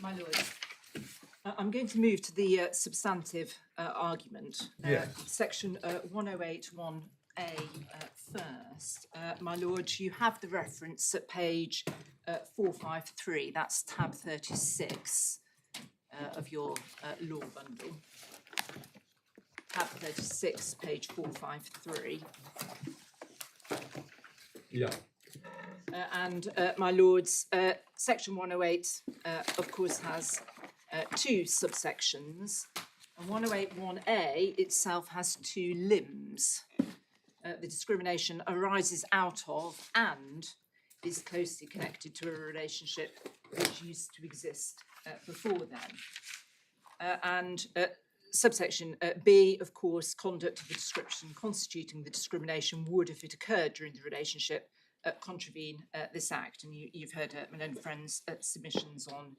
My Lord, I'm going to move to the substantive argument. Section 1081A first. My Lord, you have the reference at page 453. That's tab 36 of your law bundle. Tab 36, page 453. Yeah. My Lords, section 108, of course, has two subsections. And 1081A itself has two limbs. The discrimination arises out of and is closely connected to a relationship which used to exist before then. Subsection B, of course, conduct of the description constituting the discrimination would, if it occurred during the relationship, contravene this Act. And you've heard my learned friends' submissions on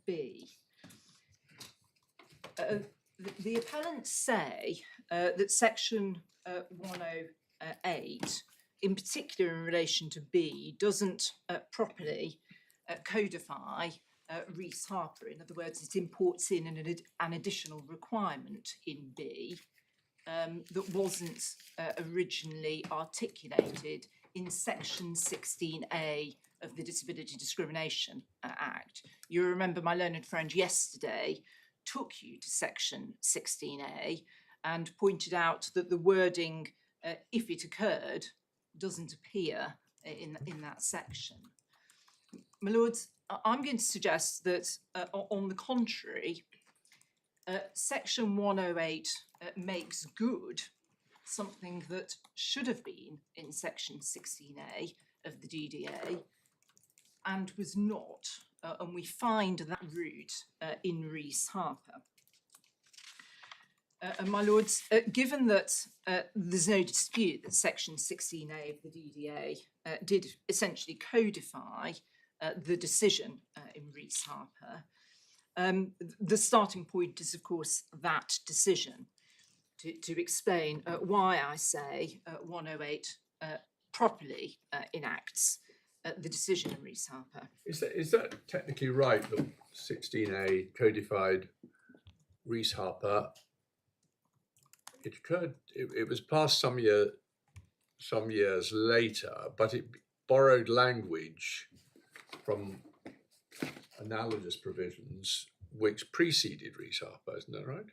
B. The appellants say that section 108, in particular in relation to B, doesn't properly codify Rees-Harper. In other words, it imports in an additional requirement in B that wasn't originally articulated in section 16A of the Disability Discrimination Act. You remember my learned friend yesterday took you to section 16A and pointed out that the wording, if it occurred, doesn't appear in that section. My Lords, I'm going to suggest that, on the contrary, section 108 makes good something that should have been in section 16A of the DDA and was not, and we find that route in Rees-Harper. And my Lords, given that there's no dispute that section 16A of the DDA did essentially codify the decision in Rees-Harper, the starting point is, of course, that decision to explain why I say 108 properly enacts the decision in Rees-Harper. Is that technically right that 16A codified Rees-Harper? It occurred. It was passed some years later, but it borrowed language from analogous provisions which preceded Rees-Harper, isn't that right?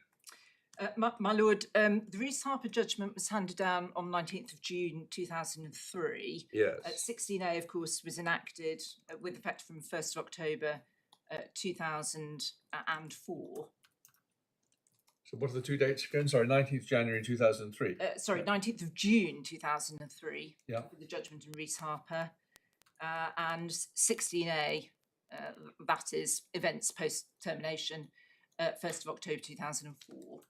My Lord, the Rees-Harper judgment was handed down on 19th of June 2003. Yes. 16A, of course, was enacted with effect from 1st of October 2004. So what are the two dates again? Sorry, 19th January 2003. Sorry, 19th of June 2003. Yeah. For the judgment in Rees-Harper. And 16A, that is events post-termination, 1st of October 2004.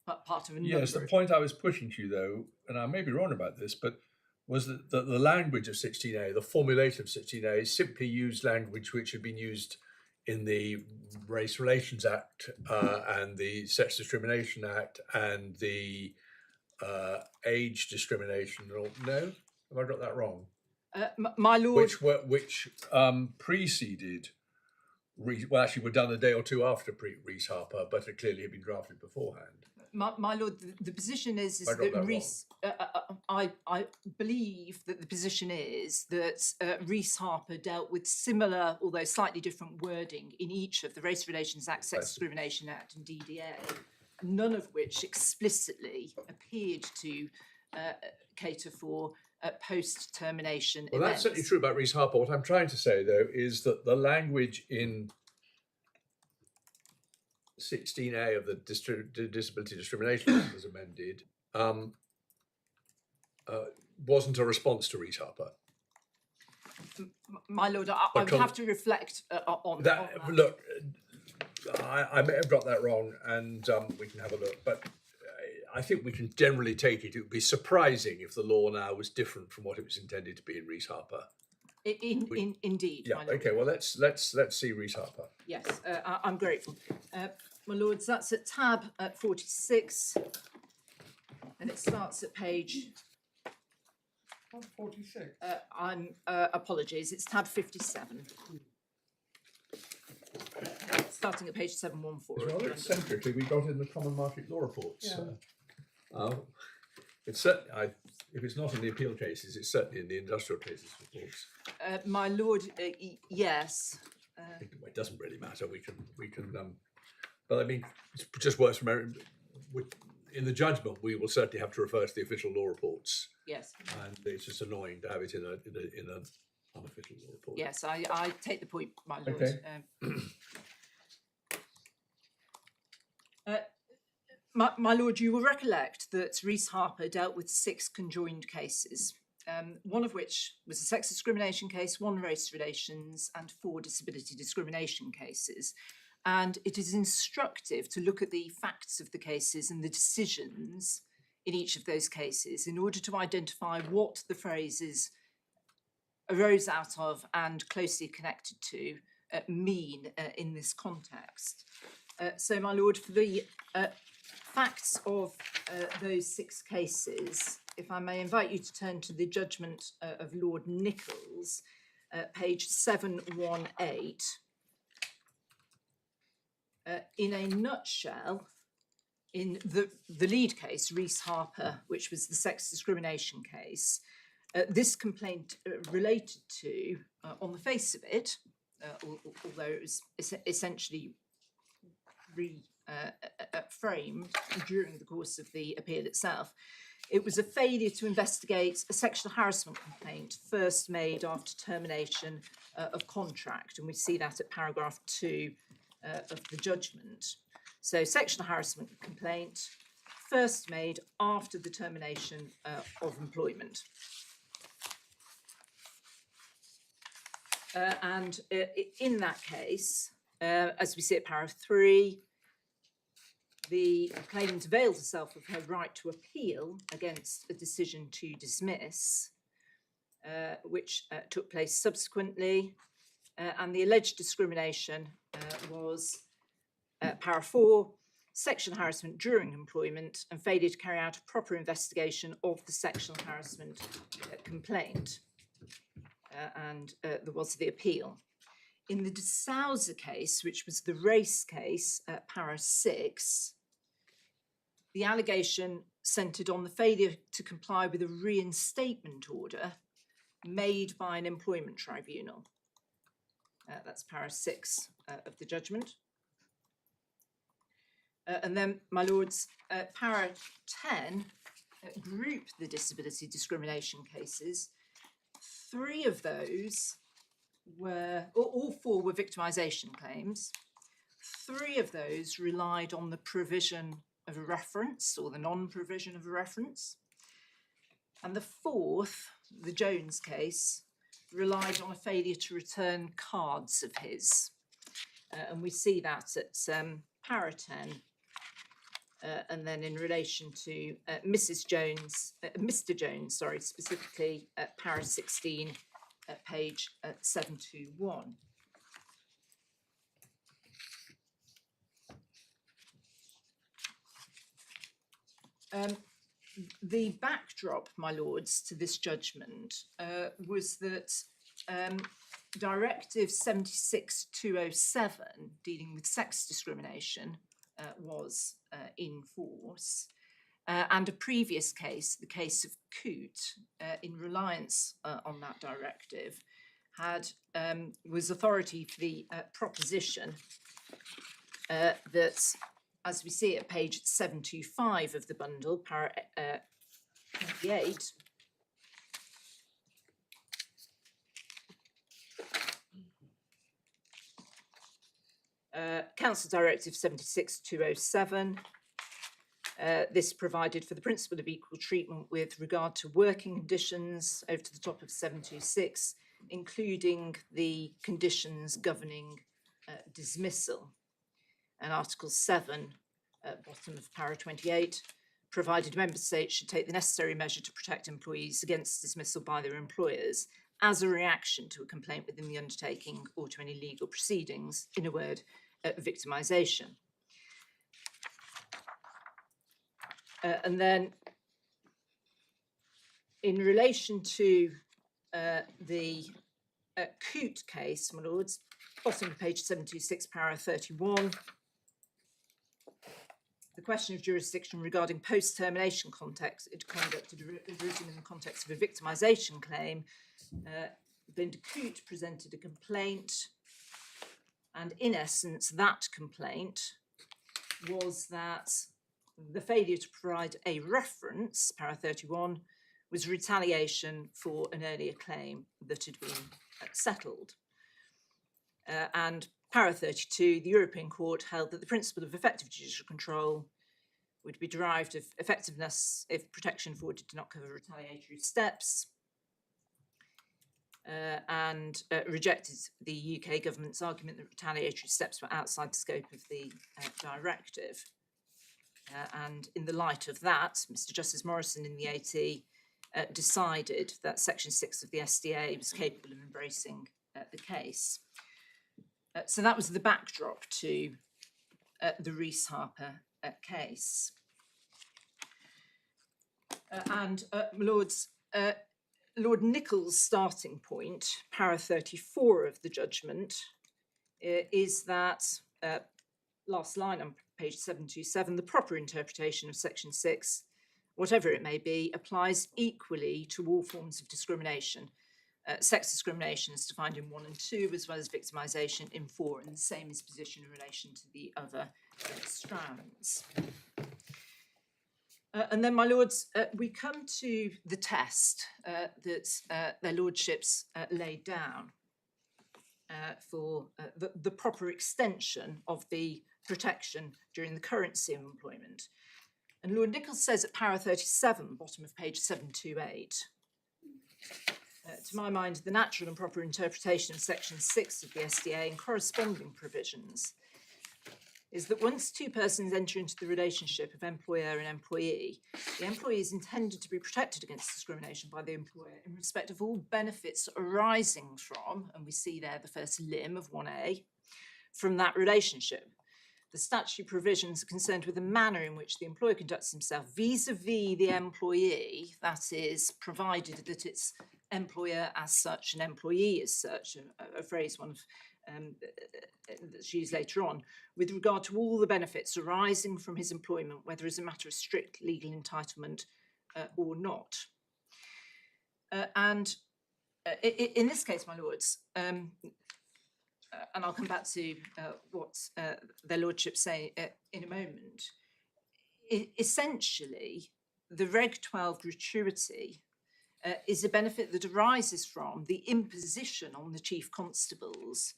But part of a number. Yes, the point I was pushing to you, though, and I may be wrong about this, but was that the language of 16A, the formulation of 16A, simply used language which had been used in the Race Relations Act and the Sex Discrimination Act and the Age Discrimination. No, have I got that wrong? My Lord, which preceded. Well, actually, were done a day or two after Rees-Harper, but it clearly had been drafted beforehand. My Lord, the position is that Rees. I believe that the position is that Rees-Harper dealt with similar, although slightly different wording in each of the Race Relations Act, Sex Discrimination Act, and DDA, none of which explicitly appeared to cater for post-termination events. That's certainly true about Rees-Harper. What I'm trying to say, though, is that the language in 16A of the Disability Discrimination Act was amended wasn't a response to Rees-Harper. My Lord, I would have to reflect on that. Look, I may have got that wrong, and we can have a look, but I think we can generally take it. It would be surprising if the law now was different from what it was intended to be in Rees-Harper. Indeed. Yeah. My Lord. Okay. Well, let's see Rees-Harper. Yes, I'm grateful, my Lords. That's at tab 46, and it starts at page 46. Apologies. It's tab 57. starting at page 714. It's rather of the eccentrically we got in the common market law reports. Yeah. It's certainly, if it's not in the appeal cases, it's certainly in the industrial cases reports. My lord, yes. It doesn't really matter. We can. But I mean, it's just worth remembering. In the judgment, we will certainly have to refer to the official law reports, Yes. and it's just annoying to have it in an unofficial law report. Yes, I take the point, my lord. Okay. My lord, you will recollect that Rees Harper dealt with 6 conjoined cases, one of which was a sex discrimination case, 1 race relations, and 4 disability discrimination cases. And it is instructive to look at the facts of the cases and the decisions in each of those cases in order to identify what the phrases arose out of and closely connected to mean in this context. So, my lord, for the facts of those 6 cases, if I may invite you to turn to the judgment of Lord Nichols, page 718. In a nutshell, in the lead case, Rees Harper, which was the sex discrimination case, this complaint related to, on the face of it, although it was essentially framed during the course of the appeal itself, it was a failure to investigate a sexual harassment complaint first made after termination of contract, and we see that at paragraph 2 of the judgment. So, sexual harassment complaint first made after the termination of employment. And in that case, as we see at paragraph 3, the claimant availed herself of her right to appeal against a decision to dismiss, which took place subsequently, and the alleged discrimination was paragraph 4, sexual harassment during employment and failure to carry out a proper investigation of the sexual harassment complaint. And there was the appeal. In the De Souza case, which was the race case at para 6, the allegation centred on the failure to comply with a reinstatement order made by an employment tribunal. That's para 6 of the judgment. And then, my lords, para 10 grouped the disability discrimination cases. 3 of those were, all 4 were victimisation claims. 3 of those relied on the provision of a reference or the non-provision of a reference. And the 4th, the Jones case, relied on a failure to return cards of his. And we see that at para 10. And then in relation to Mr. Jones, sorry, specifically at para 16 at page 721. The backdrop, my lords, to this judgment was that Directive 76-207, dealing with sex discrimination, was in force, and a previous case, the case of Coote, in reliance on that directive, was authority for the proposition that, as we see at page 725 of the bundle, para 28, Council Directive 76-207. This provided for the principle of equal treatment with regard to working conditions over to the top of 726, including the conditions governing dismissal. And Article 7, bottom of para 28, provided member states should take the necessary measure to protect employees against dismissal by their employers as a reaction to a complaint within the undertaking or to any legal proceedings, in a word, victimisation. And then in relation to the Coote case, my lords, bottom of page 726, para 31. The question of jurisdiction regarding post-termination conduct arisen in the context of a victimisation claim. Belinda Coote presented a complaint, and in essence, that complaint was that the failure to provide a reference, para 31, was retaliation for an earlier claim that had been settled. And para 32, the European Court held that the principle of effective judicial control would be derived of effectiveness if protection afforded did not cover retaliatory steps, and rejected the UK government's argument that retaliatory steps were outside the scope of the directive. And in the light of that, Mr. Justice Morrison in the AT decided that Section 6 of the SDA was capable of embracing the case. So that was the backdrop to the Rees-Harper case. And Lords, Lord Nichols' starting point, para 34 of the judgment, is that, last line on page 727, the proper interpretation of Section 6, whatever it may be, applies equally to all forms of discrimination. Sex discrimination is defined in 1 and 2, as well as victimisation in 4, and the same is position in relation to the other strands. And then, my lords, we come to the test that their lordships laid down for the proper extension of the protection during the currency of employment. And Lord Nichols says at para 37, bottom of page 728, to my mind, the natural and proper interpretation of Section 6 of the SDA and corresponding provisions is that once two persons enter into the relationship of employer and employee, the employee is intended to be protected against discrimination by the employer in respect of all benefits arising from, and we see there the first limb of 1A, from that relationship. The statutory provisions are concerned with the manner in which the employer conducts himself vis-a-vis the employee, that is, provided that it's employer as such and employee as such, a phrase one of that's used later on, with regard to all the benefits arising from his employment, whether as a matter of strict legal entitlement or not. And in this case, my lords, and I'll come back to what their lordships say in a moment, essentially, the Reg 12 gratuity is a benefit that arises from the imposition on the chief constables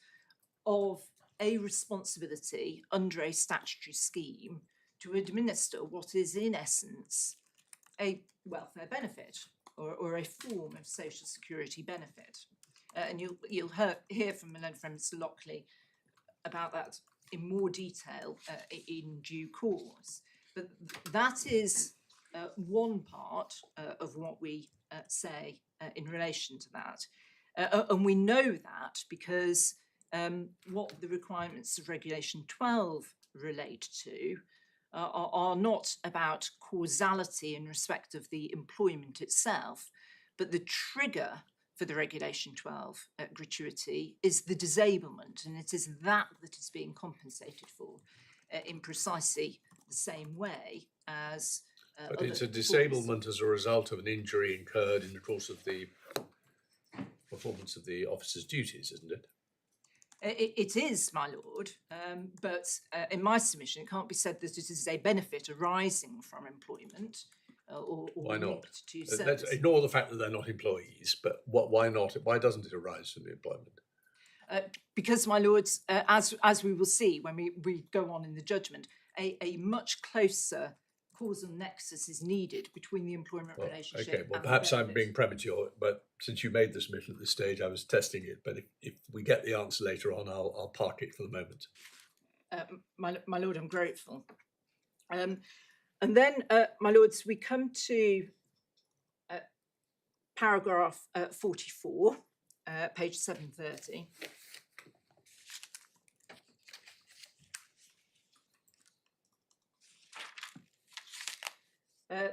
of a responsibility under a statutory scheme to administer what is in essence a welfare benefit or a form of social security benefit. And you'll hear from my learned friend Mr. Lockley about that in more detail in due course. But that is one part of what we say in relation to that. And we know that because what the requirements of Regulation 12 relate to are not about causality in respect of the employment itself, but the trigger for the Regulation 12 gratuity is the disablement, and it is that that is being compensated for in precisely the same way as but it's a disablement as a result of an injury incurred in the course of the performance of the officer's duties, isn't it? It is, my lord, but in my submission, it can't be said that it is a benefit arising from employment or why not? linked to Let's service. ignore the fact that they're not employees, but why not? Why doesn't it arise from the employment? Because, my lords, as we will see when we go on in the judgment, a much closer causal nexus is needed between the employment relationship. Okay, well, and perhaps the I'm being premature, but since you made the submission at this stage, I was testing it. But if we get the answer later on, I'll park it for the moment. My lord, I'm grateful. And then, my lords, we come to paragraph 44, page 730.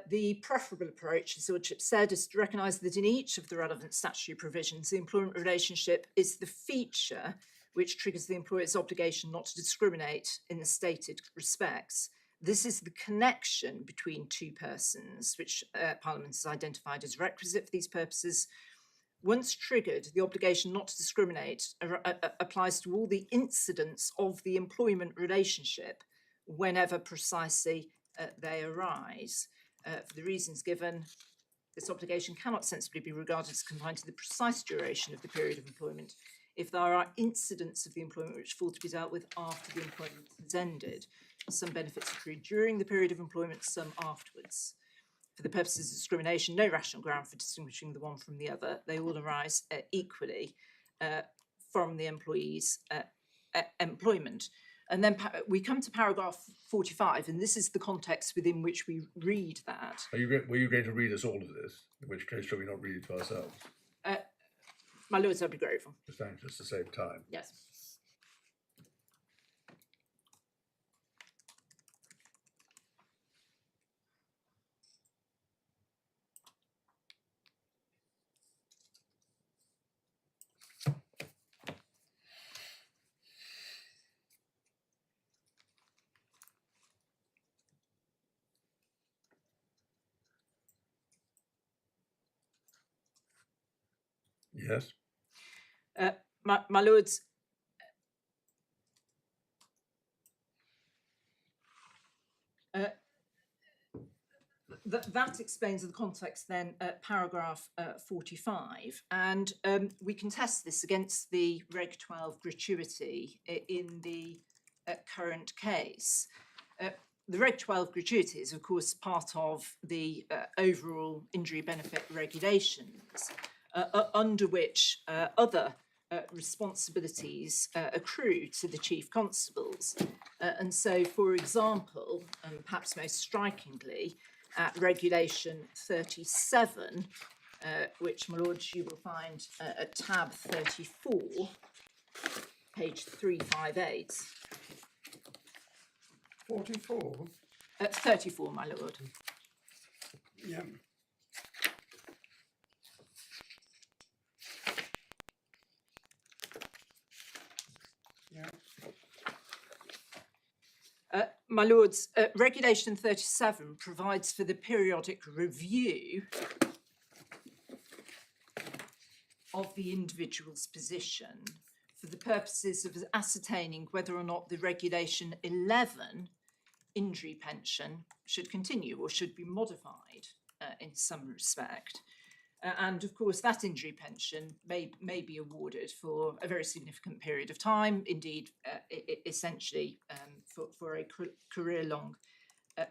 The preferable approach, as Lordship said, is to recognise that in each of the relevant statutory provisions, the employment relationship is the feature which triggers the employer's obligation not to discriminate in the stated respects. This is the connection between two persons, which Parliament has identified as requisite for these purposes. Once triggered, the obligation not to discriminate applies to all the incidents of the employment relationship whenever precisely they arise. For the reasons given, this obligation cannot sensibly be regarded as confined to the precise duration of the period of employment if there are incidents of the employment which fall to be dealt with after the employment has ended. Some benefits accrued during the period of employment, some afterwards. For the purposes of discrimination, no rational ground for distinguishing the one from the other. They all arise equally from the employee's employment. And then we come to paragraph 45, and this is the context within which we read that. Were you going to read us all of this? In which case, shall we not read it to ourselves? My lords, I'd be grateful. Just anxious to save time. Yes. Yes. My lords, that explains the context then at paragraph 45, and we can test this against the Reg 12 gratuity in the current case. The Reg 12 gratuity is, of course, part of the overall injury benefit regulations, under which other responsibilities accrue to the chief constables. And so, for example, and perhaps most strikingly, at Regulation 37, which, my lords, you will find at tab 34, page 358. 44? 34, my lord. Yeah. Yeah. My lords, Regulation 37 provides for the periodic review of the individual's position for the purposes of ascertaining whether or not the Regulation 11 injury pension should continue or should be modified in some respect. And of course, that injury pension may be awarded for a very significant period of time, indeed, essentially for a career-long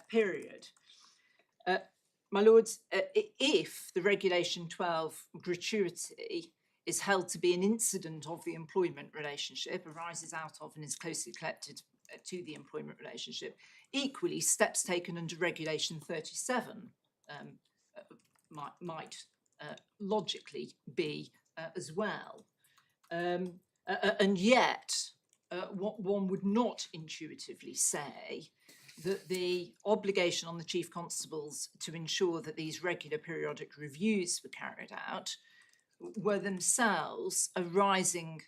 period. My lords, if the Regulation 12 gratuity is held to be an incident of the employment relationship, arises out of and is closely connected to the employment relationship, equally, steps taken under Regulation 37 might logically be as well. And yet, what one would not intuitively say that the obligation on the chief constables to ensure that these regular periodic reviews were carried out were themselves arising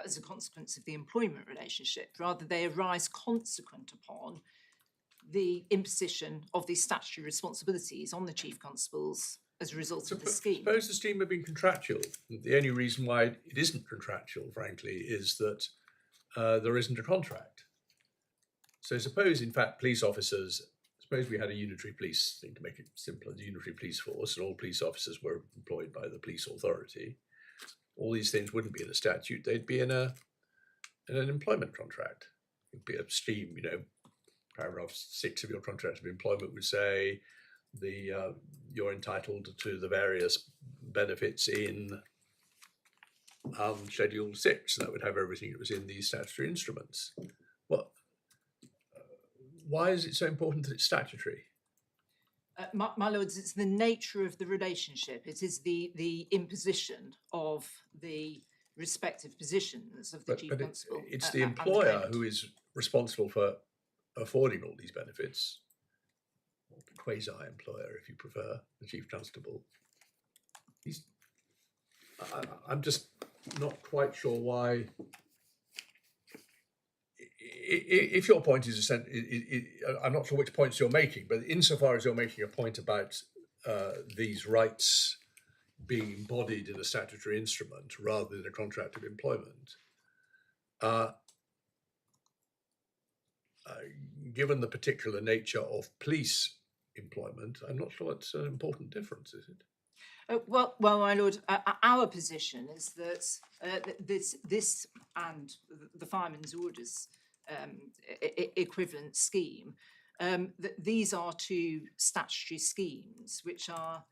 as a consequence of the employment relationship. Rather, they arise consequent upon the imposition of these statutory responsibilities on the chief constables as a result of the scheme. Suppose the scheme had been contractual. The only reason why it isn't contractual, frankly, is that there isn't a contract. So suppose, in fact, police officers, suppose we had a unitary police thing, to make it simpler, the unitary police force, and all police officers were employed by the police authority. All these things wouldn't be in a statute, they'd be in an employment contract. It'd be a scheme, paragraph 6 of your contract of employment would say you're entitled to the various benefits in Schedule 6. That would have everything that was in these statutory instruments. Why is it so important that it's statutory? My lords, it's the nature of the relationship. It is the imposition of the respective positions of the chief constable. It's the employer who is responsible for affording all these benefits, or the quasi-employer, if you prefer, the chief constable. I'm just not quite sure why if your point is, I'm not sure which points you're making, but insofar as you're making a point about these rights being embodied in a statutory instrument rather than a contract of employment, given the particular nature of police employment, I'm not sure it's an important difference, is it? Well, my lord, our position is that this and the fireman's orders equivalent scheme, that these are two statutory schemes which are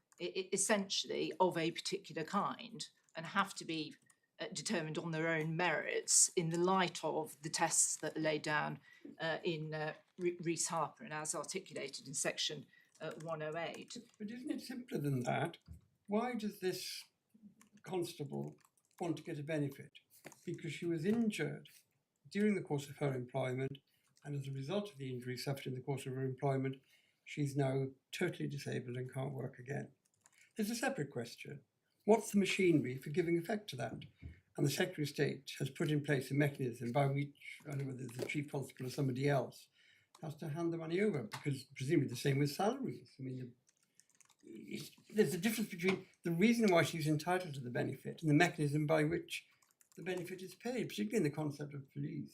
essentially of a particular kind and have to be determined on their own merits in the light of the tests that are laid down in Rees Harper and as articulated in section 108. But isn't it simpler than that? Why does this constable want to get a benefit? Because she was injured during the course of her employment, and as a result of the injury suffered in the course of her employment, she's now totally disabled and can't work again. There's a separate question. What's the machinery for giving effect to that? And the Secretary of State has put in place a mechanism by which, I don't know whether it's the Chief Constable or somebody else, has to hand the money over, because presumably the same with salaries. I mean, there's a difference between the reason why she's entitled to the benefit and the mechanism by which the benefit is paid, particularly in the concept of police.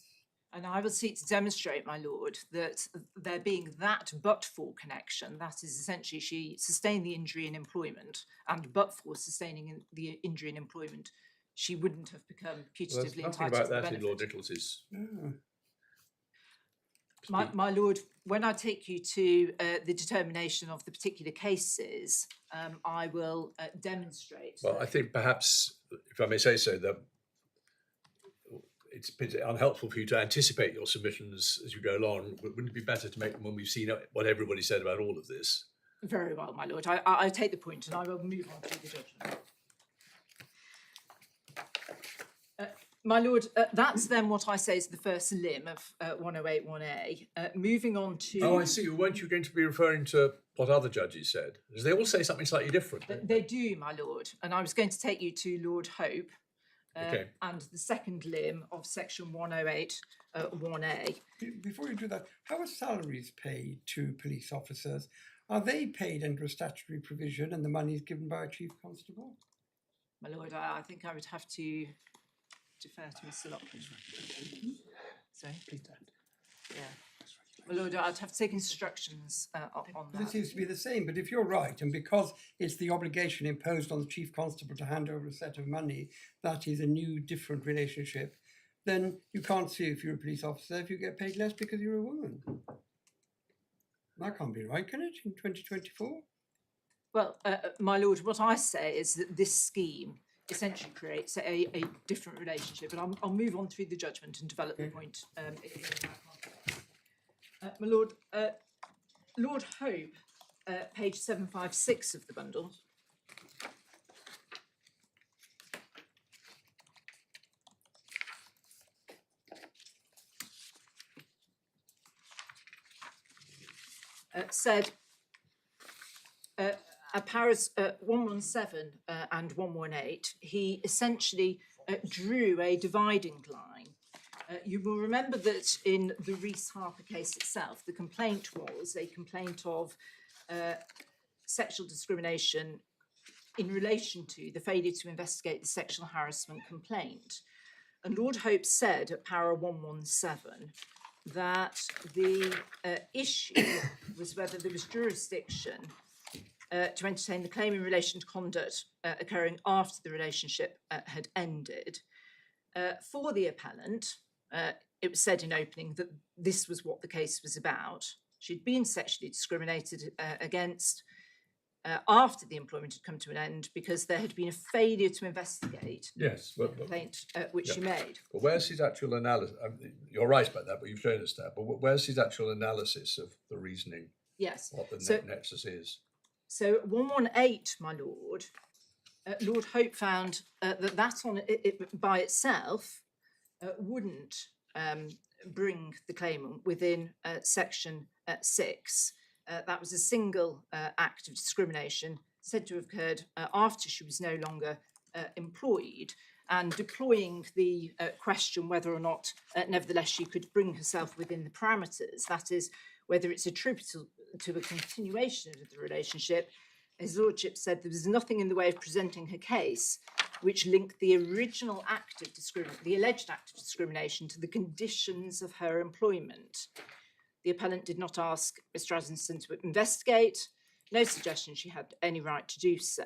And I will seek to demonstrate, my lord, that there being that but-for connection, that is essentially she sustained the injury in employment, and but for sustaining the injury in employment, she wouldn't have become putatively Well, there's nothing entitled to about the that benefit. in Lord Nichols's. Oh. My lord, when I take you to the determination of the particular cases, I will demonstrate. Well, I think perhaps, if I may say so, that it's a bit unhelpful for you to anticipate your submissions as you go along. Wouldn't it be better to make them when we've seen what everybody said about all of this? Very well, my lord. I take the point and I will move on to the judgment. My lord, that's then what I say is the first limb of 108.1a. Moving on to... Oh, I see. Weren't you going to be referring to what other judges said? Because they all say something slightly different. They do, my lord. And I was going to take you to Lord Hope and the second limb of section 108.1a. Before you do that, how are salaries paid to police officers? Are they paid under a statutory provision and the money is given by a Chief Constable? My lord, I think I would have to defer to Mr. Lockwood. Sorry? Please don't. Yeah. My lord, I'd have to take instructions on that. This seems to be the same, but if you're right, and because it's the obligation imposed on the Chief Constable to hand over a set of money, that is a new, different relationship, then you can't sue if you're a police officer if you get paid less because you're a woman. That can't be right, can it, in 2024? Well, my lord, what I say is that this scheme essentially creates a different relationship, and I'll move on through the judgment and develop the point. My lord, Lord Hope, page 756 of the bundle. Said paras 117 and 118, he essentially drew a dividing line. You will remember that in the Rees Harper case itself, the complaint was a complaint of sexual discrimination in relation to the failure to investigate the sexual harassment complaint. And Lord Hope said at para 117 that the issue was whether there was jurisdiction to entertain the claim in relation to conduct occurring after the relationship had ended. For the appellant, it was said in opening that this was what the case was about. She'd been sexually discriminated against after the employment had come to an end because there had been a failure to investigate the complaint which she made. But where's his actual analysis? You're right about that, but you've shown us that. But where's his actual analysis of the reasoning? Yes. What the nexus is? So 118, my lord, Lord Hope found that on it by itself wouldn't bring the claimant within section 6. That was a single act of discrimination said to have occurred after she was no longer employed. and deploying the question whether or not, nevertheless, she could bring herself within the parameters, that is, whether it's attributable to a continuation of the relationship, his lordship said there was nothing in the way of presenting her case which linked the original act of discrimination, the alleged act of discrimination, to the conditions of her employment. The appellant did not ask Mr. Adamson to investigate, no suggestion she had any right to do so.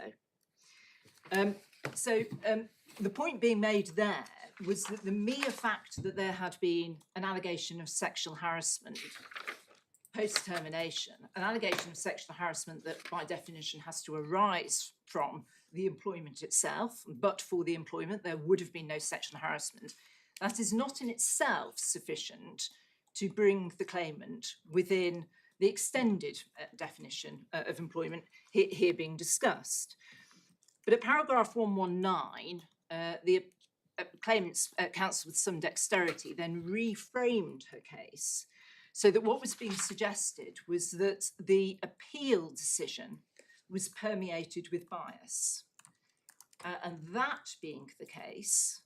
The point being made there was that the mere fact that there had been an allegation of sexual harassment post-termination, an allegation of sexual harassment that by definition has to arise from the employment itself, but for the employment there would have been no sexual harassment, that is not in itself sufficient to bring the claimant within the extended definition of employment here being discussed. But at paragraph 119, the claimant's counsel with some dexterity then reframed her case so that what was being suggested was that the appeal decision was permeated with bias. And that being the case,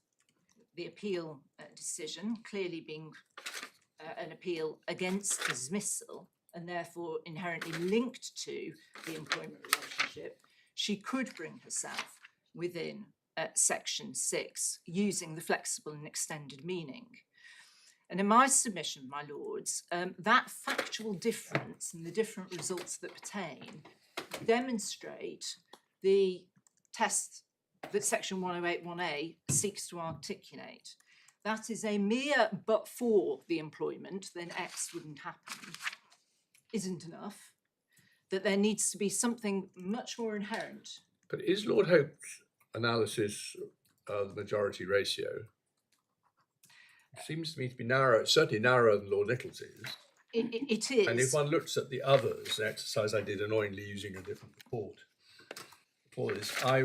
the appeal decision clearly being an appeal against dismissal and therefore inherently linked to the employment relationship, she could bring herself within section 6 using the flexible and extended meaning. And in my submission, my lords, that factual difference and the different results that pertain demonstrate the test that section 108(1)A seeks to articulate. That is a mere but for the employment, then X wouldn't happen, isn't enough, that there needs to be something much more inherent. But is Lord Hope's analysis of the majority ratio seems to me to be narrow, certainly narrower than Lord Nichols's. It is. And if one looks at the others, an exercise I did annoyingly using a different report for this, my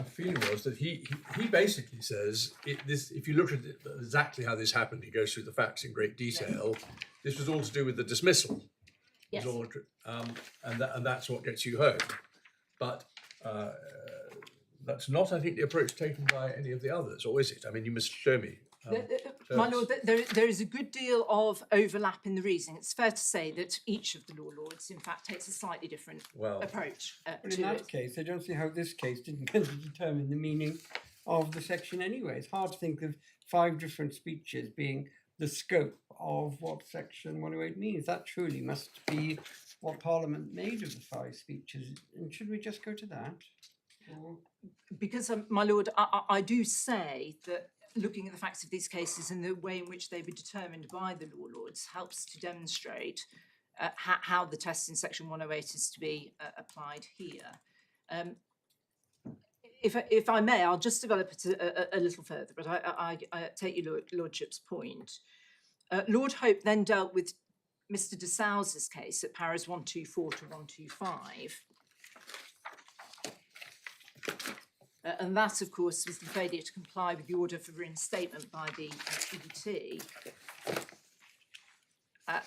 feeling was that he basically says, if you look at it, exactly how this happened, he goes through the facts in great detail. Yes. This was all to do with the dismissal. Yes. And that's what gets you home. But that's not, I think, the approach taken by any of the others, or is it? I mean, you must show me. My lord, there is a good deal of overlap in the reasoning. It's fair to say that each of the law lords, in fact, takes a slightly different approach but in that case, I don't see how this case didn't determine the meaning of the section anyway. It's hard to think of 5 different speeches being the scope of what section 108 means. That truly must be what Parliament made of the 5 speeches. And should we just go to that? Or... Because, my lord, I do say that looking at the facts of these cases and the way in which they were determined by the law lords helps to demonstrate how the test in section 108 is to be applied here. If I may, I'll just develop it a little further, but I take your lordship's point. Lord Hope then dealt with Mr. de Souza's case at paras 124 to 125. And that, of course, was the failure to comply with the order for reinstatement by the ET.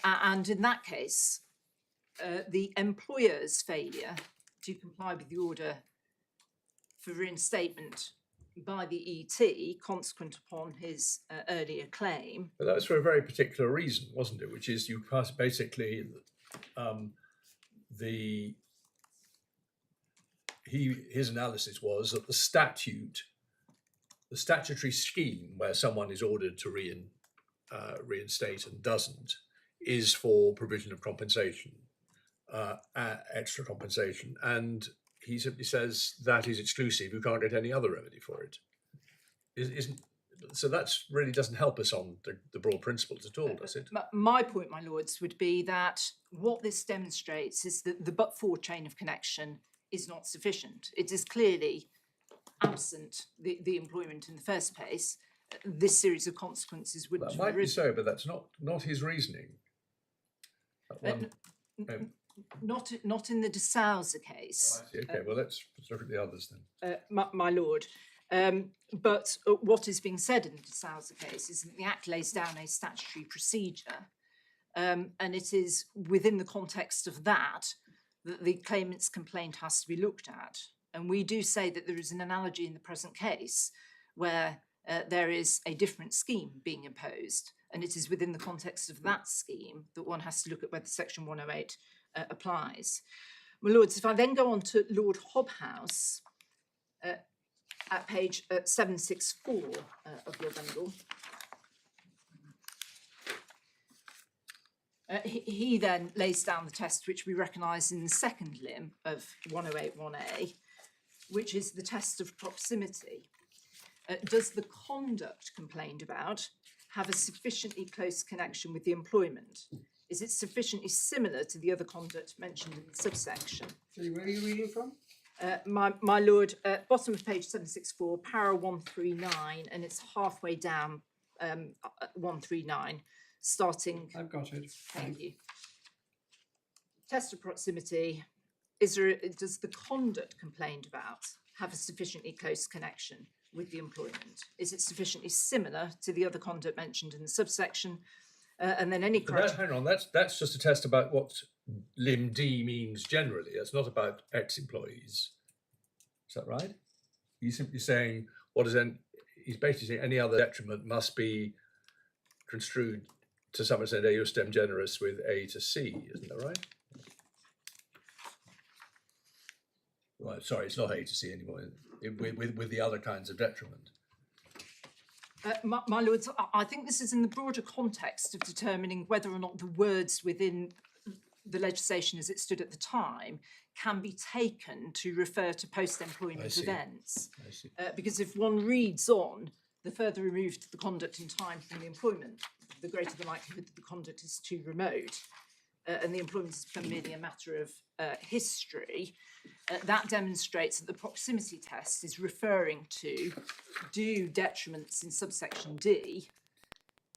And in that case, the employer's failure to comply with the order for reinstatement by the ET, consequent upon his earlier claim. But that was for a very particular reason, wasn't it? Which is you pass basically his analysis was that the statutory scheme where someone is ordered to reinstate and doesn't is for provision of compensation, extra compensation, and he simply says that is exclusive. You can't get any other remedy for it. So that's really doesn't help us on the broad principles at all, does it? My point, my lords, would be that what this demonstrates is that the but-for chain of connection is not sufficient. It is clearly absent the employment in the first place. This series of consequences would that might be so, but that's not his reasoning. Not in the de Souza case. Oh, I see. Okay, well let's look at the others then. My lord. But what is being said in the de Souza case is that the Act lays down a statutory procedure, and it is within the context of that the claimant's complaint has to be looked at. And we do say that there is an analogy in the present case where there is a different scheme being imposed, and it is within the context of that scheme that one has to look at whether Section 108 applies. My Lords, if I then go on to Lord Hobhouse at page 764 of your bundle, he then lays down the test which we recognise in the second limb of 108.1a, which is the test of proximity. Does the conduct complained about have a sufficiently close connection with the employment? Is it sufficiently similar to the other conduct mentioned in the subsection? So where are you reading from? My Lord, bottom of page 764, para 139, and it's halfway down 139, starting. I've got it. Thank you. Test of proximity. Does the conduct complained about have a sufficiently close connection with the employment? Is it sufficiently similar to the other conduct mentioned in the subsection? And then any But hang on, that's just a test about what limb D means generally. It's not about ex-employees. Is that right? He's simply saying he's basically saying any other detriment must be construed to some extent a justem generis with A to C, isn't that right? Well, sorry, it's not A to C anymore, with the other kinds of detriment. My Lords, I think this is in the broader context of determining whether or not the words within the legislation as it stood at the time can be taken to refer to post-employment events. I see. Because if one reads on, the further removed the conduct in time from the employment, the greater the likelihood that the conduct is too remote, and the employment is merely a matter of history. That demonstrates that the proximity test is referring to, do detriments in subsection D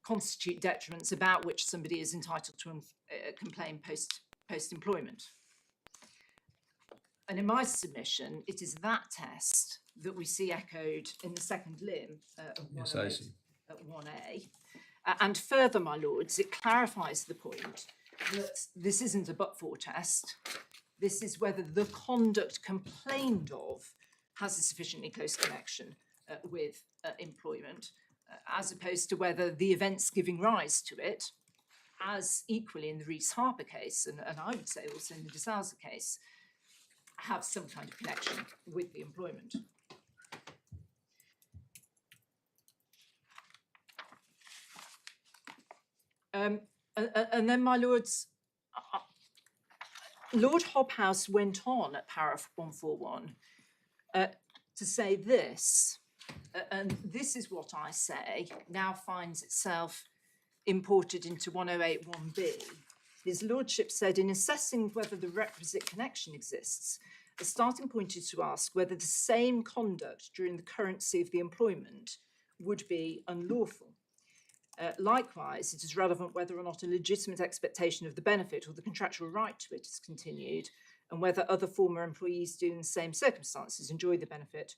constitute detriments about which somebody is entitled to complain post-employment? And in my submission, it is that test that we see echoed in the second limb of 1A. And further, my Lords, it clarifies the point that this isn't a but-for test. This is whether the conduct complained of has a sufficiently close connection with employment, as opposed to whether the events giving rise to it, as equally in the Rees-Harper case, and I would say also in the DeSouza case, have some kind of connection with the employment. And then, my Lords, Lord Hobhouse went on at paragraph 141 to say this, and this is what I say now finds itself imported into 108.1b. His Lordship said, in assessing whether the requisite connection exists, the starting point is to ask whether the same conduct during the currency of the employment would be unlawful. Likewise, it is relevant whether or not a legitimate expectation of the benefit or the contractual right to it is continued, and whether other former employees do in the same circumstances enjoy the benefit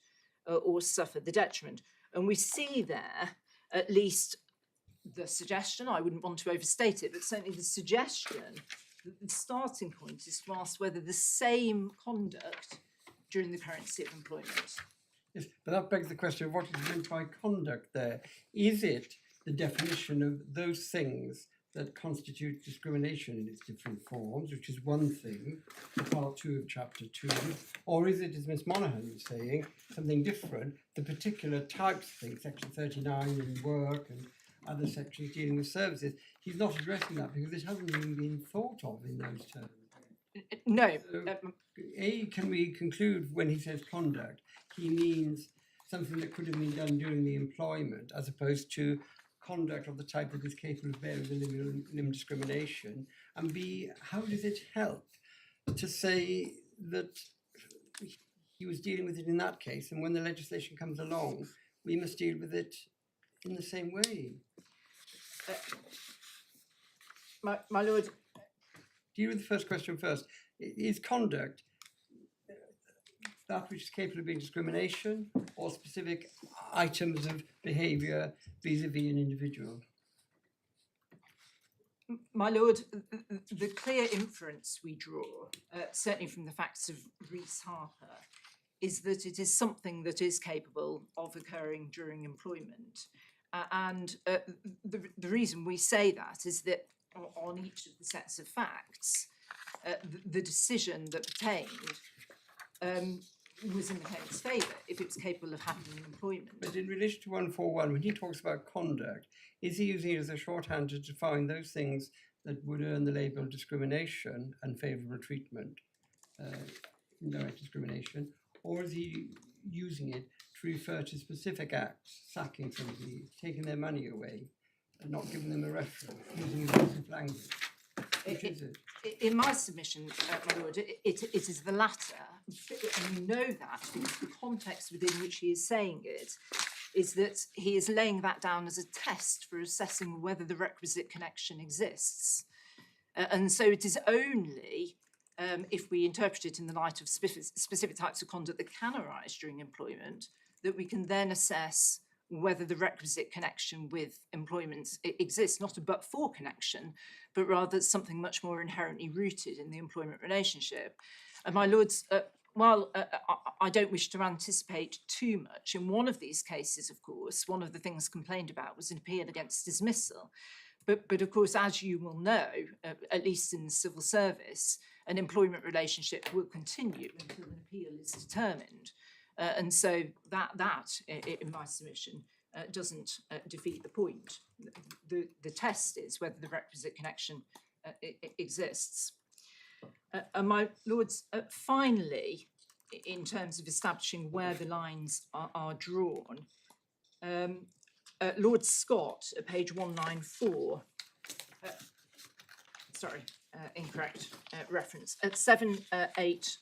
or suffer the detriment. And we see there at least the suggestion, I wouldn't want to overstate it, but certainly the suggestion that the starting point is to ask whether the same conduct during the currency of employment. Yes, but that begs the question of what is meant by conduct there. Is it the definition of those things that constitute discrimination in its different forms, which is one thing, part 2 of chapter 2, or is it, as Miss Monaghan was saying, something different, the particular types of things, section 39 in work and other sections dealing with services? He's not addressing that because it hasn't even been thought of in those terms. No. So, can we conclude when he says conduct, he means something that could have been done during the employment as opposed to conduct of the type that is capable of bearing the limb discrimination? And B, how does it help to say that he was dealing with it in that case, and when the legislation comes along, we must deal with it in the same way? My Lord, deal with the first question first. Is conduct that which is capable of being discrimination or specific items of behaviour vis-a-vis an individual? My Lord, the clear inference we draw, certainly from the facts of Rees-Harper, is that it is something that is capable of occurring during employment. The reason we say that is that on each of the sets of facts, the decision that pertained was in the claimant's favour if it was capable of happening in employment. But in relation to 141, when he talks about conduct, is he using it as a shorthand to define those things that would earn the label discrimination, unfavourable treatment, indirect discrimination, or is he using it to refer to specific acts, sacking somebody, taking their money away, and not giving them a reference, using abusive language? Which is it? In my submission, my lord, it is the latter, and you know that because the context within which he is saying it is that he is laying that down as a test for assessing whether the requisite connection exists. And so it is only if we interpret it in the light of specific types of conduct that can arise during employment that we can then assess whether the requisite connection with employment exists, not a but-for connection, but rather something much more inherently rooted in the employment relationship. And my lords, while I don't wish to anticipate too much, in one of these cases, of course, one of the things complained about was an appeal against dismissal. But of course, as you will know, at least in the civil service, an employment relationship will continue until an appeal is determined. And so that, in my submission, doesn't defeat the point. The test is whether the requisite connection exists. And my lords, finally, in terms of establishing where the lines are drawn, Lord Scott, at page 194, incorrect reference, at 780,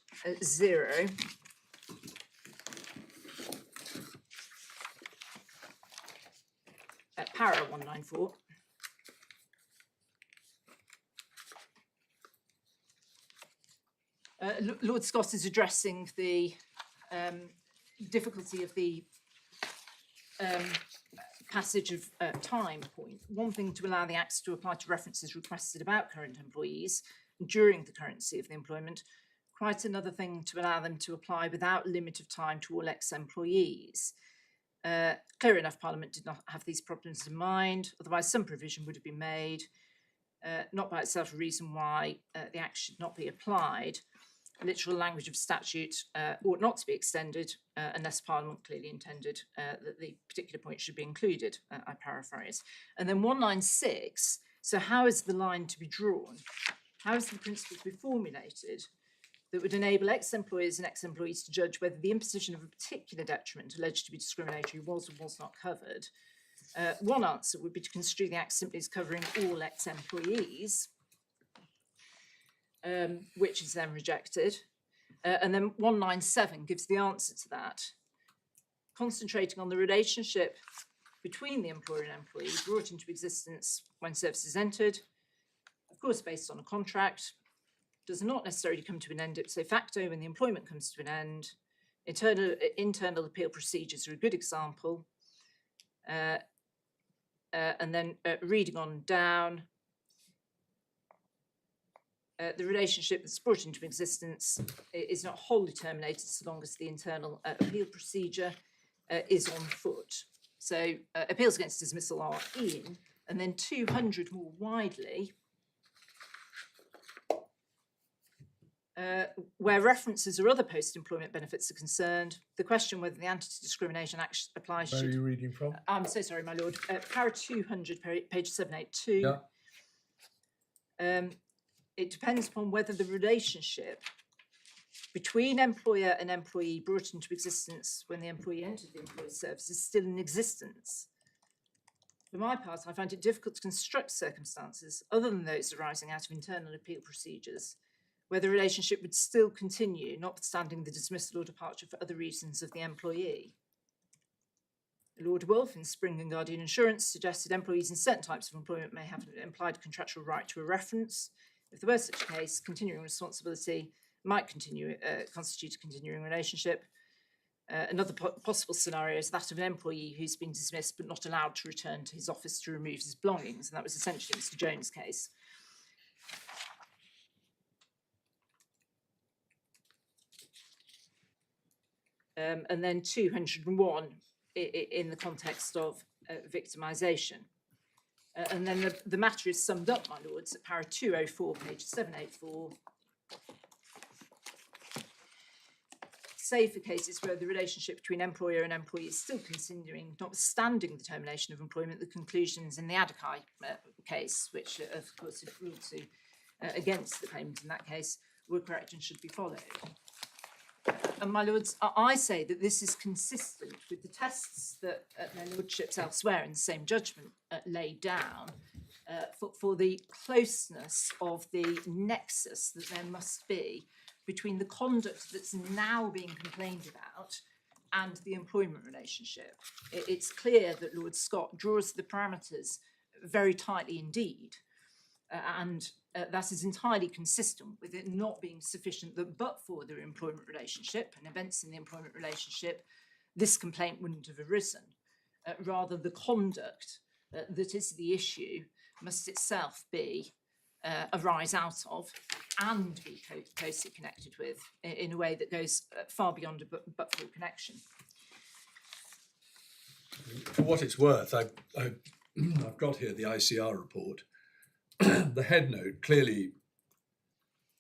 para 194, Lord Scott is addressing the difficulty of the passage of time point. One thing to allow the acts to apply to references requested about current employees during the currency of the employment, quite another thing to allow them to apply without limit of time to all ex-employees. Clear enough, Parliament did not have these problems in mind, otherwise some provision would have been made, not by itself a reason why the act should not be applied. Literal language of statute ought not to be extended unless Parliament clearly intended that the particular point should be included, I paraphrase. And then 196, so how is the line to be drawn? How is the principle to be formulated that would enable ex-employers and ex-employees to judge whether the imposition of a particular detriment alleged to be discriminatory was or was not covered? One answer would be to construe the act simply as covering all ex-employees, which is then rejected. And then 197 gives the answer to that, concentrating on the relationship between the employer and employee brought into existence when services entered, of course based on a contract, does not necessarily come to an end ipso facto when the employment comes to an end. Internal appeal procedures are a good example. And then reading on down, the relationship that's brought into existence is not wholly terminated so long as the internal appeal procedure is on foot. So appeals against dismissal are in, and then 200 more widely, where references or other post-employment benefits are concerned, the question whether the Anti-Discrimination Act applies. Where are you reading from? I'm so sorry, my lord. Para 200, page 782. Yeah. It depends upon whether the relationship between employer and employee brought into existence when the employee entered the employer's service is still in existence. For my part, I find it difficult to construct circumstances other than those arising out of internal appeal procedures where the relationship would still continue, notwithstanding the dismissal or departure for other reasons of the employee. Lord Wolfe in Spring and Guardian Insurance suggested employees in certain types of employment may have an implied contractual right to a reference. If there were such a case, continuing responsibility might constitute a continuing relationship. Another possible scenario is that of an employee who's been dismissed but not allowed to return to his office to remove his belongings, and that was essentially Mr. Jones' case. and then 201 in the context of victimisation. And then the matter is summed up, my lords, at para 204, page 784. Save for cases where the relationship between employer and employee is still continuing, notwithstanding the termination of employment, the conclusions in the Adakai case, which of course if ruled to against the claimant in that case, were correct and should be followed. And my lords, I say that this is consistent with the tests that their lordships elsewhere in the same judgment laid down for the closeness of the nexus that there must be between the conduct that's now being complained about and the employment relationship. It's clear that Lord Scott draws the parameters very tightly indeed, and that is entirely consistent with it not being sufficient that but for the employment relationship and events in the employment relationship, this complaint wouldn't have arisen. Rather, the conduct that is the issue must itself be arise out of and be closely connected with in a way that goes far beyond a but-for connection. For what it's worth, I've got here the ICR report. The head note clearly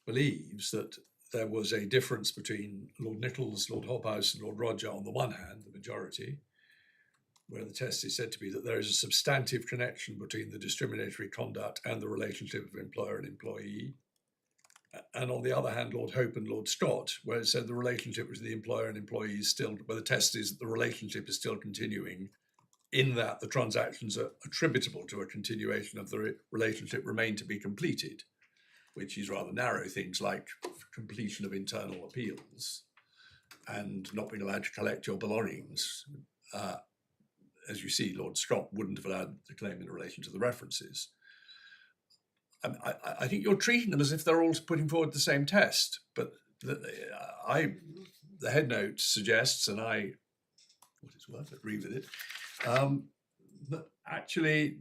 believes that there was a difference between Lord Nichols, Lord Hobhouse and Lord Roger on the one hand, the majority, where the test is said to be that there is a substantive connection between the discriminatory conduct and the relationship of employer and employee. And on the other hand, Lord Hope and Lord Scott, where it said the relationship between the employer and employee is still, where the test is that the relationship is still continuing, in that the transactions are attributable to a continuation of the relationship remain to be completed, which is rather narrow things like completion of internal appeals and not being allowed to collect your belongings. As you see, Lord Scott wouldn't have allowed the claim in relation to the references. I think you're treating them as if they're all putting forward the same test, but the head note suggests, and I, what it's worth, agree with it, that actually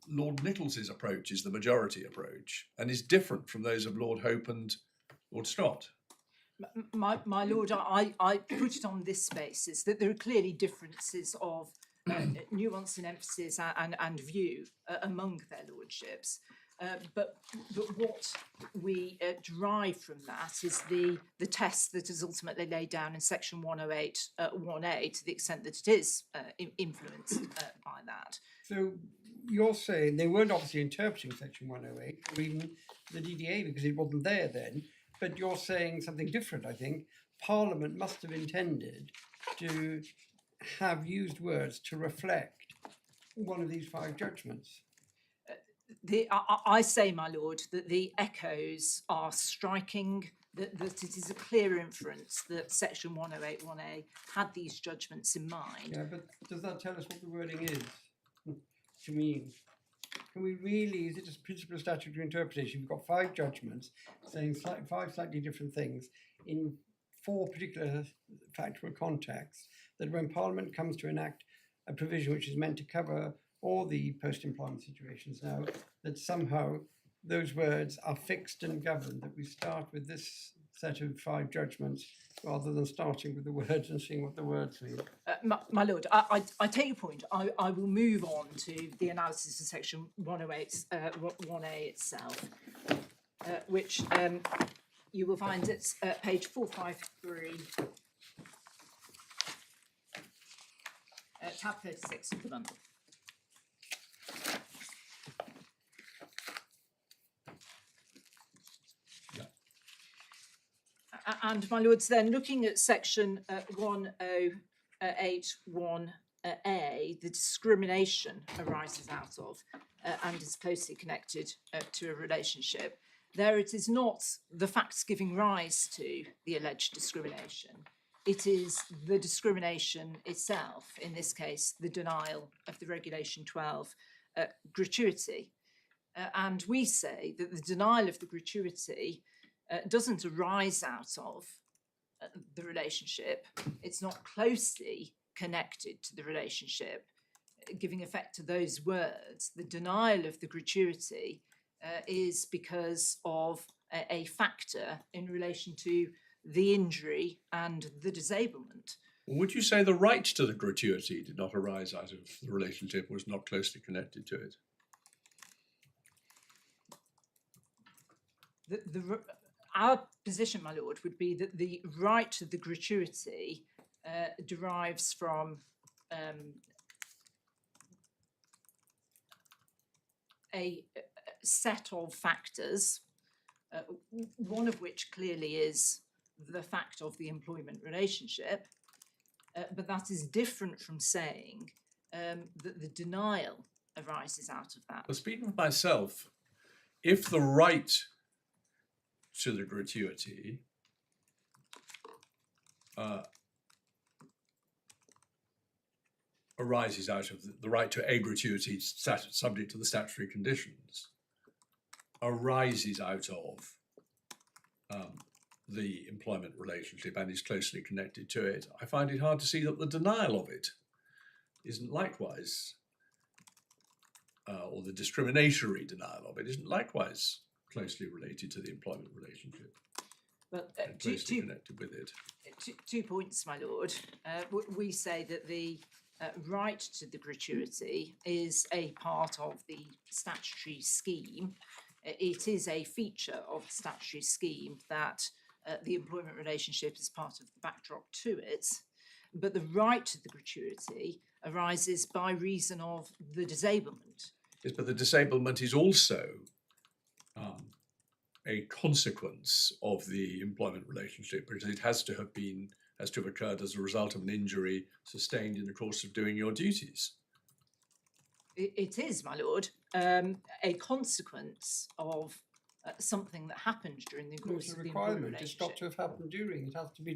Lord Nichols's approach is the majority approach and is different from those of Lord Hope and Lord Scott. My lord, I put it on this basis that there are clearly differences of nuance and emphasis and view among their lordships. But what we derive from that is the test that is ultimately laid down in section 108 1A to the extent that it is influenced by that. So you're saying they weren't obviously interpreting section 108 or even the DDA because it wasn't there then, but you're saying something different, I think. Parliament must have intended to have used words to reflect one of these 5 judgments. I say, my lord, that the echoes are striking, that it is a clear inference that section 108 1A had these judgments in mind. Yeah, but does that tell us what the wording is to mean? Can we really, is it just principle of statutory interpretation? We've got 5 judgments saying 5 slightly different things in 4 particular factual contexts, that when Parliament comes to enact a provision which is meant to cover all the post-employment situations now, that somehow those words are fixed and governed, that we start with this set of 5 judgments rather than starting with the words and seeing what the words mean. My lord, I take your point. I will move on to the analysis of section 108 1A itself, which you will find it's page 453, tab 36 of the bundle. And my lords, then looking at section 108 1A, the discrimination arises out of and is closely connected to a relationship. There it is not the facts giving rise to the alleged discrimination. It is the discrimination itself, in this case, the denial of the Regulation 12 gratuity. And we say that the denial of the gratuity doesn't arise out of the relationship. It's not closely connected to the relationship, giving effect to those words. The denial of the gratuity is because of a factor in relation to the injury and the disablement. Would you say the right to the gratuity did not arise out of the relationship, was not closely connected to it? Our position, my lord, would be that the right to the gratuity derives from a set of factors, one of which clearly is the fact of the employment relationship, but that is different from saying that the denial arises out of that. Well, speaking for myself, if the right to the gratuity arises out of the right to a gratuity subject to the statutory conditions, arises out of the employment relationship and is closely connected to it, I find it hard to see that the denial of it isn't likewise, or the discriminatory denial of it isn't likewise closely related to the employment relationship. But And closely connected with it. 2 points, my lord. We say that the right to the gratuity is a part of the statutory scheme. It is a feature of the statutory scheme that the employment relationship is part of the backdrop to it. But the right to the gratuity arises by reason of the disablement. Yes, but the disablement is also a consequence of the employment relationship, because it has to have occurred as a result of an injury sustained in the course of doing your duties. It is, my lord, a consequence of something that happened during the course It's of a the employment requirement. It's got relationship. to have happened during. It has to be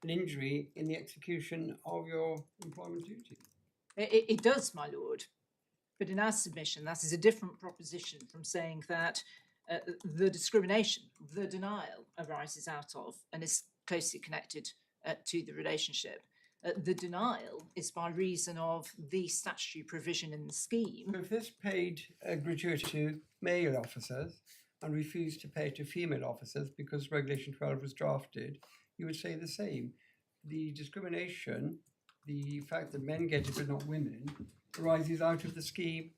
an injury in the execution of your employment duty. It does, my lord. But in our submission, that is a different proposition from saying that the discrimination, the denial arises out of and is closely connected to the relationship. The denial is by reason of the statutory provision in the scheme. So if this paid a gratuity to male officers and refused to pay to female officers because Regulation 12 was drafted, you would say the same. The discrimination, the fact that men get it but not women, arises out of the scheme,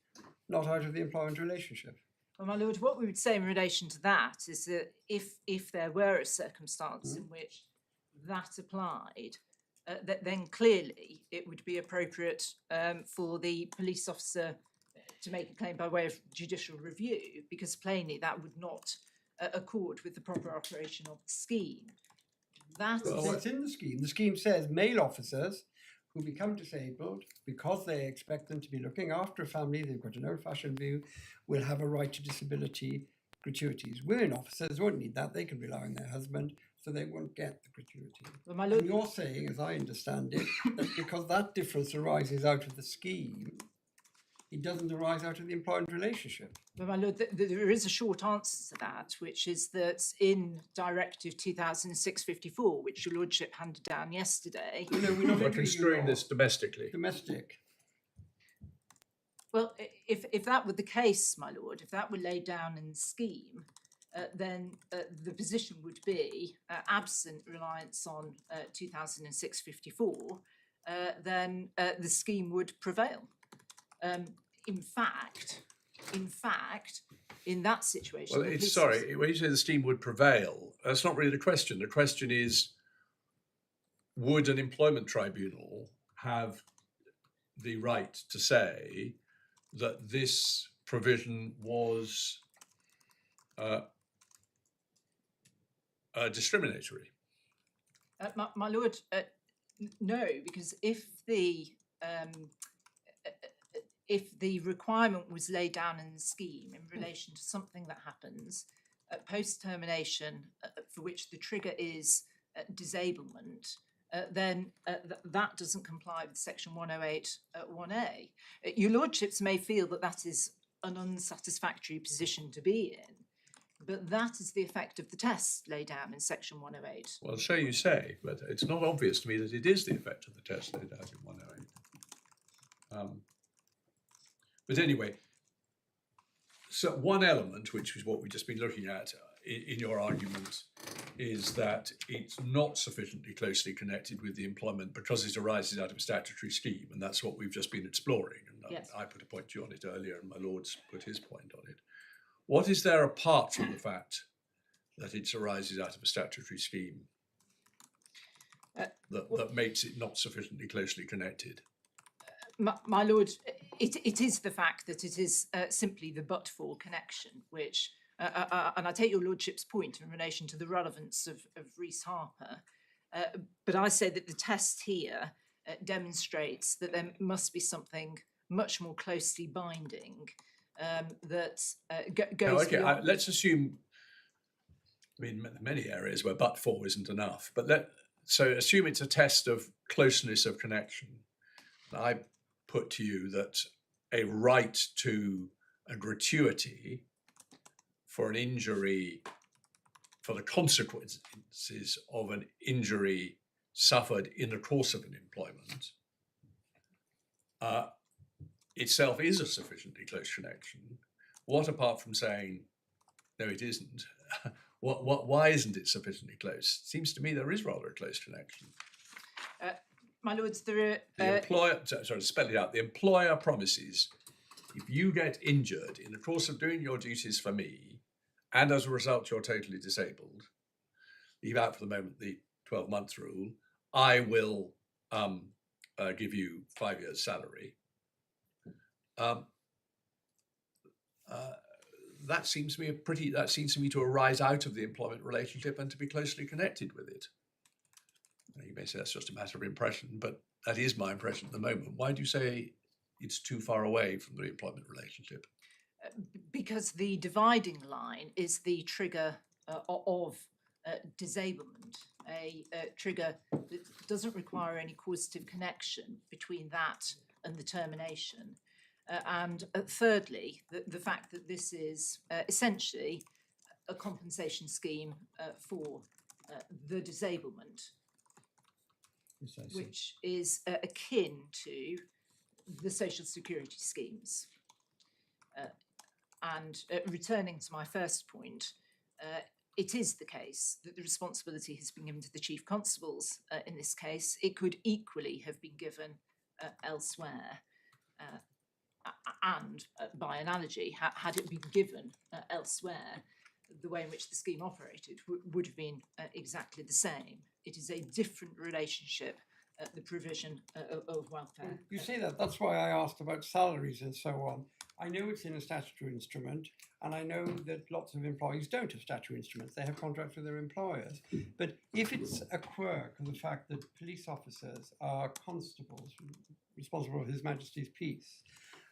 not out of the employment relationship. Well, my lord, what we would say in relation to that is that if there were a circumstance in which that applied, then clearly it would be appropriate for the police officer to make a claim by way of judicial review, because plainly that would not accord with the proper operation of the scheme. Well, it's in the scheme. The scheme says male officers who become disabled because they expect them to be looking after a family, they've got an old-fashioned view, will have a right to disability gratuities. Women officers won't need that. They can rely on their husband, so they won't get the gratuity. Well, my lord, And you're saying, as I understand it, that because that difference arises out of the scheme, it doesn't arise out of the employment relationship. well, my lord, there is a short answer to that, which is that in Directive 2006/54, which your lordship handed down yesterday. You know, we're not We're construing this domestically. domestic. Well, if that were the case, my lord, if that were laid down in the scheme, then the position would be, absent reliance on 2006/54, then the scheme would prevail. In fact, in that situation, Well, the it's police sorry, when you say the scheme would prevail, that's not really the question. The question is, would an employment tribunal have the right to say that this provision was discriminatory? my lord, no, because if the requirement was laid down in the scheme in relation to something that happens post termination, for which the trigger is disablement, then that doesn't comply with Section 108 1A. Your lordships may feel that that is an unsatisfactory position to be in, but that is the effect of the test laid down in Section 108. Well, so you say, but it's not obvious to me that it is the effect of the test laid out in 108. But anyway, so one element, which is what we've just been looking at, in your argument is that it's not sufficiently closely connected with the employment because it arises out of a statutory scheme, and that's what we've just been exploring. And Yes. I put a point to you on it earlier, and my lord's put his point on it. What is there apart from the fact that it arises out of a statutory scheme that makes it not sufficiently closely connected? My lord, it is the fact that it is simply the but-for connection, which, and I take your lordship's point in relation to the relevance of Rees Harper, but I say that the test here demonstrates that there must be something much more closely binding that goes beyond. Let's assume, I mean, many areas where but-for isn't enough, but so assume it's a test of closeness of connection. I put to you that a right to a gratuity for an injury, for the consequences of an injury suffered in the course of an employment, itself is a sufficiently close connection. What, apart from saying, no, it isn't, why isn't it sufficiently close? It seems to me there is rather a close connection. My lords, there are... The employer, sorry, to spell it out, the employer promises, if you get injured in the course of doing your duties for me, and as a result you're totally disabled, leave out for the moment the 12-month rule, I will give you 5 years' salary. That seems to me to arise out of the employment relationship and to be closely connected with it. You may say that's just a matter of impression, but that is my impression at the moment. Why do you say it's too far away from the employment relationship? Because the dividing line is the trigger of disablement, a trigger that doesn't require any causative connection between that and the termination. And thirdly, the fact that this is essentially a compensation scheme for the disablement, which is akin to the social security schemes. And returning to my first point, it is the case that the responsibility has been given to the chief constables in this case. It could equally have been given elsewhere. And by analogy, had it been given elsewhere, the way in which the scheme operated would have been exactly the same. It is a different relationship, the provision of welfare. You say that, that's why I asked about salaries and so on. I know it's in a statutory instrument, and I know that lots of employees don't have statutory instruments. They have contracts with their employers. But if it's a quirk of the fact that police officers are constables responsible for His Majesty's peace,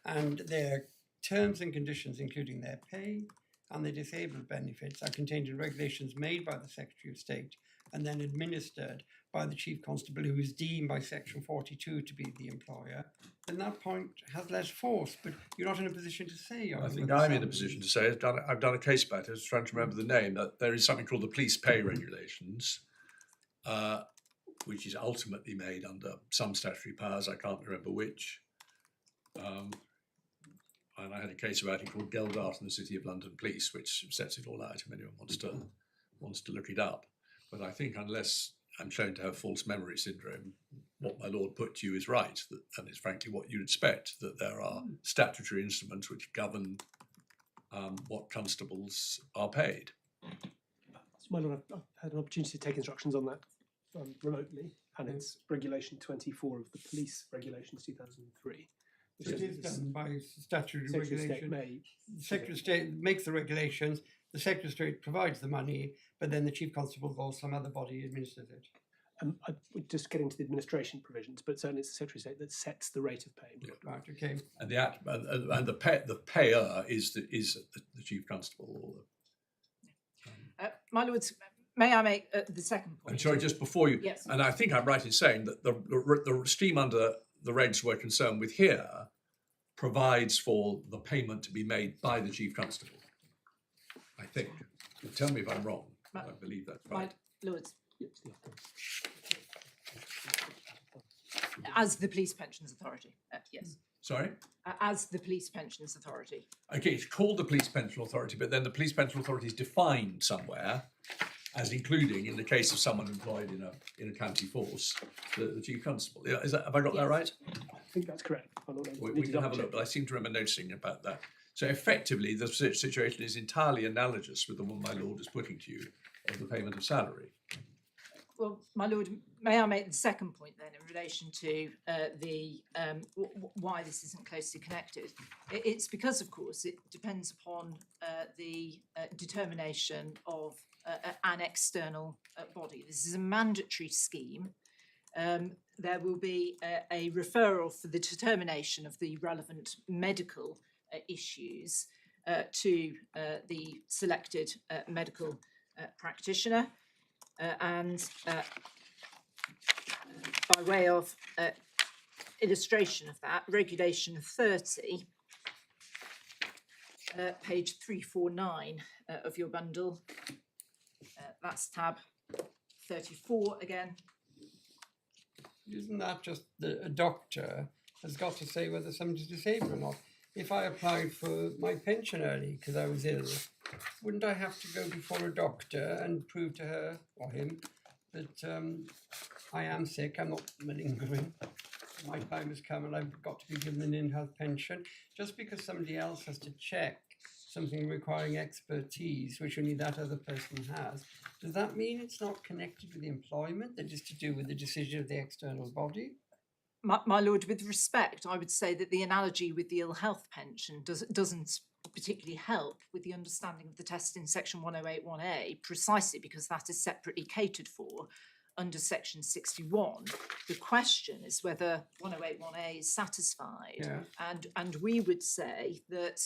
and their terms and conditions, including their pay and their disabled benefits, are contained in regulations made by the Secretary of State and then administered by the Chief Constable, who is deemed by Section 42 to be the employer, then that point has less force. But you're not in a position to say. I think I'm in a position to say, I've done a case about it, I was trying to remember the name, that there is something called the police pay regulations, which is ultimately made under some statutory powers, I can't remember which. And I had a case about it called Geldart and the City of London Police, which sets it all out if anyone wants to look it up. But I think unless I'm shown to have false memory syndrome, what my lord put to you is right, and it's frankly what you'd expect, that there are statutory instruments which govern what constables are paid. So my lord, I've had an opportunity to take instructions on that remotely, and it's Regulation 24 of the Police Regulations 2003. Which it is done by statutory regulation. The Secretary of State makes the regulations, the Secretary of State provides the money, but then the Chief Constable or some other body administers it. We're just getting to the administration provisions, but certainly it's the Secretary of State that sets the rate of pay. Yeah. Right, okay. And the payer is the Chief Constable. Or My lords, may I make the second point? I'm sorry, just before you, Yes. and I think I'm right in saying that the scheme under the regs we're concerned with here provides for the payment to be made by the Chief Constable, I think. Tell me if I'm wrong. I believe that's right. My lords, as the Police Pensions Authority, yes. Sorry? As the Police Pensions Authority. Okay, it's called the Police Pension Authority, but then the Police Pension Authority is defined somewhere as including, in the case of someone employed in a county force, the Chief Constable. Is that, have I got that Yes. right? I think that's correct. We can have a look, but I seem to remember noticing about that. So effectively, the situation is entirely analogous with the one my Lord is putting to you of the payment of salary. Well, my lord, may I make the second point then in relation to why this isn't closely connected? It's because, of course, it depends upon the determination of an external body. This is a mandatory scheme. There will be a referral for the determination of the relevant medical issues to the selected medical practitioner. And by way of illustration of that, Regulation 30, page 349 of your bundle, that's tab 34 again. Isn't that just that a doctor has got to say whether somebody's disabled or not? If I applied for my pension early because I was ill, wouldn't I have to go before a doctor and prove to her or him that I am sick, I'm not malingering, my time has come and I've got to be given an in-health pension? Just because somebody else has to check something requiring expertise, which only that other person has, does that mean it's not connected with the employment, that is to do with the decision of the external body? My lord, with respect, I would say that the analogy with the ill health pension doesn't particularly help with the understanding of the test in section 108(1)A, precisely because that is separately catered for under section 61. The question is whether 108(1)A is satisfied. Yeah. And we would say that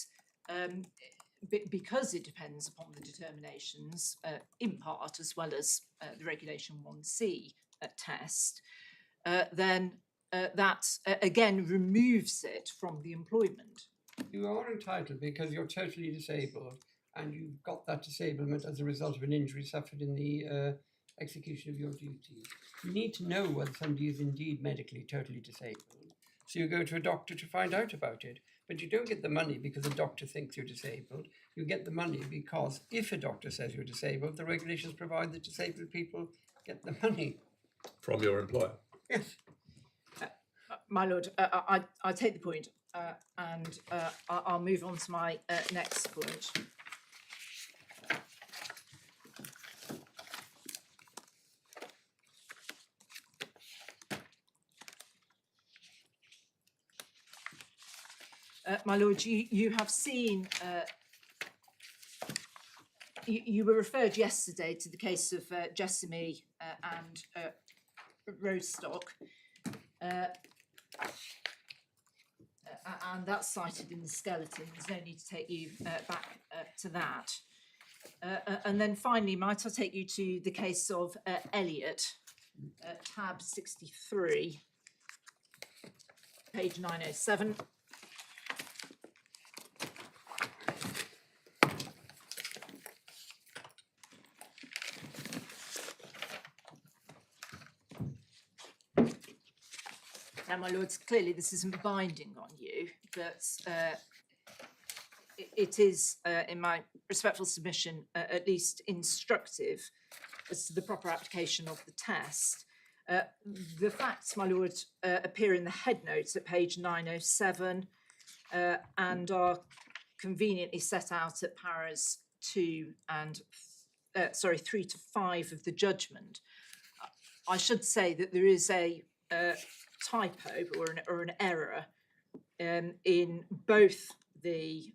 because it depends upon the determinations, in part, as well as the regulation 1C test, then that again removes it from the employment. You are entitled because you're totally disabled and you've got that disablement as a result of an injury suffered in the execution of your duties. You need to know whether somebody is indeed medically totally disabled. So you go to a doctor to find out about it. But you don't get the money because a doctor thinks you're disabled. You get the money because if a doctor says you're disabled, the regulations provide that disabled people get the money. From your employer? Yes. My lord, I take the point, and I'll move on to my next point. My lord, you have seen, you were referred yesterday to the case of Jessamy and Rosestock, and that's cited in the skeleton. There's no need to take you back to that. And then finally, might I take you to the case of Elliot, tab 63, page 907. Now, my lords, clearly this isn't binding on you, but it is, in my respectful submission, at least instructive as to the proper application of the test. The facts, my lord, appear in the head notes at page 907 and are conveniently set out at paras 3 to 5 of the judgment. I should say that there is a typo or an error in both the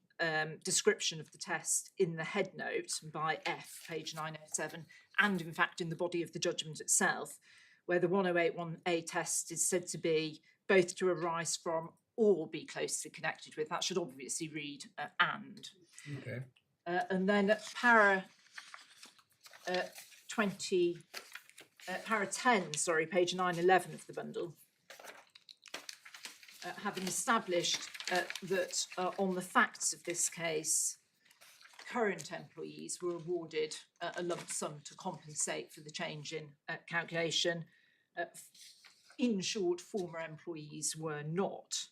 description of the test in the head note by F, page 907, and in fact in the body of the judgment itself, where the 108(1)A test is said to be both to arise from or be closely connected with. That should obviously read and. Okay. And then at para 10, page 911 of the bundle, having established that on the facts of this case, current employees were awarded a lump sum to compensate for the change in calculation. In short, former employees were not.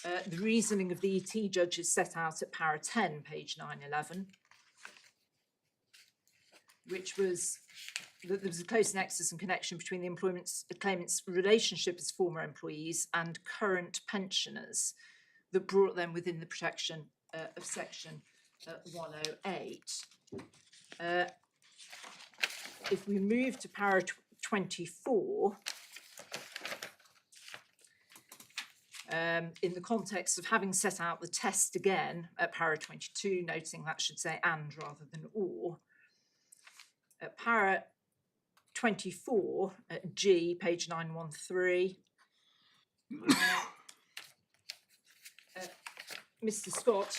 The reasoning of the ET judge is set out at para 10, page 911, which was that there was a close nexus and connection between the claimant's relationship as former employees and current pensioners that brought them within the protection of section 108. If we move to para 24, in the context of having set out the test again at para 22, noting that should say and rather than or, at para 24, at G, page 913, Mr. Scott,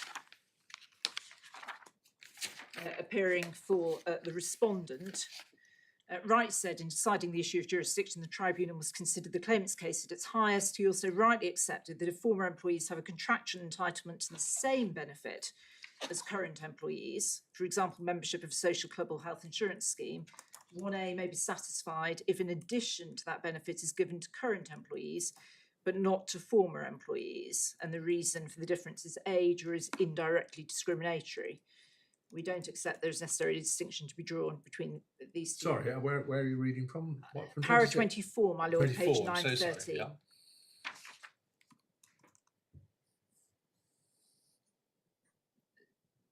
appearing for the respondent, Wright said in deciding the issue of jurisdiction, the tribunal must consider the claimant's case at its highest. He also rightly accepted that if former employees have a contractual entitlement to the same benefit as current employees, for example, membership of a social club or health insurance scheme, 1A may be satisfied if in addition to that benefit is given to current employees, but not to former employees. And the reason for the difference is age or is indirectly discriminatory. We don't accept there's necessarily a distinction to be drawn between these two. Sorry, where are you reading from? What, from Para 26? 24, my lord, 24, page I'm so sorry, 930. yeah.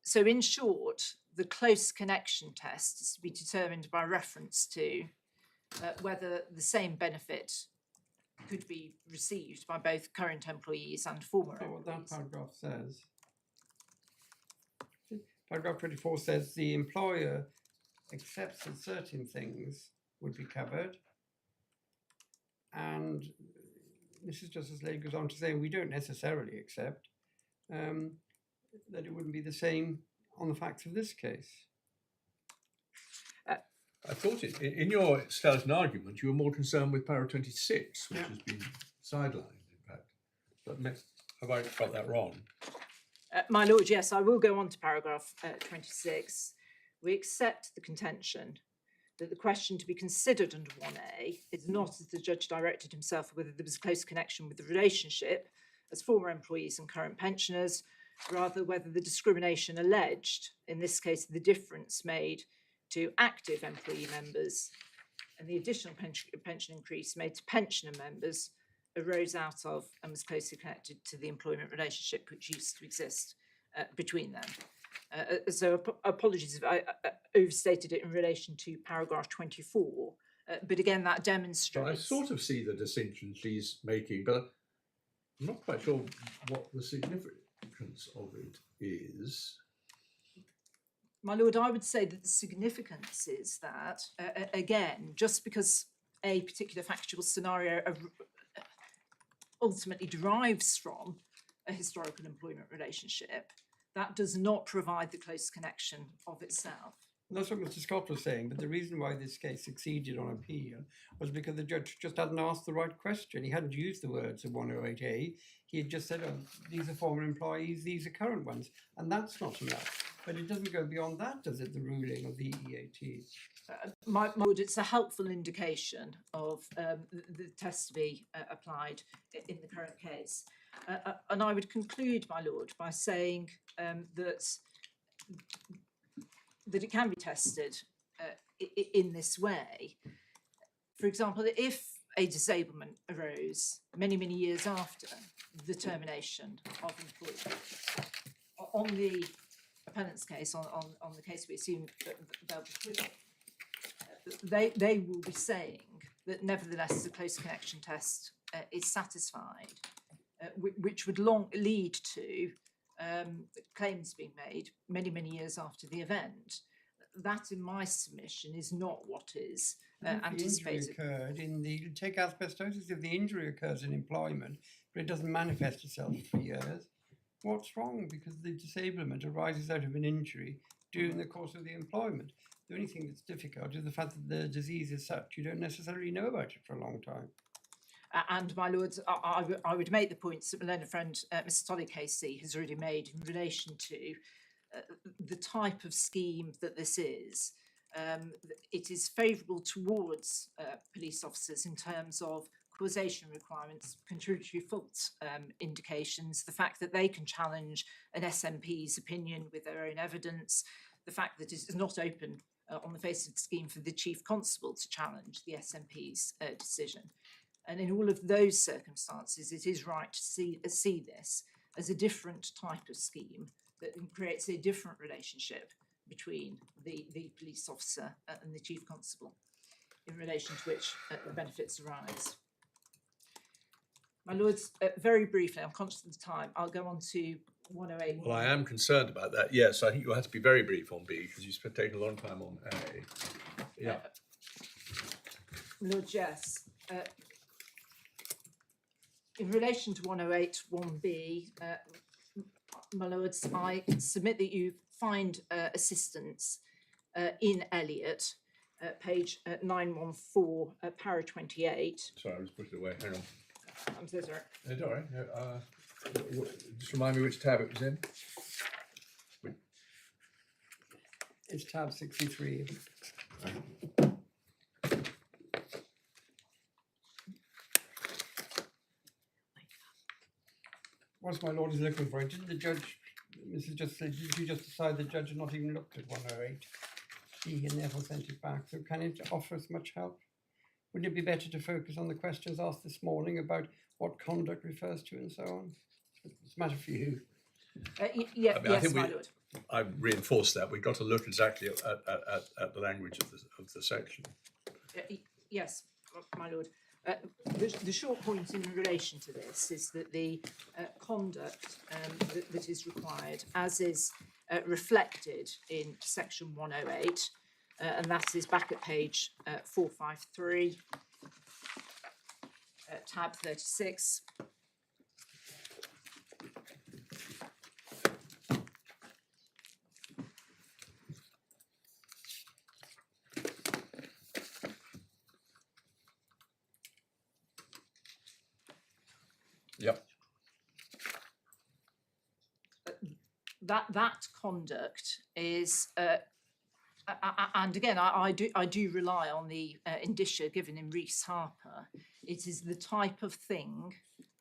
So in short, the close connection test is to be determined by reference to whether the same benefit could be received by both current employees and former So what that employees. paragraph says, paragraph 24 says the employer accepts that certain things would be covered, and Mrs. Justice Lake goes on to say we don't necessarily accept that it wouldn't be the same on the facts of this case. I thought in your skeleton argument, you were more concerned with para 26, which has been sidelined, in fact. But have I got that wrong? My lord, yes, I will go on to paragraph 26. We accept the contention that the question to be considered under 1A is not, as the judge directed himself, whether there was a close connection with the relationship as former employees and current pensioners, rather whether the discrimination alleged, in this case the difference made to active employee members and the additional pension increase made to pensioner members arose out of and was closely connected to the employment relationship which used to exist between them. So apologies if I overstated it in relation to paragraph 24, but again that demonstrates... Well, I sort of see the distinction she's making, but I'm not quite sure what the significance of it is. My lord, I would say that the significance is that, again, just because a particular factual scenario ultimately derives from a historical employment relationship, that does not provide the close connection of itself. And that's what Mr. Scott was saying, but the reason why this case succeeded on appeal was because the judge just hadn't asked the right question. He hadn't used the words of 108A. He had just said, oh, these are former employees, these are current ones, and that's not enough. But it doesn't go beyond that, does it, the ruling of the EAT? My lord, it's a helpful indication of the test to be applied in the current case. And I would conclude, my lord, by saying that it can be tested in this way. For example, if a disablement arose many, many years after the termination of employment, on the appellant's case, on the case we assume that they'll be acquitted, they will be saying that nevertheless the close connection test is satisfied, which would lead to claims being made many, many years after the event. That, in my submission, is not what is anticipated. If the injury occurred in the, take asbestosis, if the injury occurs in employment, but it doesn't manifest itself for years, what's wrong? Because the disablement arises out of an injury during the course of the employment. The only thing that's difficult is the fact that the disease is such you don't necessarily know about it for a long time. And my lords, I would make the points that my learned friend Mr. Tolly Casey has already made in relation to the type of scheme that this is. It is favourable towards police officers in terms of causation requirements, contributory fault indications, the fact that they can challenge an SMP's opinion with their own evidence, the fact that it is not open on the face of the scheme for the Chief Constable to challenge the SMP's decision. And in all of those circumstances, it is right to see this as a different type of scheme that creates a different relationship between the police officer and the Chief Constable, in relation to which the benefits arise. My Lords, very briefly, I'm conscious of the time, I'll go on to 108. Well, I am concerned about that. Yes, I think you'll have to be very brief on B because you've taken a long time on A. Yeah. Lord, yes. In relation to 108 1B, my Lords, I submit that you find assistance in Elliot, page 914, para 28. Sorry, I just put it away. Hang on. I'm so sorry. It's all right. Just remind me which tab it was in. It's tab 63. Whilst my lord is looking for it, didn't the judge, Mrs. Just said, did you just decide the judge had not even looked at 108? He and therefore sent it back. So can it offer us much help? Wouldn't it be better to focus on the questions asked this morning about what conduct refers to and so on? It's a matter for you. Yeah, I mean, I yes, think my Lord. I reinforced that. We've got to look exactly at the language of the section. Yes, my Lord. The short point in relation to this is that the conduct that is required, as is reflected in section 108, and that is back at page 453, tab 36. Yep. That conduct is, and again, I do rely on the indicia given in Rees Harper. It is the type of thing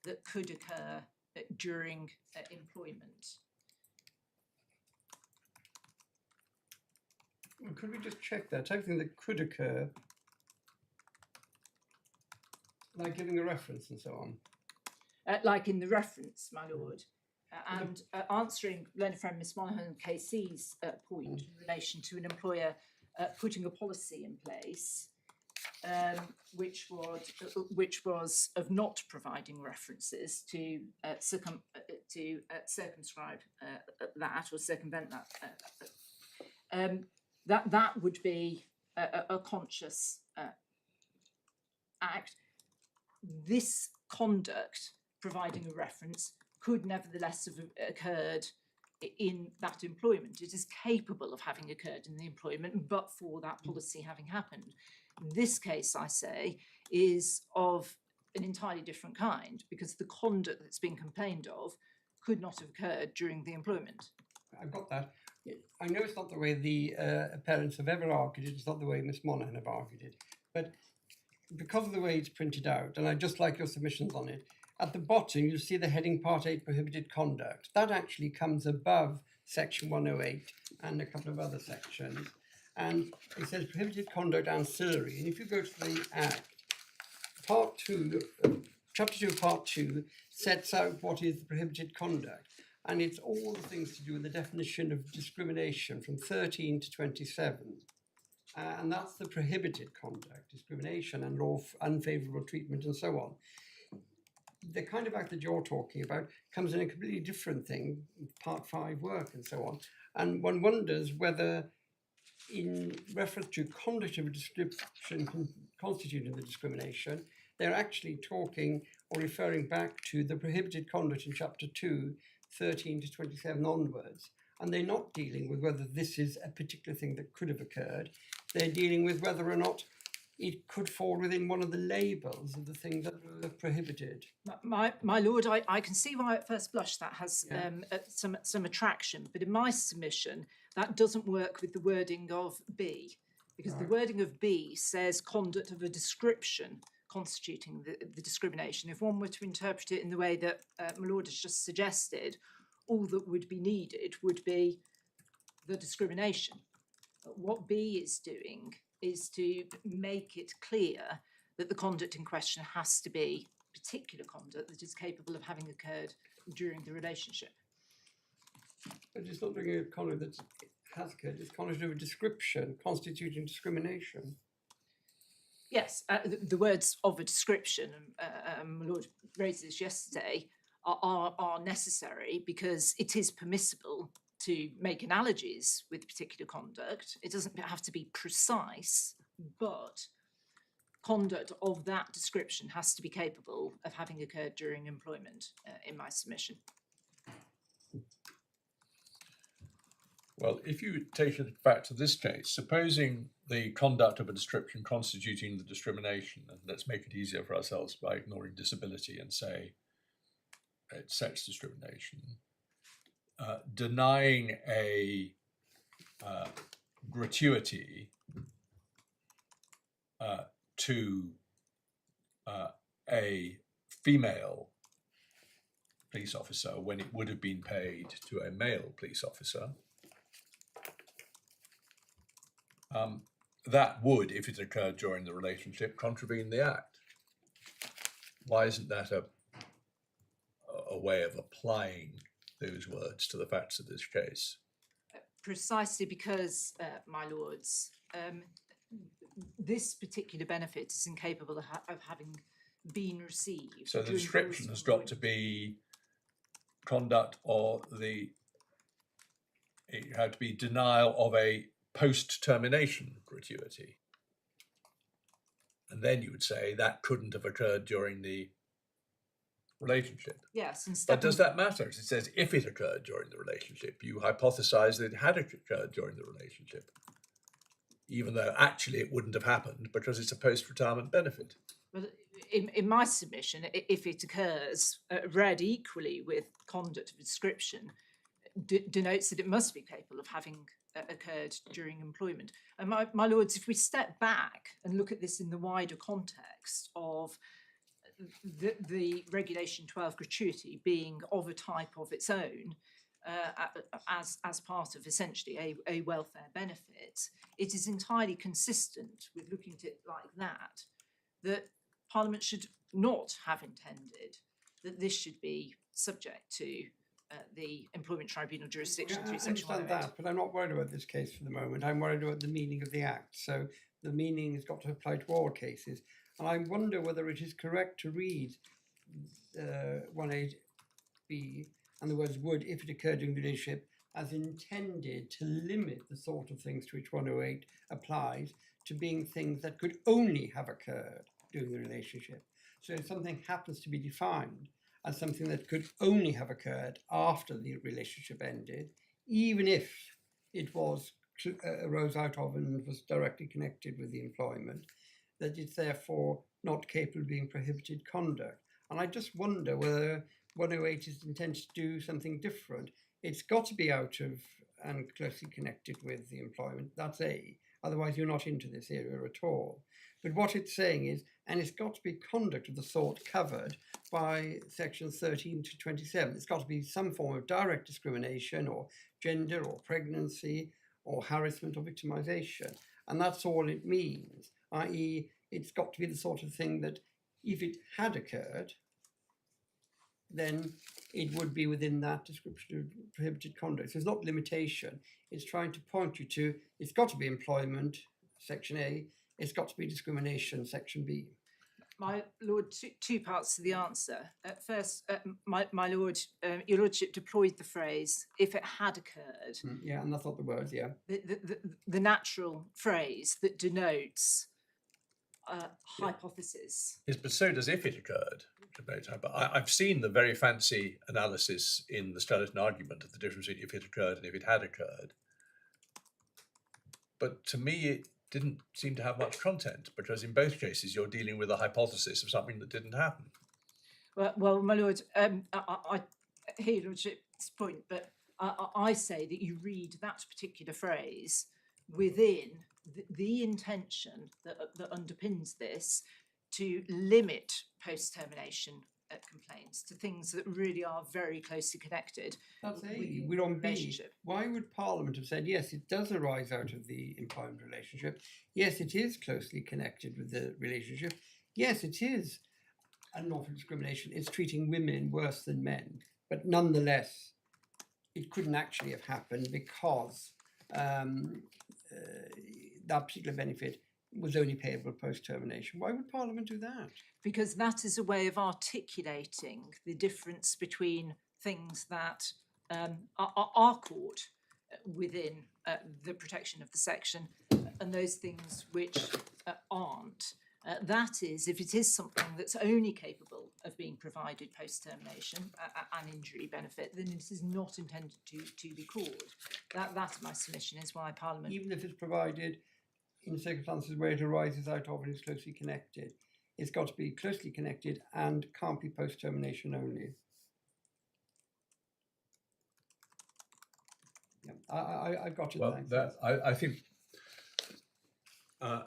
that could occur during employment. Well, could we just check that? Type of thing that could occur, like giving a reference and so on. Like in the reference, my Lord, and answering learned friend Miss Monaghan KC's point in relation to an employer putting a policy in place, which was of not providing references to circumscribe that or circumvent that. That would be a conscious act. This conduct, providing a reference, could nevertheless have occurred in that employment. It is capable of having occurred in the employment, but for that policy having happened. This case, I say, is of an entirely different kind because the conduct that's being complained of could not have occurred during the employment. I've got that. I know it's not the way the appellants have ever argued it. It's not the way Miss Monaghan have argued it. But because of the way it's printed out, and I just like your submissions on it, at the bottom you see the heading Part 8 Prohibited Conduct. That actually comes above Section 108 and a couple of other sections. And it says Prohibited Conduct Ancillary. And if you go to the Act, Part 2, Chapter 2 of Part 2 sets out what is the prohibited conduct. And it's all the things to do with the definition of discrimination from 13 to 27. And that's the prohibited conduct, discrimination and unfavourable treatment and so on. The kind of act that you're talking about comes in a completely different thing, Part 5 work and so on. And one wonders whether, in reference to conduct of a description constituting the discrimination, they're actually talking or referring back to the prohibited conduct in Chapter 2, 13 to 27 onwards. And they're not dealing with whether this is a particular thing that could have occurred. They're dealing with whether or not it could fall within one of the labels of the things that are prohibited. My Lord, I can see why at first blush that has some attraction, but in my submission, that doesn't work with the wording of B, because the wording of B says conduct of a description constituting the discrimination. If one were to interpret it in the way that my lord has just suggested, all that would be needed would be the discrimination. But what B is doing is to make it clear that the conduct in question has to be particular conduct that is capable of having occurred during the relationship. But it's not doing a conduct that has occurred, it's conduct of a description constituting discrimination. Yes, the words of a description, my lord raised this yesterday, are necessary because it is permissible to make analogies with particular conduct. It doesn't have to be precise, but conduct of that description has to be capable of having occurred during employment, in my submission. Well, if you take it back to this case, supposing the conduct of a description constituting the discrimination, and let's make it easier for ourselves by ignoring disability and say it's sex discrimination, denying a gratuity to a female police officer when it would have been paid to a male police officer, that would, if it occurred during the relationship, contravene the Act. Why isn't that a way of applying those words to the facts of this case? Precisely because, my lords, this particular benefit is incapable of having been received. So the description has got to be conduct or it had to be denial of a post-termination gratuity. And then you would say that couldn't have occurred during the relationship. Yes, and but does that matter? It says if it occurred during the relationship, you hypothesize that it had occurred during the relationship, even though actually it wouldn't have happened because it's a post-retirement benefit. Well, in my submission, if it occurs, read equally with conduct of description, denotes that it must be capable of having occurred during employment. And my lords, if we step back and look at this in the wider context of the Regulation 12 gratuity being of a type of its own, as part of essentially a welfare benefit, it is entirely consistent with looking at it like that Parliament should not have intended that this should be subject to the Employment Tribunal jurisdiction through I Section understand 108. that, but I'm not worried about this case for the moment. I'm worried about the meaning of the Act. So the meaning has got to apply to all cases. And I wonder whether it is correct to read 18B and the words would, if it occurred during the relationship, as intended to limit the sort of things to which 108 applies to being things that could only have occurred during the relationship. So if something happens to be defined as something that could only have occurred after the relationship ended, even if it arose out of and was directly connected with the employment, that it's therefore not capable of being prohibited conduct. And I just wonder whether 108 is intended to do something different. It's got to be out of and closely connected with the employment. That's A. Otherwise, you're not into this area at all. But what it's saying is, and it's got to be conduct of the sort covered by sections 13 to 27. It's got to be some form of direct discrimination or gender or pregnancy or harassment or victimization. And that's all it means, i.e. it's got to be the sort of thing that if it had occurred, then it would be within that description of prohibited conduct. So it's not limitation. It's trying to point you to, it's got to be employment, section A, it's got to be discrimination, section B. My lord, two parts to the answer. First, my lord, your lordship deployed the phrase, if it had occurred. Yeah, and that's not the words, yeah. The natural phrase that denotes hypothesis. Yes, but so does if it occurred. But I've seen the very fancy analysis in the Stratton argument of the difference between if it occurred and if it had occurred. But to me, it didn't seem to have much content, because in both cases you're dealing with a hypothesis of something that didn't happen. Well, my lord, I hear your lordship's point, but I say that you read that particular phrase within the intention that underpins this to limit post-termination complaints to things that really are very closely connected. That's A. within We're the on B. relationship. Why would Parliament have said, yes, it does arise out of the employment relationship. Yes, it is closely connected with the relationship. Yes, it is unlawful discrimination. It's treating women worse than men. But nonetheless, it couldn't actually have happened because that particular benefit was only payable post-termination. Why would Parliament do that? Because that is a way of articulating the difference between things that are caught within the protection of the section and those things which aren't. That is, if it is something that's only capable of being provided post-termination, an injury benefit, then it is not intended to be called. That's my submission, is why Parliament... Even if it's provided in circumstances where it arises out of and is closely connected, it's got to be closely connected and can't be post-termination only. Yeah, I've got it. Well, thanks. that I think I'm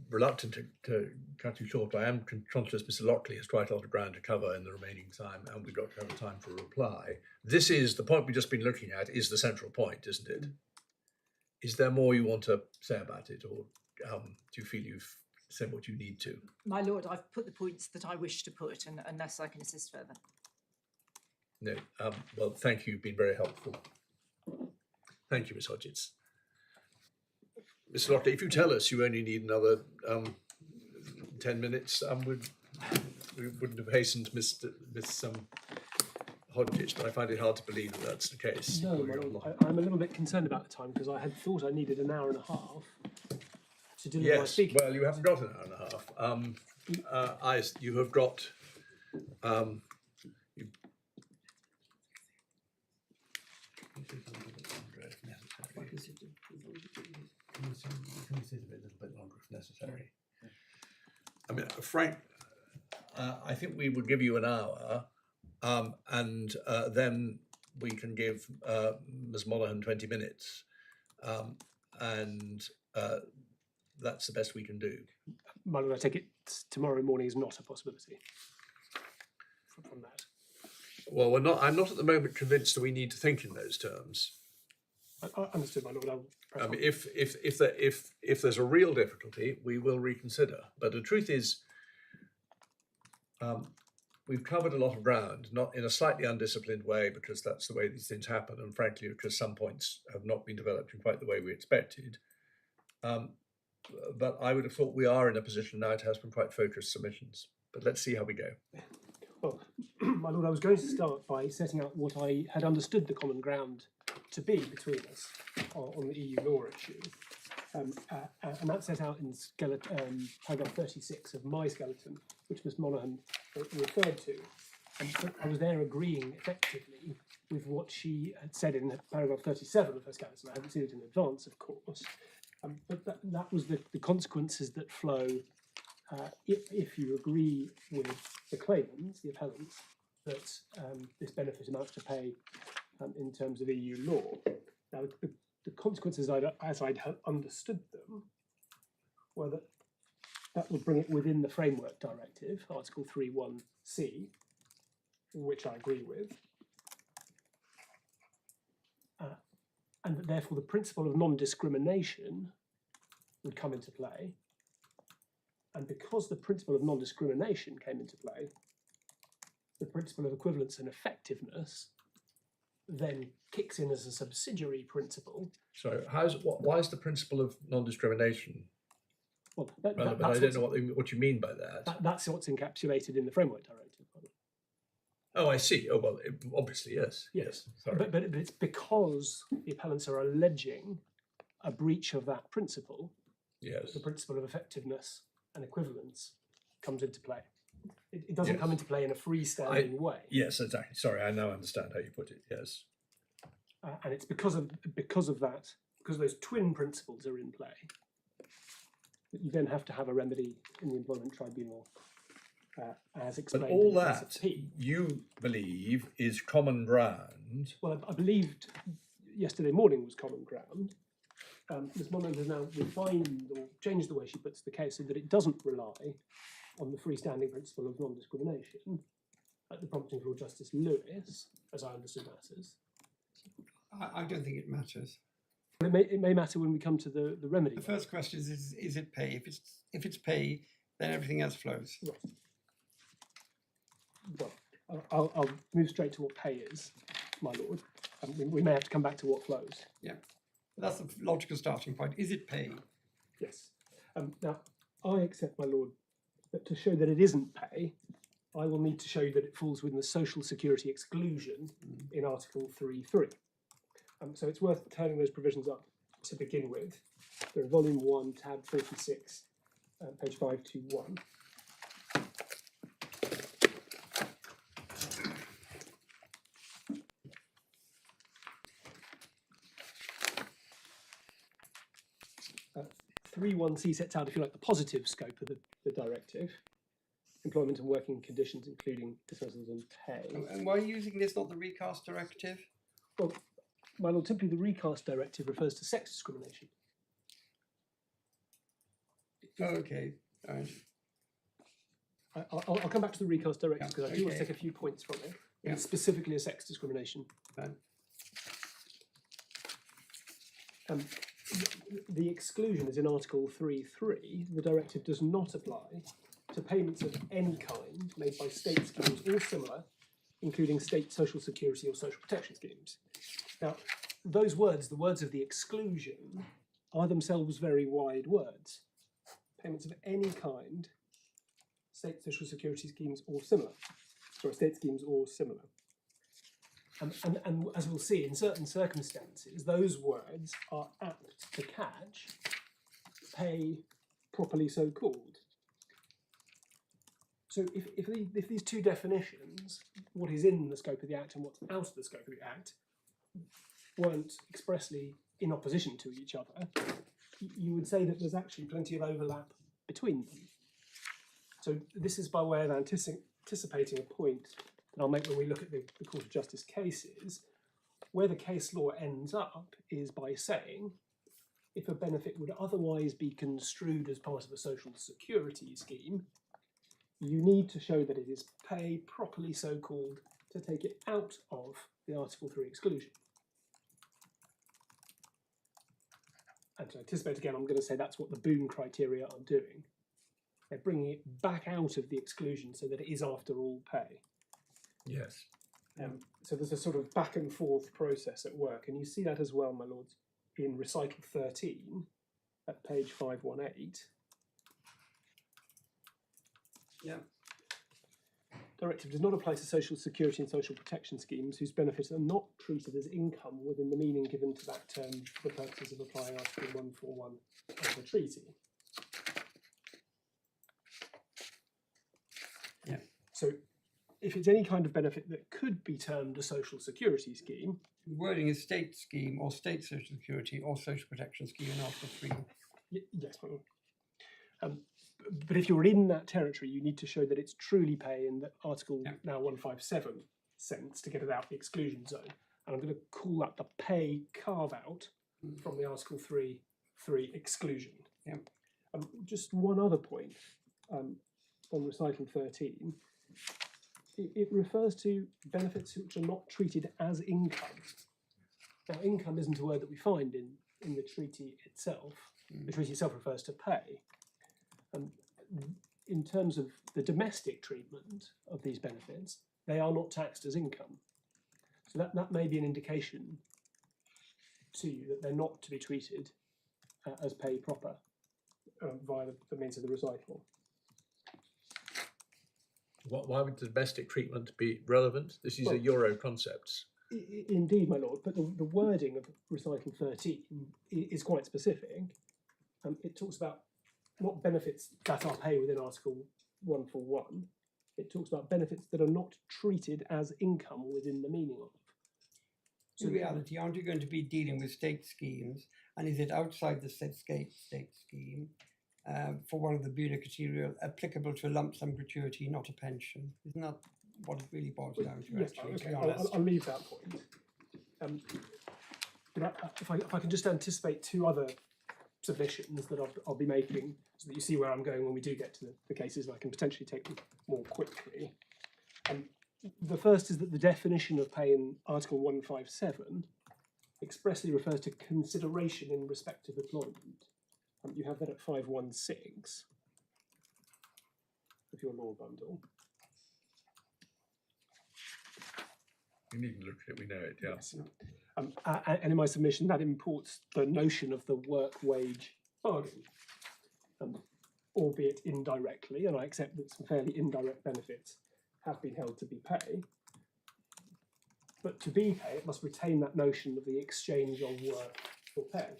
reluctant to cut you short. I am conscious Mr. Lockley has quite a lot of ground to cover in the remaining time, and we've got to have time for a reply. This is the point we've just been looking at, is the central point, isn't it? Is there more you want to say about it, or do you feel you've said what you need to? My lord, I've put the points that I wish to put, and unless I can assist further. No. Well, thank you. You've been very helpful. Thank you, Miss Hodgetts. Mr. Lockley, if you tell us you only need another 10 minutes, we wouldn't have hastened Miss Hodgetts, but I find it hard to believe that that's the case. No, my lord, I'm a little bit concerned about the time because I had thought I needed an hour and a half to deliver my Yes, speaking. well, you haven't got an hour and a half. You have got... Consider it a little bit longer if necessary. I mean, Frank, I think we would give you an hour, and then we can give Ms. Monaghan 20 minutes, and that's the best we can do. My lord, I take it tomorrow morning is not a possibility from that. Well, we're not. I'm not at the moment convinced that we need to think in those terms. I understood, my lord. I mean, if there's a real difficulty, we will reconsider. But the truth is, we've covered a lot of ground, not in a slightly undisciplined way, because that's the way these things happen, and frankly, because some points have not been developed in quite the way we expected. But I would have thought we are in a position now to have some quite focused submissions. But let's see how we go. Well, my lord, I was going to start by setting out what I had understood the common ground to be between us on the EU law issue. And that's set out in paragraph 36 of my skeleton, which Ms. Monaghan referred to. And I was there agreeing effectively with what she had said in paragraph 37 of her skeleton. I haven't seen it in advance, of course. But that was the consequences that flow if you agree with the claimants, the appellants, that this benefit amounts to pay in terms of EU law. Now, the consequences, as I'd understood them, were that would bring it within the Framework Directive, Article 3.1c, which I agree with, and that therefore the principle of non-discrimination would come into play. And because the principle of non-discrimination came into play, the principle of equivalence and effectiveness then kicks in as a subsidiary principle. So, why is the principle of non-discrimination? Well, But I don't know what you mean by that. That's what's encapsulated in the Framework Directive. Oh, I see. Oh, well, obviously, yes. Yes. Sorry. But it's because the appellants are alleging a breach of that principle, Yes. the principle of effectiveness and equivalence comes into play. It doesn't come into play in a freestanding way. Yes, exactly. Sorry, I now understand how you put it. Yes. And it's because of that, because those twin principles are in play, that you then have to have a remedy in the Employment Tribunal, as explained. But all in the case that of P. you believe is common ground. Well, I believed yesterday morning was common ground. Ms. Monaghan has now refined or changed the way she puts the case so that it doesn't rely on the freestanding principle of non-discrimination at the prompting of Lord Justice Lewis, as I understood matters. I don't think it matters. Well, it may matter when we come to the remedy. The first question is it pay? If it's pay, then everything else flows. Right. Well, I'll move straight to what pay is, my lord. We may have to come back to what flows. Yeah, but that's the logical starting point. Is it pay? Yes. Now, I accept, my lord, that to show that it isn't pay, I will need to show you that it falls within the social security exclusion in Article 3.3. So it's worth turning those provisions up to begin with. They're in Volume 1, tab 46, page 521. Uh, 3.1c sets out, if you like, the positive scope of the directive. Employment and working conditions, including dismissals and pay. And why are you using this, not the recast directive? Well, my lord, simply the recast directive refers to sex discrimination. Oh, okay, all right. I'll come back to the recast directive because I do want to okay. take a few points from it. Yeah. It's specifically a sex discrimination. Fine. The exclusion is in Article 3.3. The directive does not apply to payments of any kind made by state schemes or similar, including state social security or social protection schemes. Now, those words, the words of the exclusion, are themselves very wide words. Payments of any kind, state social security schemes or similar. Sorry, state schemes or similar. And as we'll see, in certain circumstances, those words are apt to catch pay properly so called. So if these two definitions, what is in the scope of the Act and what's out of the scope of the Act, weren't expressly in opposition to each other, you would say that there's actually plenty of overlap between them. So this is by way of anticipating a point that I'll make when we look at the Court of Justice cases. Where the case law ends up is by saying, if a benefit would otherwise be construed as part of a social security scheme, you need to show that it is pay properly so called to take it out of the Article 3 exclusion. And to anticipate again, I'm going to say that's what the Boone criteria are doing. They're bringing it back out of the exclusion so that it is, after all, pay. Yes. So there's a sort of back and forth process at work, and you see that as well, my lords, in recital 13 at page 518. Yeah. Directive does not apply to social security and social protection schemes whose benefits are not treated as income within the meaning given to that term for the purposes of applying Article 141 of the treaty. Yeah. So if it's any kind of benefit that could be termed a social security scheme, The wording is state scheme or state social security or social protection scheme in Article 3. yes, my lord. But if you're in that territory, you need to show that it's truly pay in the Article now 157 sense to get it out the exclusion zone. And I'm going to call that the pay carve out from the Article 3 exclusion. Yeah. Just one other point on recital 13. It refers to benefits which are not treated as income. Now, income isn't a word that we find in the treaty itself. The treaty itself refers to pay. In terms of the domestic treatment of these benefits, they are not taxed as income. So that may be an indication to you that they're not to be treated as pay proper via the means of the recital. Why would domestic treatment be relevant? This is a Euro concept. Indeed, my lord, but the wording of recital 13 is quite specific. It talks about not benefits that are pay within Article 141. It talks about benefits that are not treated as income within the meaning of. So in reality, aren't you going to be dealing with state schemes? And is it outside the state scheme for one of the Boone criteria applicable to a lump sum gratuity, not a pension? Isn't that what it really boils down to? Yes, Actually, okay, to be honest? I'll leave that point. But if I can just anticipate two other submissions that I'll be making, so that you see where I'm going when we do get to the cases, and I can potentially take them more quickly. The first is that the definition of pay in Article 157 expressly refers to consideration in respect of employment. You have that at 516 of your law bundle. We needn't look at it, we know it, yeah. Yes. And in my submission, that imports the notion of the work-wage bargain, albeit indirectly, and I accept that some fairly indirect benefits have been held to be pay. But to be pay, it must retain that notion of the exchange of work for pay.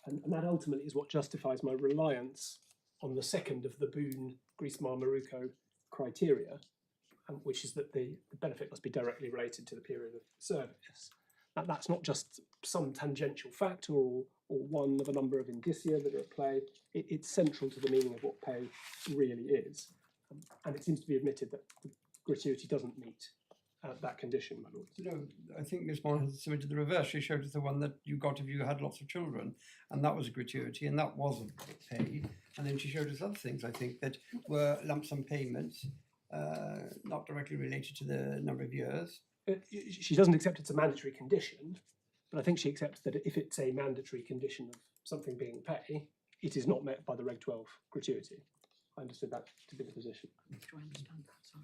And that ultimately is what justifies my reliance on the second of the Boone-Griesmar-Maruco criteria, which is that the benefit must be directly related to the period of service. That's not just some tangential factor or one of a number of indicia that are at play. It's central to the meaning of what pay really is. And it seems to be admitted that the gratuity doesn't meet that condition, my lord. You know, I think Miss Moore has submitted the reverse. She showed us the one that you got if you had lots of children, and that was a gratuity, and that wasn't pay. And then she showed us other things, I think, that were lump sum payments, not directly related to the number of years. She doesn't accept it's a mandatory condition, but I think she accepts that if it's a mandatory condition of something being pay, it is not met by the Reg 12 gratuity. I understood that to be the position. Do I understand that? Sorry.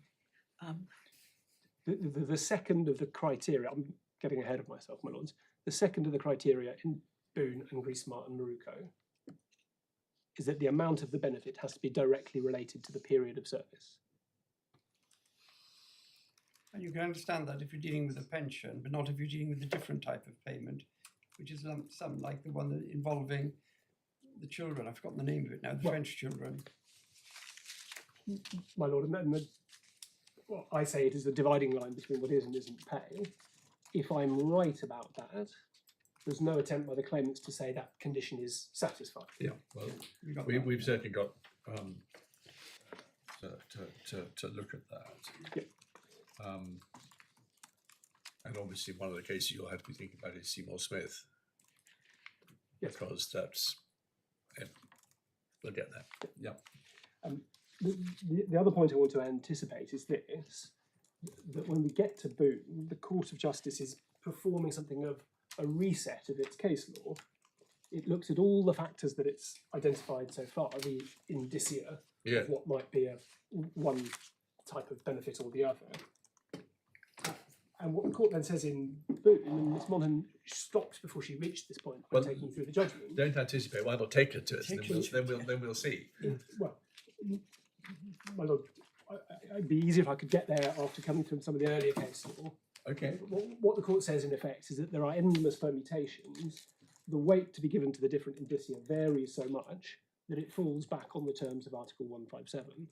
The second of the criteria, I'm getting ahead of myself, my lords. The second of the criteria in Boone and Griesmar and Maruco is that the amount of the benefit has to be directly related to the period of service. And you can understand that if you're dealing with a pension, but not if you're dealing with a different type of payment, which is lump sum, like the one that involving the children. I've forgotten the name of it now, the French children. My lord, well, I say it is the dividing line between what is and isn't pay. If I'm right about that, there's no attempt by the claimants to say that condition is satisfied. Yeah, well, we've certainly got to look at that. Yep. And obviously one of the cases you'll have to be thinking about is Seymour Smith. Yes. Because that's, yeah, we'll get there. Yeah. The other point I want to anticipate is this, that when we get to Boone, the Court of Justice is performing something of a reset of its case law. It looks at all the factors that it's identified so far, the indicia of what might be one type of benefit or the other. And what the court then says in Boone, and Ms. Monaghan stopped before she reached this point by taking through the judgment. Don't anticipate, why not take it to us, and then we'll see. Well, my lord, it'd be easier if I could get there after coming from some of the earlier case law. Okay. What the court says in effect is that there are endless permutations. The weight to be given to the different indicia varies so much that it falls back on the terms of Article 157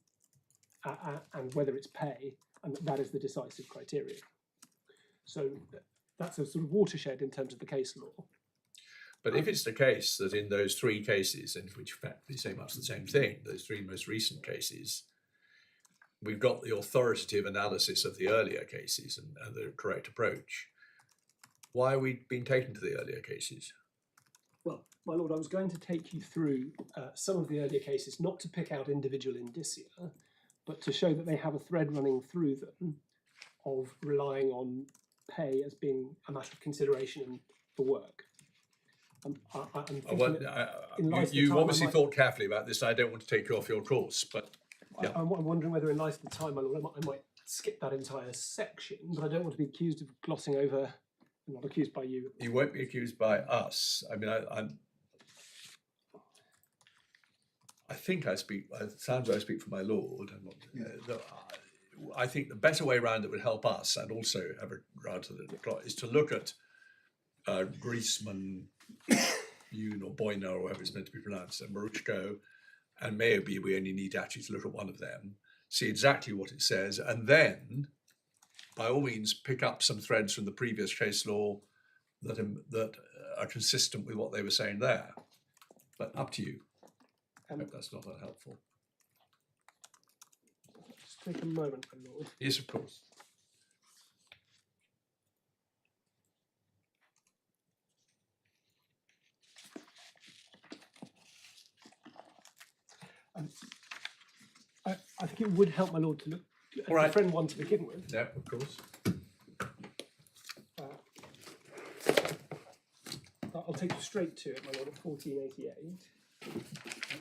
and whether it's pay, and that is the decisive criteria. So that's a sort of watershed in terms of the case law. But if it's the case that in those three cases, in which in fact they say much the same thing, those three most recent cases, we've got the authoritative analysis of the earlier cases and the correct approach, why are we being taken to the earlier cases? Well, my lord, I was going to take you through some of the earlier cases, not to pick out individual indicia, but to show that they have a thread running through them of relying on pay as being a matter of consideration for work. You've obviously thought carefully about this. I don't want to take you off your course, but yeah. I'm wondering whether in light of the time, my lord, I might skip that entire section, but I don't want to be accused of glossing over. I'm not accused by you. You won't be accused by us. I mean, I think I speak. It sounds like I speak for my lord. I think the better way around that would help us, and also have a round to the clock, is to look at Griesman, Yoon or Boyner, or however it's meant to be pronounced, and Maruchko, and maybe we only need actually to look at one of them, see exactly what it says, and then, by all means, pick up some threads from the previous case law that are consistent with what they were saying there. But up to you. I hope that's not unhelpful. Just take a moment, my lord. Yes, of course. I think it would help, my lord, to look at All right. the friend one to begin with. Yeah, of course. I'll take you straight to it, my lord, at 1488.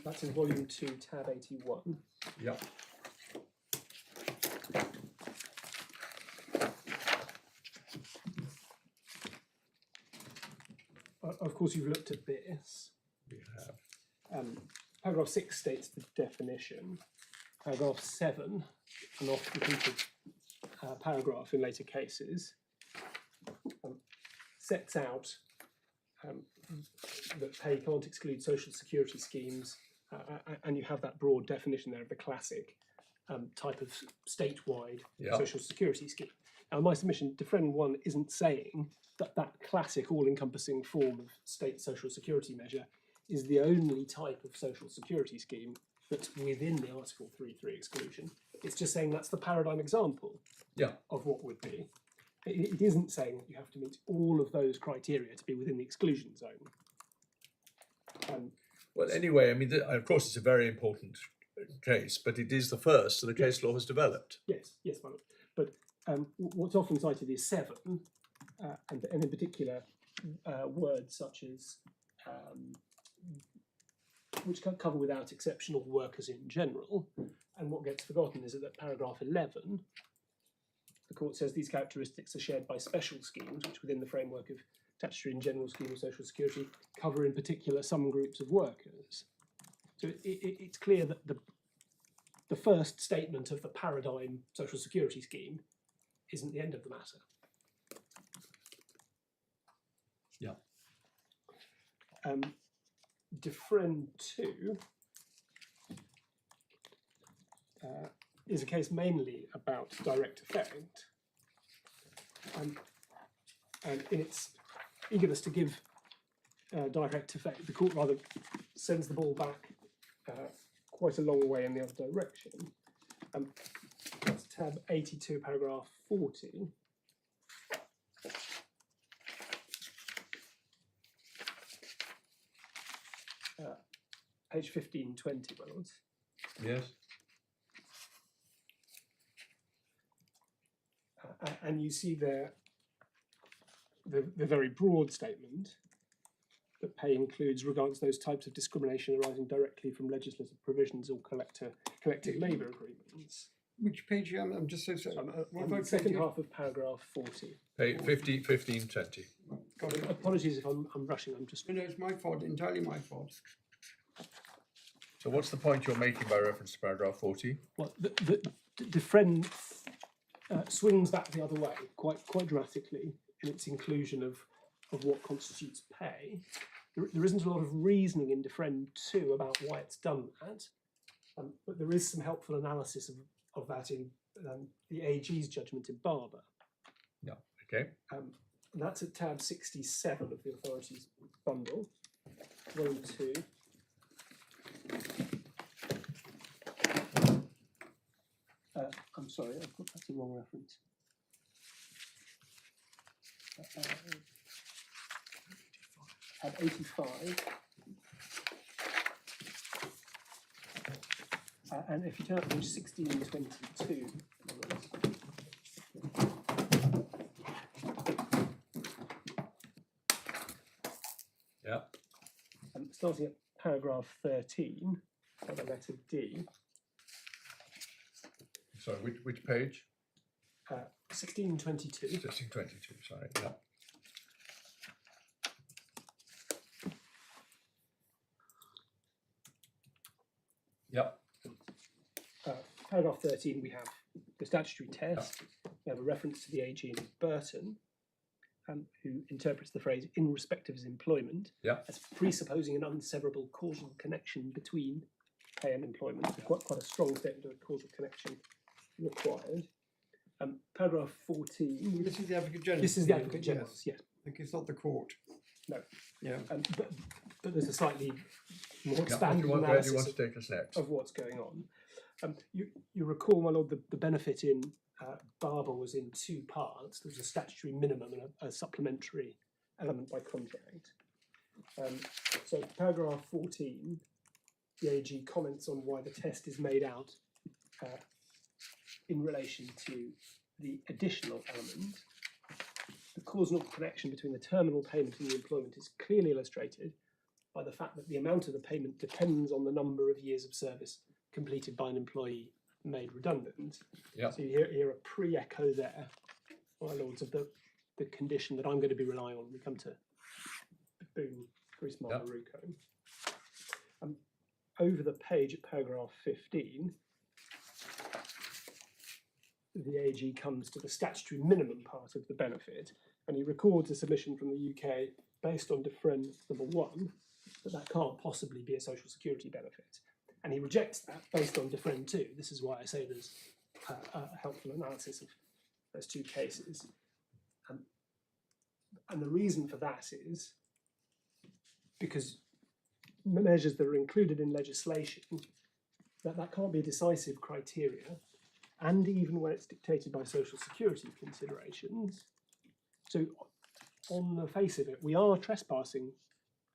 That's in volume 2, tab 81. Yeah. Of course, you've looked at this. We have. Paragraph 6 states the definition. Paragraph 7, an oft repeated paragraph in later cases, sets out that pay can't exclude social security schemes, and you have that broad definition there of the classic type of statewide Yeah. social security scheme. Now, my submission, Defriend 1 isn't saying that that classic all-encompassing form of state social security measure is the only type of social security scheme that's within the Article 3.3 exclusion. It's just saying that's the paradigm example Yeah. of what would be. It isn't saying that you have to meet all of those criteria to be within the exclusion zone. Well, anyway, I mean, of course, it's a very important case, but it is the first, so the case law has developed. Yes, my lord. But what's often cited is 7, and in particular, words such as which cover without exception all workers in general. And what gets forgotten is that paragraph 11, the court says these characteristics are shared by special schemes, which within the framework of statutory and general scheme of social security cover in particular some groups of workers. So it's clear that the first statement of the paradigm social security scheme isn't the end of the matter. Yeah. Defriend 2 is a case mainly about direct effect, and in its eagerness to give direct effect, the court rather sends the ball back quite a long way in the other direction. That's tab 82, paragraph 40. Page 1520, my lords. Yes. And you see there the very broad statement that pay includes regards those types of discrimination arising directly from legislative provisions or collective labour agreements. Which page? I'm just so sorry. What On the about second 20? half of paragraph 40. Page 1520. Got it. Apologies if I'm rushing. I'm just No, it's my fault. Entirely my fault. So what's the point you're making by reference to paragraph 40? well, the friend swings back the other way quite dramatically in its inclusion of what constitutes pay. There isn't a lot of reasoning in Defriend 2 about why it's done that, but there is some helpful analysis of that in the AG's judgment in Barber. Yeah. Okay. And that's at tab 67 of the authorities bundle, volume 2. I'm sorry, I've got that's the wrong reference. Tab 85. And if you turn up to page 1622, Yeah. starting at paragraph 13, by the letter D, Sorry, which page? 1622. 1622, sorry. Yeah. Yep. Paragraph 13, we have the statutory test. We have a reference to the AG in Burton, who interprets the phrase in respect of his employment as presupposing an unseverable causal connection between pay and employment. Quite a strong statement of a causal connection required. Paragraph 14. This is the Advocate General. This is the Advocate General, yes. Like it's not the court. No. Yeah. But there's a slightly more Where expanded do you want analysis to take us next? of what's going on. You recall, my lord, the benefit in Barber was in 2 parts. There was a statutory minimum and a supplementary element by contract. So paragraph 14, the AG comments on why the test is made out in relation to the additional element, the causal connection between the terminal payment and the employment is clearly illustrated by the fact that the amount of the payment depends on the number of years of service completed by an employee made redundant. Yeah. So you hear a pre-echo there, my lords, of the condition that I'm going to be relying on when we come to Boom, Grease Marmaruco. Over the page at paragraph 15, the AG comes to the statutory minimum part of the benefit, and he records a submission from the UK based on difference number 1, that can't possibly be a social security benefit. And he rejects that based on different 2. This is why I say there's a helpful analysis of those 2 cases. And the reason for that is because measures that are included in legislation, that can't be a decisive criteria, and even when it's dictated by social security considerations. So on the face of it, we are trespassing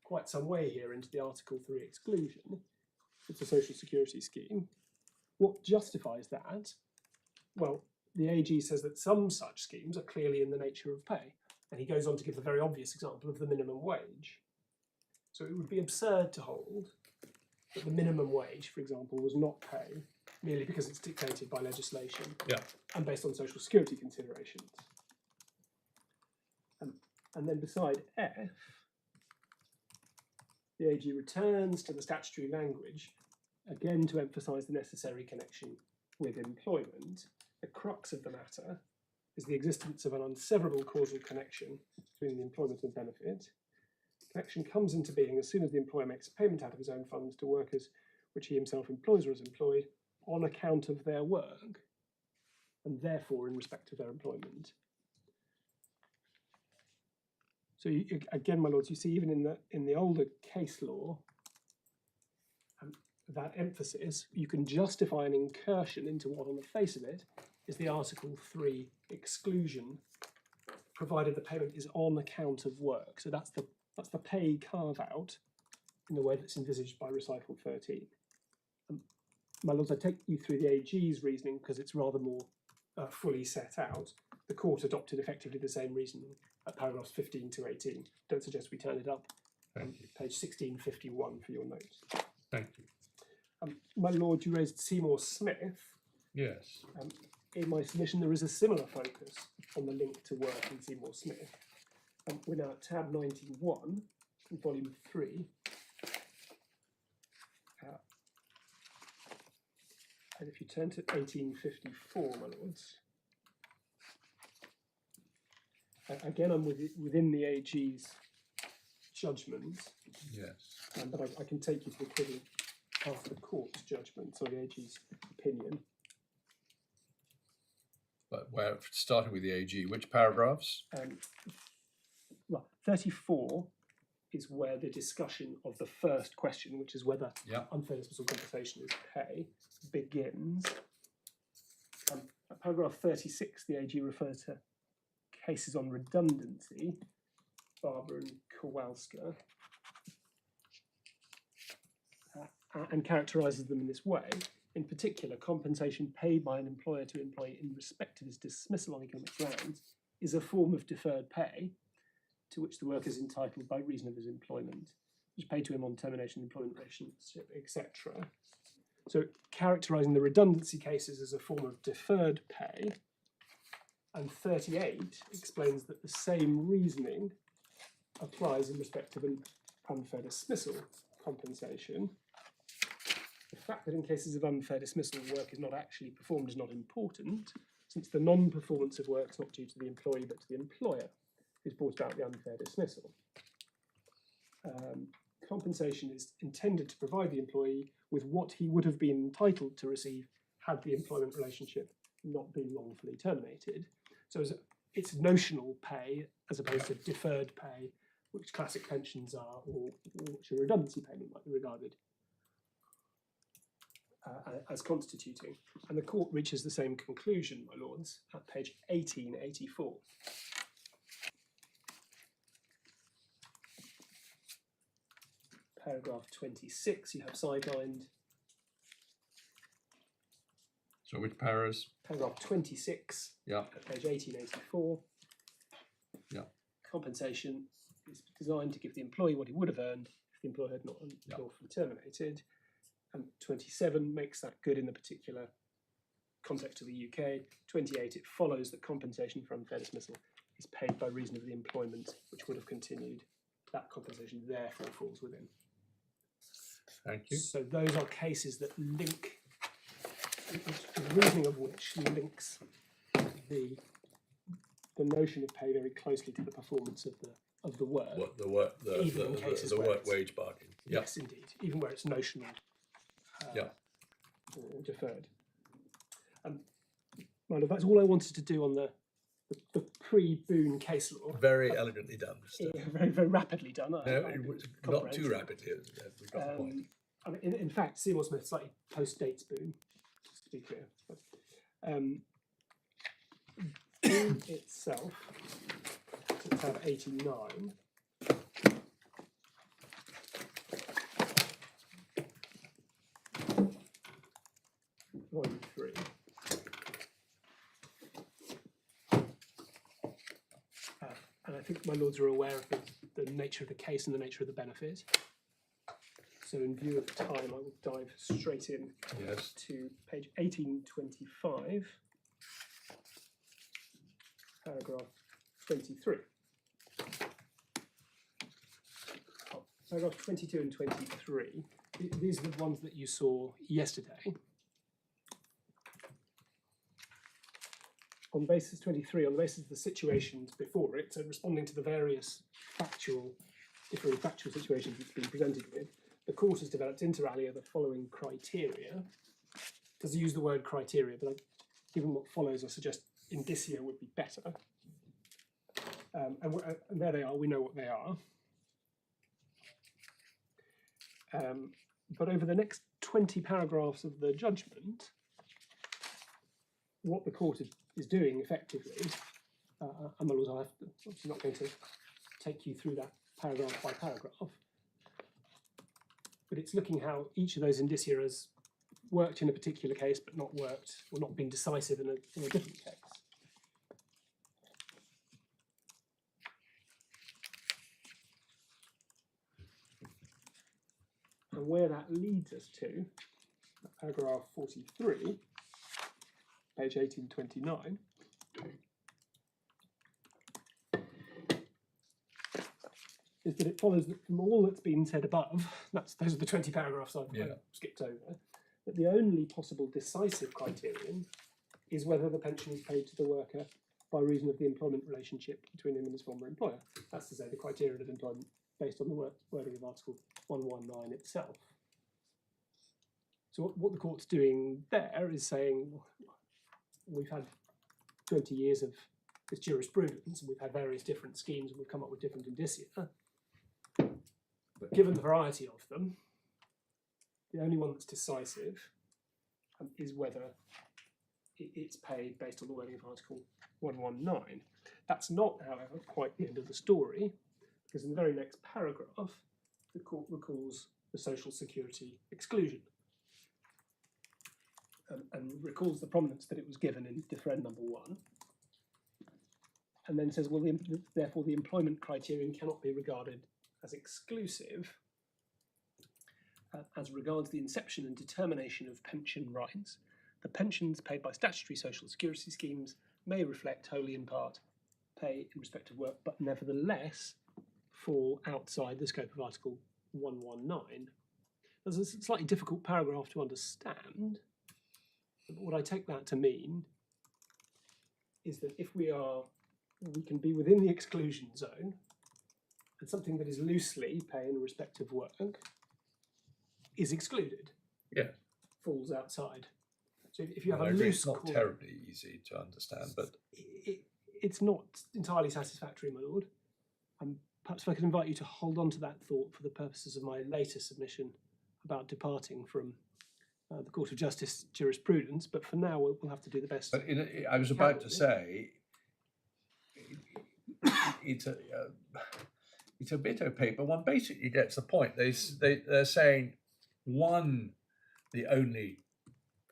quite some way here into the Article 3 exclusion. It's a social security scheme. What justifies that? Well, the AG says that some such schemes are clearly in the nature of pay, and he goes on to give the very obvious example of the minimum wage. So it would be absurd to hold that the minimum wage, for example, was not pay merely because it's dictated by legislation and based on social security considerations. And then beside F, the AG returns to the statutory language, again to emphasise the necessary connection with employment. The crux of the matter is the existence of an unseverable causal connection between the employment and benefit. Connection comes into being as soon as the employer makes a payment out of his own funds to workers which he himself employs or is employed on account of their work, and therefore in respect of their employment. So again, my lords, you see even in the older case law, that emphasis, you can justify an incursion into what on the face of it is the Article 3 exclusion, provided the payment is on account of work. So that's the pay carve-out in the way that's envisaged by Recital 13. My lords, I take you through the AG's reasoning because it's rather more fully set out. The court adopted effectively the same reasoning at paragraphs 15 to 18. Don't suggest we turn it up. Page 1651 for your notes. Thank you. My lord, you raised Seymour Smith. Yes. In my submission, there is a similar focus on the link to work in Seymour Smith. We're now at tab 91 in volume 3. And if you turn to 1854, my lords, again, I'm within the AG's judgment. Yes. But I can take you to the equivalent of the court's judgment, so the AG's opinion. But we're starting with the AG. Which paragraphs? Well, 34 is where the discussion of the first question, which is whether unfair dismissal compensation is pay, begins. At paragraph 36, the AG refers to cases on redundancy, Barber and Kowalska, and characterises them in this way. In particular, compensation paid by an employer to employee in respect of his dismissal on economic grounds is a form of deferred pay to which the worker is entitled by reason of his employment, which is paid to him on termination of employment relationship, etc. So characterising the redundancy cases as a form of deferred pay, and 38 explains that the same reasoning applies in respect of an unfair dismissal compensation. The fact that in cases of unfair dismissal work is not actually performed is not important, since the non-performance of work is not due to the employee but to the employer who's brought about the unfair dismissal. Compensation is intended to provide the employee with what he would have been entitled to receive had the employment relationship not been wrongfully terminated. So it's notional pay as opposed to deferred pay, which classic pensions are, or which a redundancy payment might be regarded as constituting. And the court reaches the same conclusion, my lords, at page 1884. Paragraph 26, you have sidelined So which paras? Paragraph 26, Yeah. at page 1884. Yeah. Compensation is designed to give the employee what he would have earned if the employer had not Yeah. lawfully terminated. And 27 makes that good in the particular context of the UK. 28, it follows that compensation for unfair dismissal is paid by reason of the employment which would have continued. That compensation therefore falls within. Thank you. So those are cases that link, the reasoning of which links the notion of pay very closely to the performance of the work. What the work, Even in cases the where work it's- wage bargain. Yeah. Yes, indeed, even where it's notional. Yeah. Deferred. Well, that's all I wanted to do on the pre-Boone case law. Very elegantly done. Mr. Very, very rapidly done. No, it was not too rapidly. We got the point. I mean, in fact, Seymour Smith slightly post-dates Boone, just to be clear. But, Boone itself, to tab 89. Volume 3. And I think my lords are aware of the nature of the case and the nature of the benefit. So in view of time, I will dive straight in Yes. to page 1825, paragraph 23. Paragraph 22 and 23, these are the ones that you saw yesterday. On basis 23, on the basis of the situations before it, so responding to the various differing factual situations it's been presented with, the court has developed inter alia the following criteria. It doesn't use the word criteria, but given what follows, I suggest indicia would be better. And there they are, we know what they are. But over the next 20 paragraphs of the judgment, what the court is doing effectively, and my lords, I'm not going to take you through that paragraph by paragraph, but it's looking how each of those indicia has worked in a particular case but not worked or not been decisive in a different case. And where that leads us to, paragraph 43, page 1829, is that it follows that from all that's been said above, those are the 20 paragraphs I've skipped over, that the only possible decisive criterion is whether the pension is paid to the worker by reason of the employment relationship between him and his former employer. That's to say, the criterion of employment based on the wording of Article 119 itself. So what the court's doing there is saying, we've had 20 years of this jurisprudence, and we've had various different schemes, and we've come up with different indicia. But given the variety of them, the only one that's decisive is whether it's paid based on the wording of Article 119. That's not, however, quite the end of the story, because in the very next paragraph, the court recalls the social security exclusion and recalls the prominence that it was given in differend number 1, and then says, well, therefore the employment criterion cannot be regarded as exclusive as regards the inception and determination of pension rights. The pensions paid by statutory social security schemes may reflect wholly in part pay in respect of work, but nevertheless fall outside the scope of Article 119. There's a slightly difficult paragraph to understand. But what I take that to mean is that if we can be within the exclusion zone, and something that is loosely pay in respect of work is excluded. Yeah. Falls outside. So if you have I a agree, loose it's not call, terribly easy to understand, but it's not entirely satisfactory, my lord. Perhaps if I could invite you to hold on to that thought for the purposes of my later submission about departing from the Court of Justice jurisprudence, but for now we'll have to do the best. But I was about to say, it's a bit opaque, but one basically gets the point. They're saying, one, the only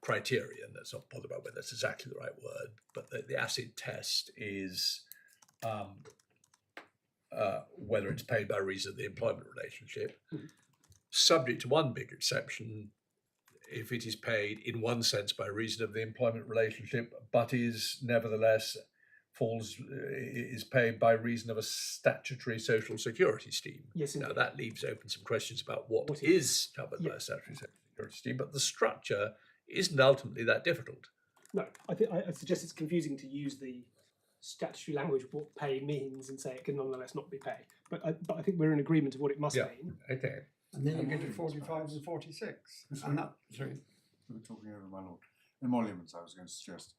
criterion. Let's not bother about whether that's exactly the right word, but the acid test is whether it's paid by reason of the employment relationship, subject to one big exception, if it is paid in one sense by reason of the employment relationship, but is nevertheless is paid by reason of a statutory social security scheme. Yes, now indeed. that leaves open some questions about what What is covered by a statutory social security scheme, but the structure isn't ultimately that difficult. No, I suggest it's confusing to use the statutory language of what pay means and say it can nonetheless not be pay. But I think we're in agreement of what it must mean. Okay. And then you get to 45 and 46. And that, sorry. We were talking over my lord. Emoluments, I was going to suggest.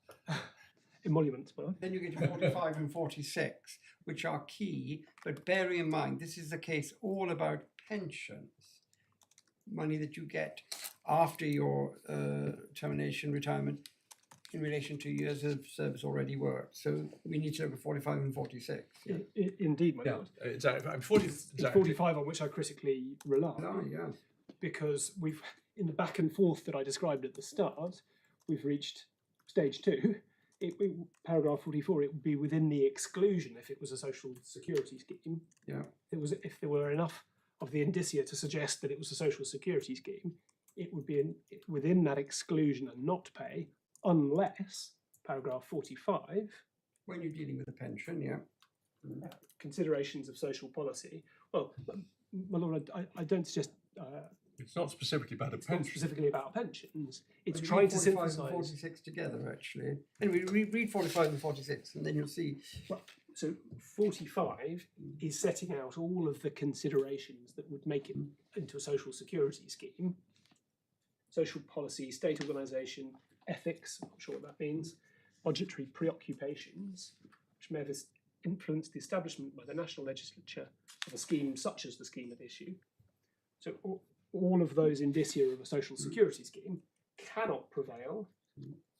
Emoluments, well. Then you get to 45 and 46, which are key, but bearing in mind, this is a case all about pensions, money that you get after your termination, retirement, in relation to years of service already worked. So we need to look at 45 and 46. Yeah. Indeed, my Yeah, lord. exactly. I'm 40, It's exactly. 45 on which I critically rely. Oh, yeah. Because we've, in the back and forth that I described at the start, we've reached stage 2. Paragraph 44, it would be within the exclusion if it was a social security scheme. Yeah. If there were enough of the indicia to suggest that it was a social security scheme, it would be within that exclusion and not pay, unless paragraph 45, When you're dealing with a pension, yeah. considerations of social policy. Well, my lord, I don't suggest. It's not specifically about a It's not pension. specifically about pensions. It's Well, you trying read to 45 and synthesise. 46 together, actually. Anyway, read 45 and 46, and then you'll see. So 45 is setting out all of the considerations that would make it into a social security scheme. Social policy, state organisation, ethics, I'm not sure what that means, budgetary preoccupations, which may have influenced the establishment by the national legislature of a scheme such as the scheme at issue. So all of those indicia of a social security scheme cannot prevail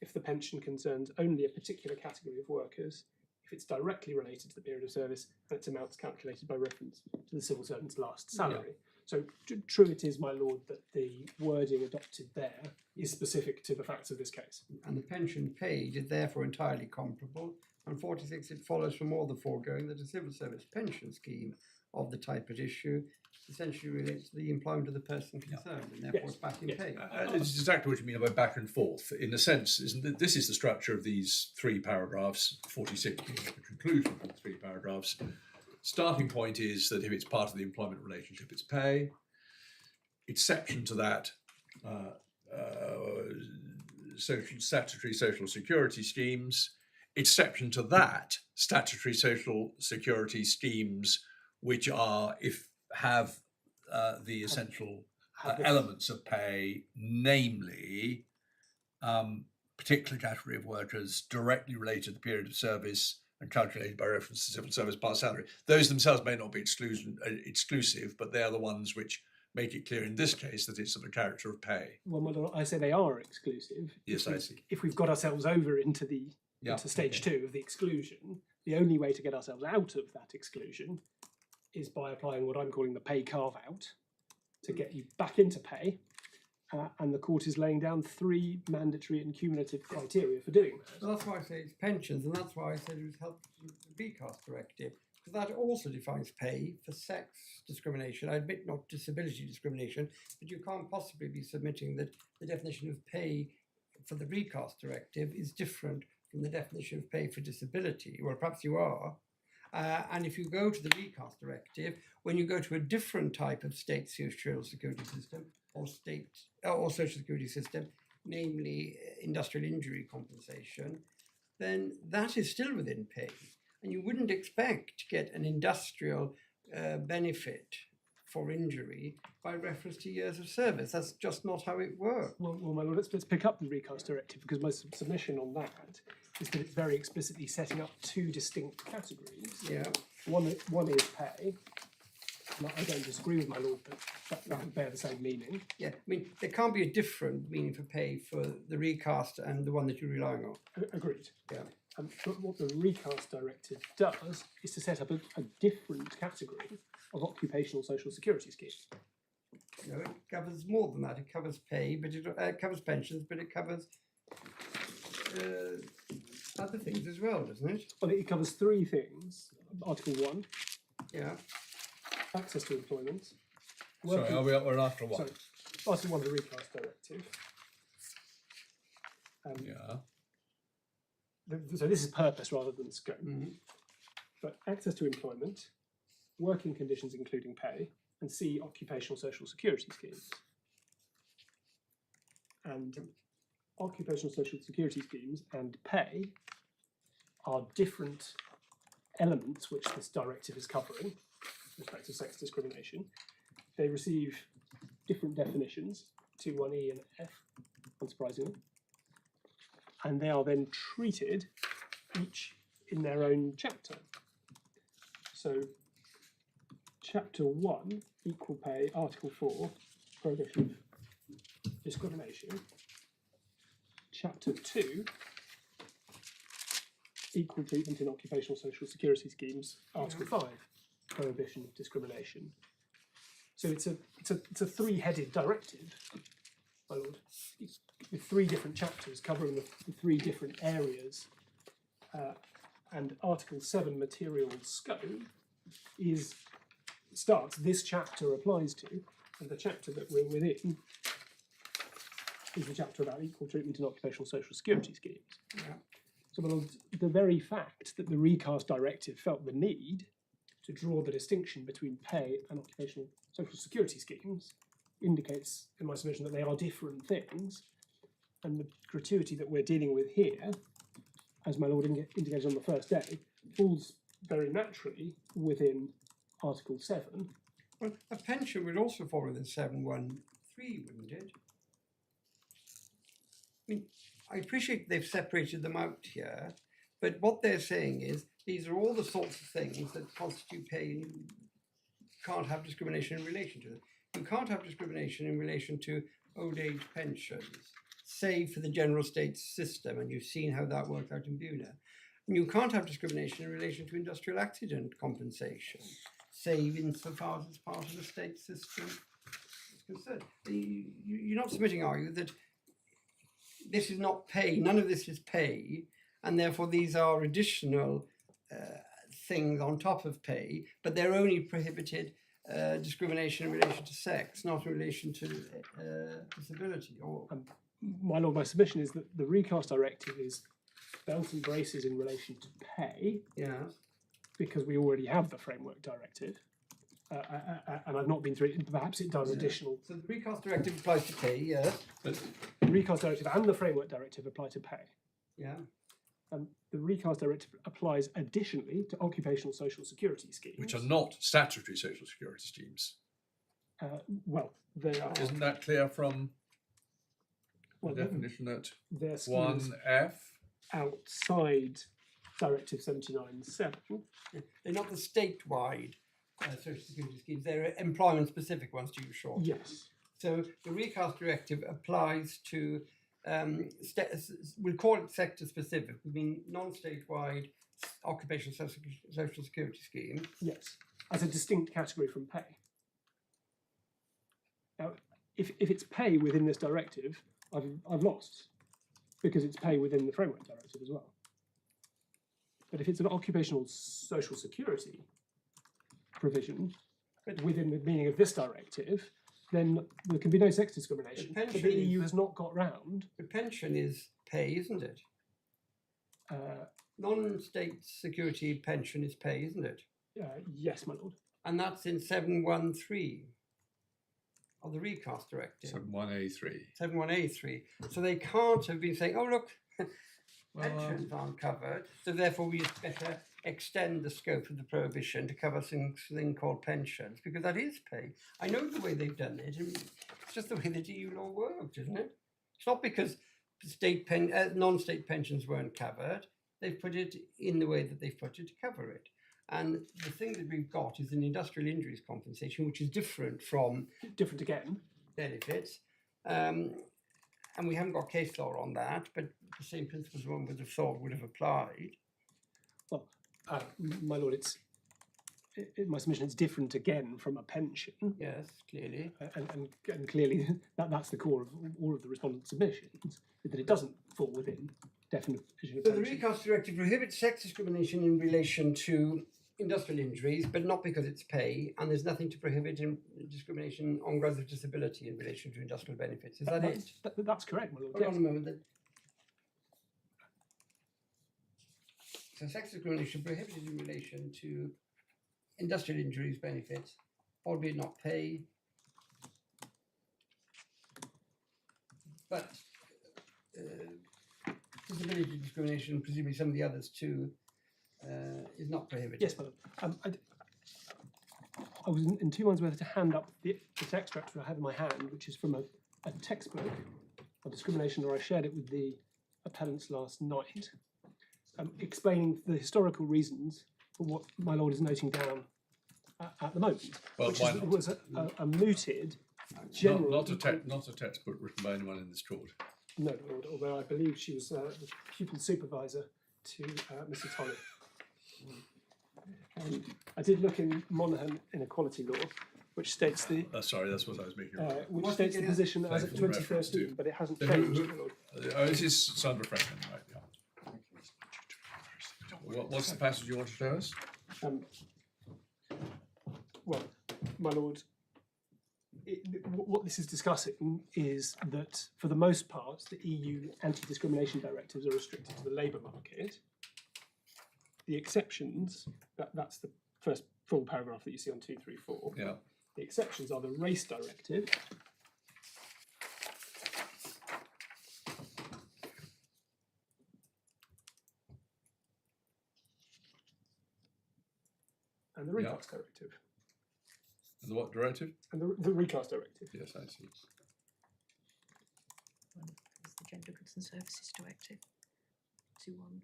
if the pension concerns only a particular category of workers, if it's directly related to the period of service, and its amounts calculated by reference to the civil servant's last salary. So true it is, my lord, that the wording adopted there is specific to the facts of this case. And the pension paid is therefore entirely comparable. And 46, it follows from all the foregoing that a civil service pension scheme of the type at issue essentially relates to the employment of the person concerned, and therefore it's back in pay. It's exactly what you mean by back and forth. In a sense, isn't it? This is the structure of these 3 paragraphs, 46 being the conclusion of the 3 paragraphs. Starting point is that if it's part of the employment relationship, it's pay. Exception to that, statutory social security schemes. Exception to that, statutory social security schemes which are have the essential elements of pay, namely particular category of workers directly related to the period of service and calculated by reference to civil service past salary. Those themselves may not be exclusive, but they are the ones which make it clear in this case that it's of a character of pay. Well, my lord, I say they are exclusive. Yes, I see. If we've got ourselves over into stage 2 of the exclusion, the only way to get ourselves out of that exclusion is by applying what I'm calling the pay carve-out to get you back into pay, and the court is laying down 3 mandatory and cumulative criteria for doing that. So that's why I say it's pensions, and that's why I said it was helped with the recast directive, because that also defines pay for sex discrimination. I admit not disability discrimination, but you can't possibly be submitting that the definition of pay for the recast directive is different from the definition of pay for disability. Well, perhaps you are. And if you go to the recast directive, when you go to a different type of state social security system or social security system, namely industrial injury compensation, then that is still within pay. And you wouldn't expect to get an industrial benefit for injury by reference to years of service. That's just not how it works. Well, my lord, let's pick up the recast directive, because my submission on that is that it's very explicitly setting up 2 distinct categories. Yeah. One is pay. I don't disagree with my lord, but that would bear the same meaning. Yeah, I mean, there can't be a different meaning for pay for the recast and the one that you're relying on. Agreed. Yeah. But what the recast directive does is to set up a different category of occupational social security scheme. No, it covers more than that. It covers pay, but it covers pensions, but it covers other things as well, doesn't it? Well, it covers three things. Article 1, Yeah. access to employment. Sorry, we're on Article 1. Sorry, Article 1 of the Recast Directive. Yeah. So this is purpose rather than scope. Mhm. But access to employment, working conditions including pay, and C, occupational social security schemes. And occupational social security schemes and pay are different elements which this directive is covering with respect to sex discrimination. They receive different definitions, 2(1)(e) and F, unsurprisingly. And they are then treated each in their own chapter. So, Chapter 1, Equal Pay, Article 4, Prohibition of Discrimination. Chapter 2, Equal Treatment in Occupational Social Security Schemes, Article 5, Prohibition of Discrimination. So it's a three-headed directive, my lord, with three different chapters covering the three different areas. And Article 7, Material Scope, starts, this chapter applies to, and the chapter that we're within is the chapter about equal treatment in occupational social security schemes. Yeah. So, my lord, the very fact that the recast directive felt the need to draw the distinction between pay and occupational social security schemes indicates, in my submission, that they are different things, and the gratuity that we're dealing with here, as my lord indicated on the first day, falls very naturally within Article 7. Well, a pension would also fall within 713, wouldn't it? I mean, I appreciate they've separated them out here, but what they're saying is these are all the sorts of things that constitute pay, and you can't have discrimination in relation to them. You can't have discrimination in relation to old age pensions, save for the general state system, and you've seen how that worked out in Buna. And you can't have discrimination in relation to industrial accident compensation, save insofar as it's part of the state system is concerned. You're not submitting, are you, that this is not pay, none of this is pay, and therefore these are additional things on top of pay, but they're only prohibited discrimination in relation to sex, not in relation to disability. Or My lord, my submission is that the recast directive is belt and braces in relation to pay, yes, because we already have the framework directive, and I've not been through it. Perhaps it does additional. So the recast directive applies to pay, yes, The recast directive and the framework directive apply to pay. yeah. The recast directive applies additionally to occupational social security schemes, Which are not statutory social security schemes. well, they are. Isn't that clear from Well, the definition at they're schemes 1F? outside Directive 79(7). They're not the statewide social security schemes, they're employment specific ones, to use short. Yes. So the recast directive applies to, we'll call it sector specific, we mean non-statewide occupational social security scheme. Yes, as a distinct category from pay. Now, if it's pay within this directive, I've lost, because it's pay within the framework directive as well. But if it's an occupational social security provision within the meaning of this directive, then there can be no sex discrimination. The But pension the is- EU has not got round. The pension is pay, isn't it? Non-state security pension is pay, isn't it? Yes, my lord. And that's in 713 of the recast directive. 71A3. 71A3. So they can't have been saying, oh, look, Well, pensions aren't covered, so therefore we better extend the scope of the prohibition to cover something called pensions, because that is pay. I know the way they've done it, and it's just the way the EU law worked, isn't it? It's not because non-state pensions weren't covered, they've put it in the way that they've put it to cover it. And the thing that we've got is an industrial injuries compensation, which is different from Different again. benefits. And we haven't got case law on that, but the same principles one would have thought would have applied. Well, my lord, my submission, it's different again from a pension. Yes, clearly. And clearly that's the core of all of the respondent submissions, that it doesn't fall within definition of So the pension. recast directive prohibits sex discrimination in relation to industrial injuries, but not because it's pay, and there's nothing to prohibit discrimination on grounds of disability in relation to industrial benefits. Is that it? That's correct, my lord. Hold Yes. on a moment. So sex discrimination prohibited in relation to industrial injuries benefits, albeit not pay, but disability discrimination, presumably some of the others too, is not prohibited. Yes, my lord. I was in two minds whether to hand up the extract I have in my hand, which is from a textbook on discrimination, or I shared it with the appellants last night, explaining the historical reasons for what my lord is noting down at the moment, Well, which why not? was a mooted general. Not a textbook written by anyone in this court. No, my lord, although I believe she was the pupil supervisor to Mr. Tolly. I did look in Monaghan Inequality Law, which states the Sorry, that's what I was making. which What states the it is- position as of Thank you for the reference 2013, to- but it hasn't So changed, who- my lord. This is Sandra Franklin, right? Yeah. What's the passage you want to show us? Well, my lord, what this is discussing is that for the most part, the EU anti-discrimination directives are restricted to the labour market. The exceptions, that's the first full paragraph that you see on 234. Yeah. The exceptions are the race directive, and the Yeah. recast directive. And the what directive? And the recast directive. Yes, I see. One is the Gender Goods and Services Directive. 2-1.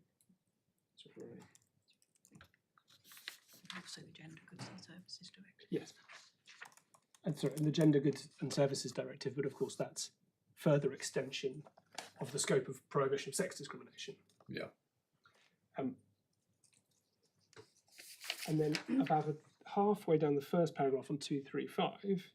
Also the Gender Goods and Services Directive. Yes. And sorry, and the Gender Goods and Services Directive, but of course that's further extension of the scope of prohibition of sex discrimination. Yeah. And then about halfway down the first paragraph on 235,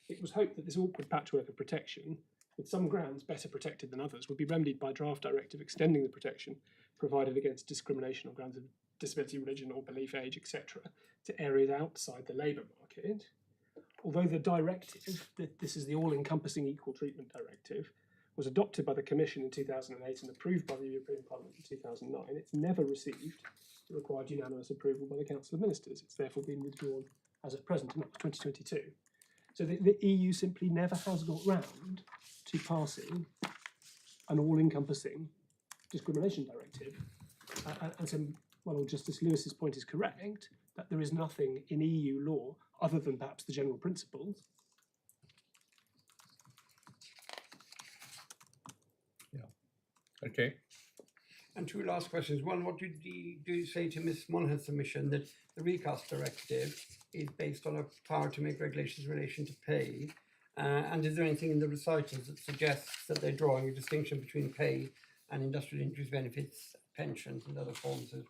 it was hoped that this awkward patchwork of protection, with some grounds better protected than others, would be remedied by draft directive extending the protection provided against discrimination on grounds of disability, religion or belief, age, etc., to areas outside the labour market. Although the directive, this is the all-encompassing equal treatment directive, was adopted by the Commission in 2008 and approved by the European Parliament in 2009, it's never received the required unanimous approval by the Council of Ministers. It's therefore been withdrawn as at present in 2022. So the EU simply never has got round to passing an all-encompassing discrimination directive. And so, well, Justice Lewis's point is correct, that there is nothing in EU law, other than perhaps the general principles, Okay. And two last questions. One, what do you say to Ms. Monaghan's submission that the recast directive is based on a power to make regulations in relation to pay? And is there anything in the recitals that suggests that they're drawing a distinction between pay and industrial injuries benefits, pensions and other forms of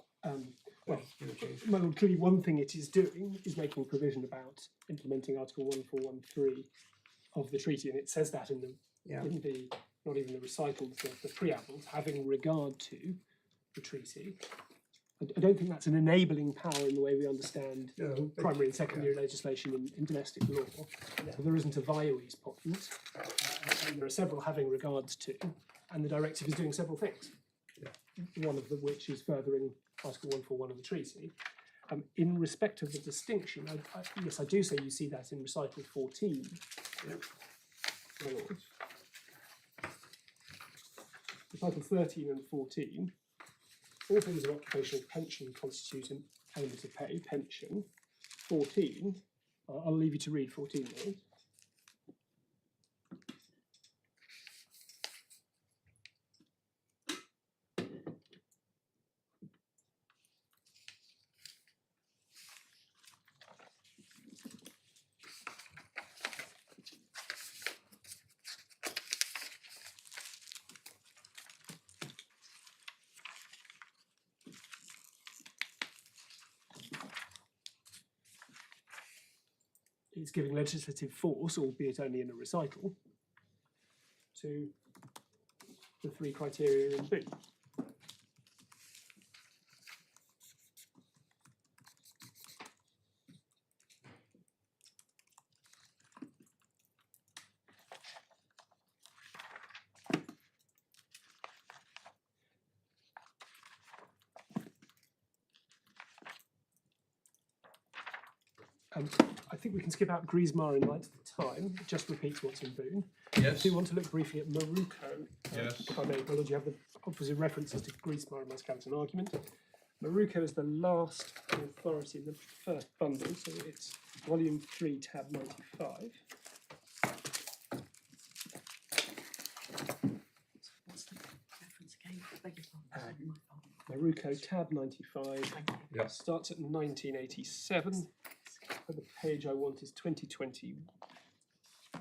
well, security? well, clearly one thing it is doing is making provision about implementing Article 1413 of the treaty, and it says that in the not even the recitals, the preambles, having regard to the treaty. I don't think that's an enabling power in the way we understand primary and secondary legislation in domestic law. So there isn't a VIOE's point, and there are several having regards to, and the directive is doing several things. One of which is furthering Article 141 of the treaty. In respect of the distinction, yes, I do say you see that in recital 14. My lords. Recital 13 and 14, all forms of occupational pension constitute an element of pay, pension. 14, I'll leave you to read 14 now. it's giving legislative force, albeit only in a recital, to the three criteria in B. I think we can skip out Griesmar in light of the time. It just repeats what's in Boone. Yes. Do you want to look briefly at Maruco? Yes. If I may, well, you have the opposite references to Griesmar and Muscat's argument. Maruco is the last authority in the first bundle, so it's volume 3, tab 95. What's the reference again? Beg your pardon. My fault. Maruco, tab 95, Thank you. Yeah. starts at 1987. But the page I want is 2020.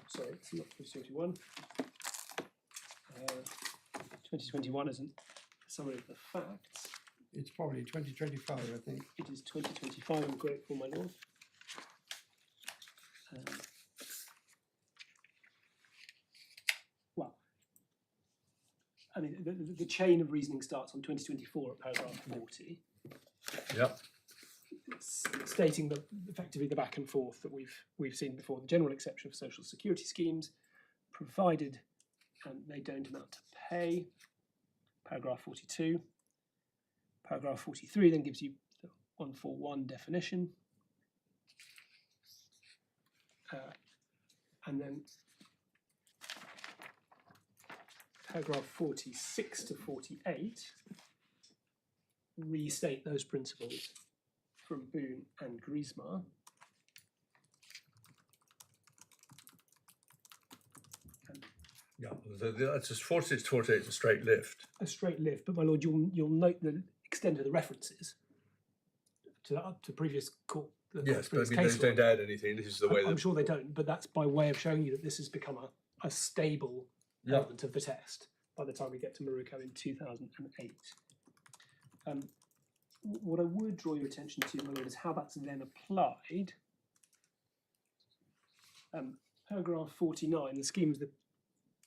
Sorry, it's not 2021. 2021 isn't a summary of the facts. It's probably 2025, I think. It is 2025. I'm grateful, my lord. Well, I mean, the chain of reasoning starts on 2024 at paragraph 40. Yep. Stating that effectively the back and forth that we've seen before, the general exception for social security schemes, provided they don't amount to pay, paragraph 42. Paragraph 43 then gives you the 141 definition. And then paragraph 46 to 48 restate those principles from Boone and Griesmar. Yeah, that's just 46 to 48 is a straight lift. A straight lift, but my lord, you'll note the extent of the references to previous court. Yes, but I mean, they don't add anything. This is the way I'm that. sure they don't, but that's by way of showing you that this has become a stable Yeah. element of the test by the time we get to Maruco in 2008. What I would draw your attention to, my lord, is how that's then applied. Paragraph 49, the scheme is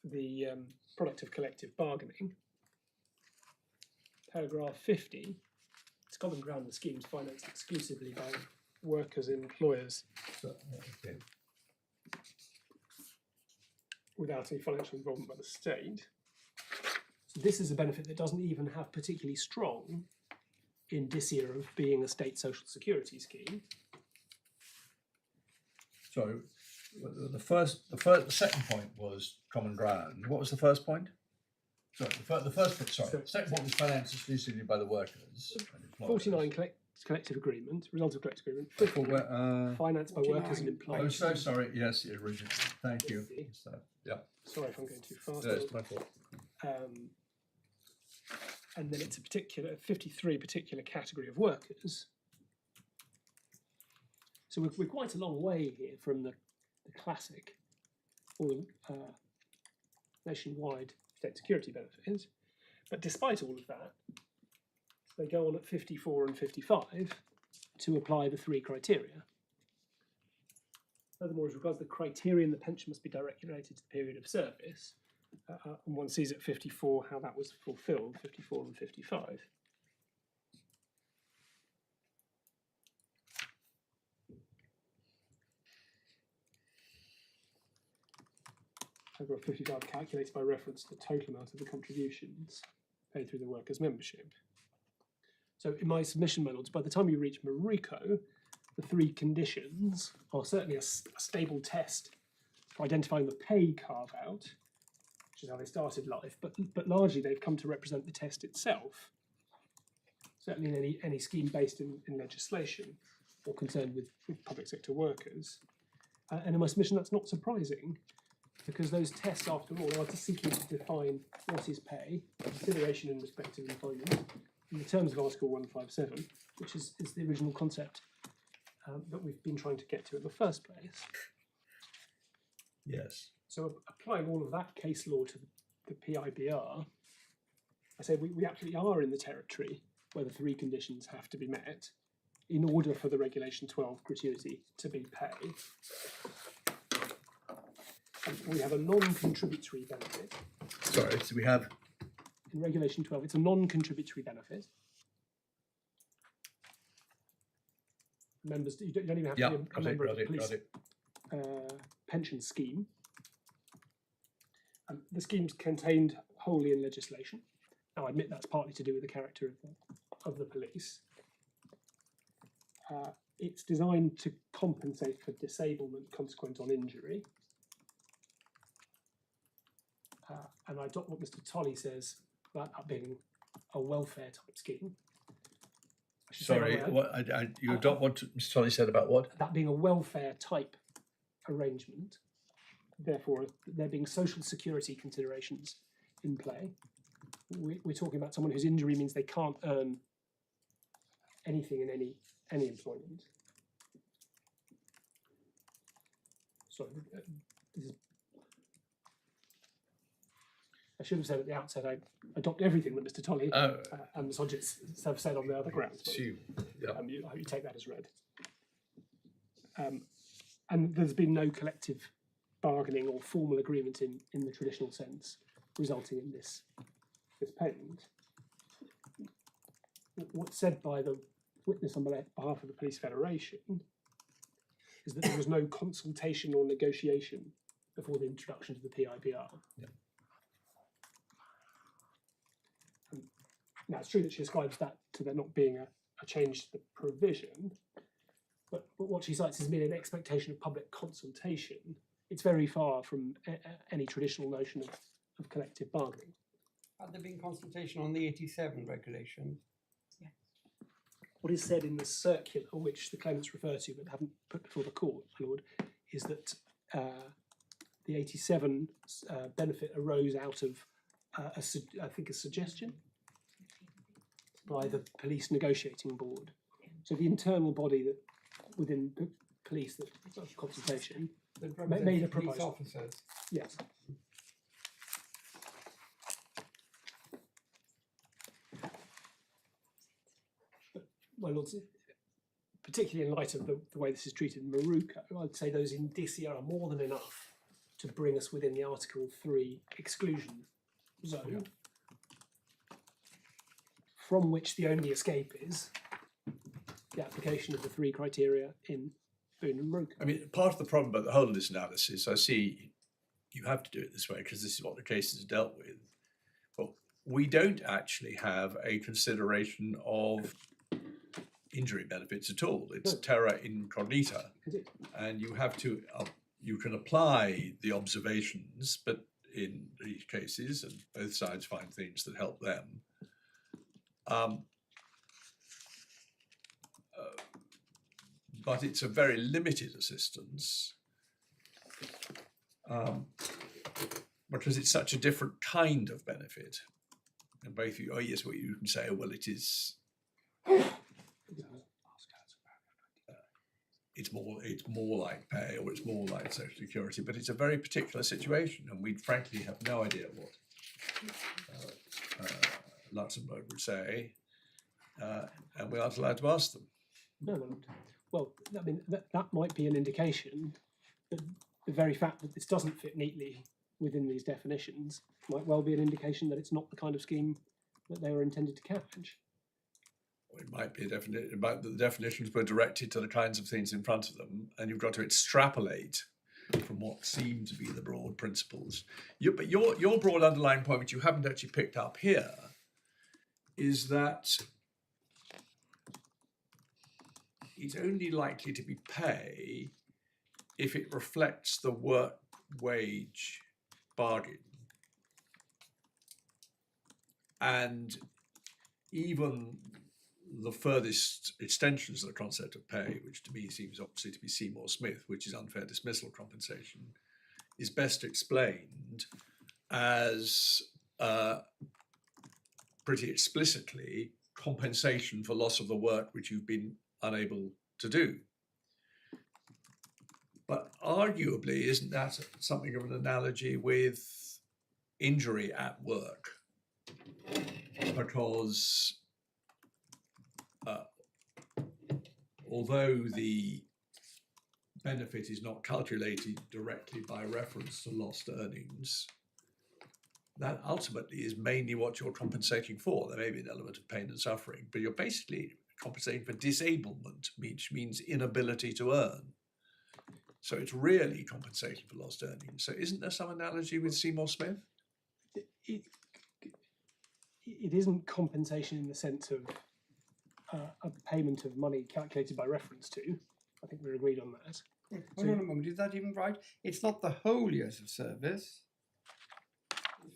the product of collective bargaining. Paragraph 50, it's common ground the schemes financed exclusively by workers and employers So, okay. without any financial involvement by the state. So this is a benefit that doesn't even have particularly strong indicia of being a state social security scheme. So the second point was common ground. What was the first point? Sorry, the first point. Sorry, the second point was financed exclusively by the workers. And employers. 49 collective agreement, result of collective agreement. 50, financed by workers and 49. employers. I'm so sorry. Yes, the original. Thank you. 50. So, yeah. Sorry if I'm going too fast. No, it's my fault. And then it's a particular 53 particular category of workers. So we're quite a long way here from the classic or nationwide state security benefits. But despite all of that, they go on at 54 and 55 to apply the three criteria. Furthermore, as regards the criterion, the pension must be directly related to the period of service. And one sees at 54 how that was fulfilled, 54 and 55. Paragraph 55 calculates by reference to the total amount of the contributions paid through the workers' membership. So in my submission, my lords, by the time you reach Maruco, the three conditions are certainly a stable test for identifying the pay carve-out, which is how they started life, but largely they've come to represent the test itself, certainly in any scheme based in legislation or concerned with public sector workers. And in my submission, that's not surprising, because those tests, after all, are just seeking to define what is pay, consideration in respect of employment, in the terms of Article 157, which is the original concept that we've been trying to get to in the first place. Yes. So applying all of that case law to the PIBR, I say we absolutely are in the territory where the three conditions have to be met. in order for the Regulation 12 gratuity to be paid. And we have a non-contributory benefit. Sorry, so we have. In Regulation 12, it's a non-contributory benefit. Members, you don't even have to be a member of the police pension scheme. The scheme's contained wholly in legislation. Now, I admit that's partly to do with the character of the police. It's designed to compensate for disablement consequent on injury. And I adopt what Mr. Tolley says about that being a welfare type scheme. Sorry, you adopt what Mr. Tolley said about what? That being a welfare type arrangement, therefore there being social security considerations in play. We're talking about someone whose injury means they can't earn anything in any employment. Sorry, this is. I should have said at the outset I adopt everything that Mr. Tolley and Ms. Hodgetts have said on the other grounds. But, you take that as read. And there's been no collective bargaining or formal agreement in the traditional sense resulting in this payment. What's said by the witness on behalf of the Police Federation is that there was no consultation or negotiation before the introduction to the PIBR. Yeah. Now, it's true that she ascribes that to there not being a change to the provision, but what she cites is merely an expectation of public consultation. It's very far from any traditional notion of collective bargaining. Had there been consultation on the 87 regulation? What is said in the circular, which the claimants refer to but haven't put before the court, my lord, is that the 87 benefit arose out of, a suggestion by the police negotiating board. So the internal body that within the police that consultation made a Police proposal. officers. Yes. But, my lords, particularly in light of the way this is treated in Morocco, I'd say those indicia are more than enough to bring us within the Article 3 exclusion zone, from which the only escape is the application of the 3 criteria in Boone and Morocco. I mean, part of the problem about the whole of this analysis, I see you have to do it this way because this is what the case is dealt with. But we don't actually have a consideration of injury benefits at all. It's terra incognita, and you have to you can apply the observations, but in these cases, and both sides find things that help them. But it's a very limited assistance because it's such a different kind of benefit. And both of you, oh yes, well you can say, oh, well, it is. It's more like pay, or it's more like social security, but it's a very particular situation, and we frankly have no idea what Luxembourg would say, and we aren't allowed to ask them. No. Well, I mean, that might be an indication that the very fact that this doesn't fit neatly within these definitions might well be an indication that it's not the kind of scheme that they were intended to catch. It might be the definitions were directed to the kinds of things in front of them, and you've got to extrapolate from what seem to be the broad principles. But your broad underlying point, which you haven't actually picked up here, is that it's only likely to be pay if it reflects the work wage bargain. And even the furthest extensions of the concept of pay, which to me seems obviously to be Seymour-Smith, which is unfair dismissal compensation, is best explained as pretty explicitly compensation for loss of the work which you've been unable to do. But arguably, isn't that something of an analogy with injury at work? Because although the benefit is not calculated directly by reference to lost earnings, that ultimately is mainly what you're compensating for. There may be an element of pain and suffering, but you're basically compensating for disablement, which means inability to earn. So it's really compensating for lost earnings. So isn't there some analogy with Seymour Smith? It isn't compensation in the sense of a payment of money calculated by reference to. I think we're agreed on that. Hold on a moment, is that even right? It's not the whole years of service.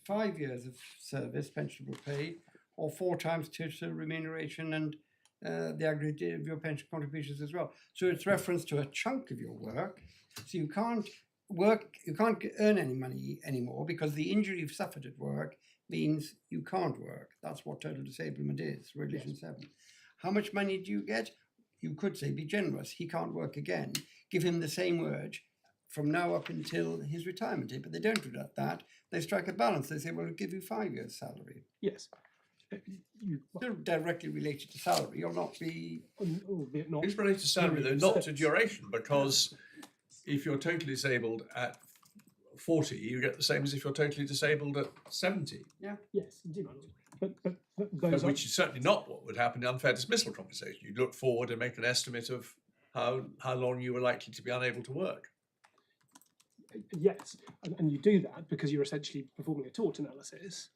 5 years of service, pensionable pay, or 4 times total remuneration and the aggregate of your pension contributions as well. So it's reference to a chunk of your work. So you can't earn any money anymore because the injury you've suffered at work means you can't work. That's what total disablement is, Regulation 7. How much money do you get? You could say, be generous. He can't work again. Give him the same wage from now up until his retirement date. But they don't do that. They strike a balance. They say, well, we'll give you 5 years' salary. Yes. Still directly related to salary. You'll not be... Albeit not. It's related to salary, though, not to duration, because if you're totally disabled at 40, you get the same as if you're totally disabled at 70. Yeah. Yes, indeed. But those Which is certainly not what would happen in unfair dismissal compensation. You look forward and make an estimate of how long you were likely to be unable to work. yes, and you do that because you're essentially performing a tort analysis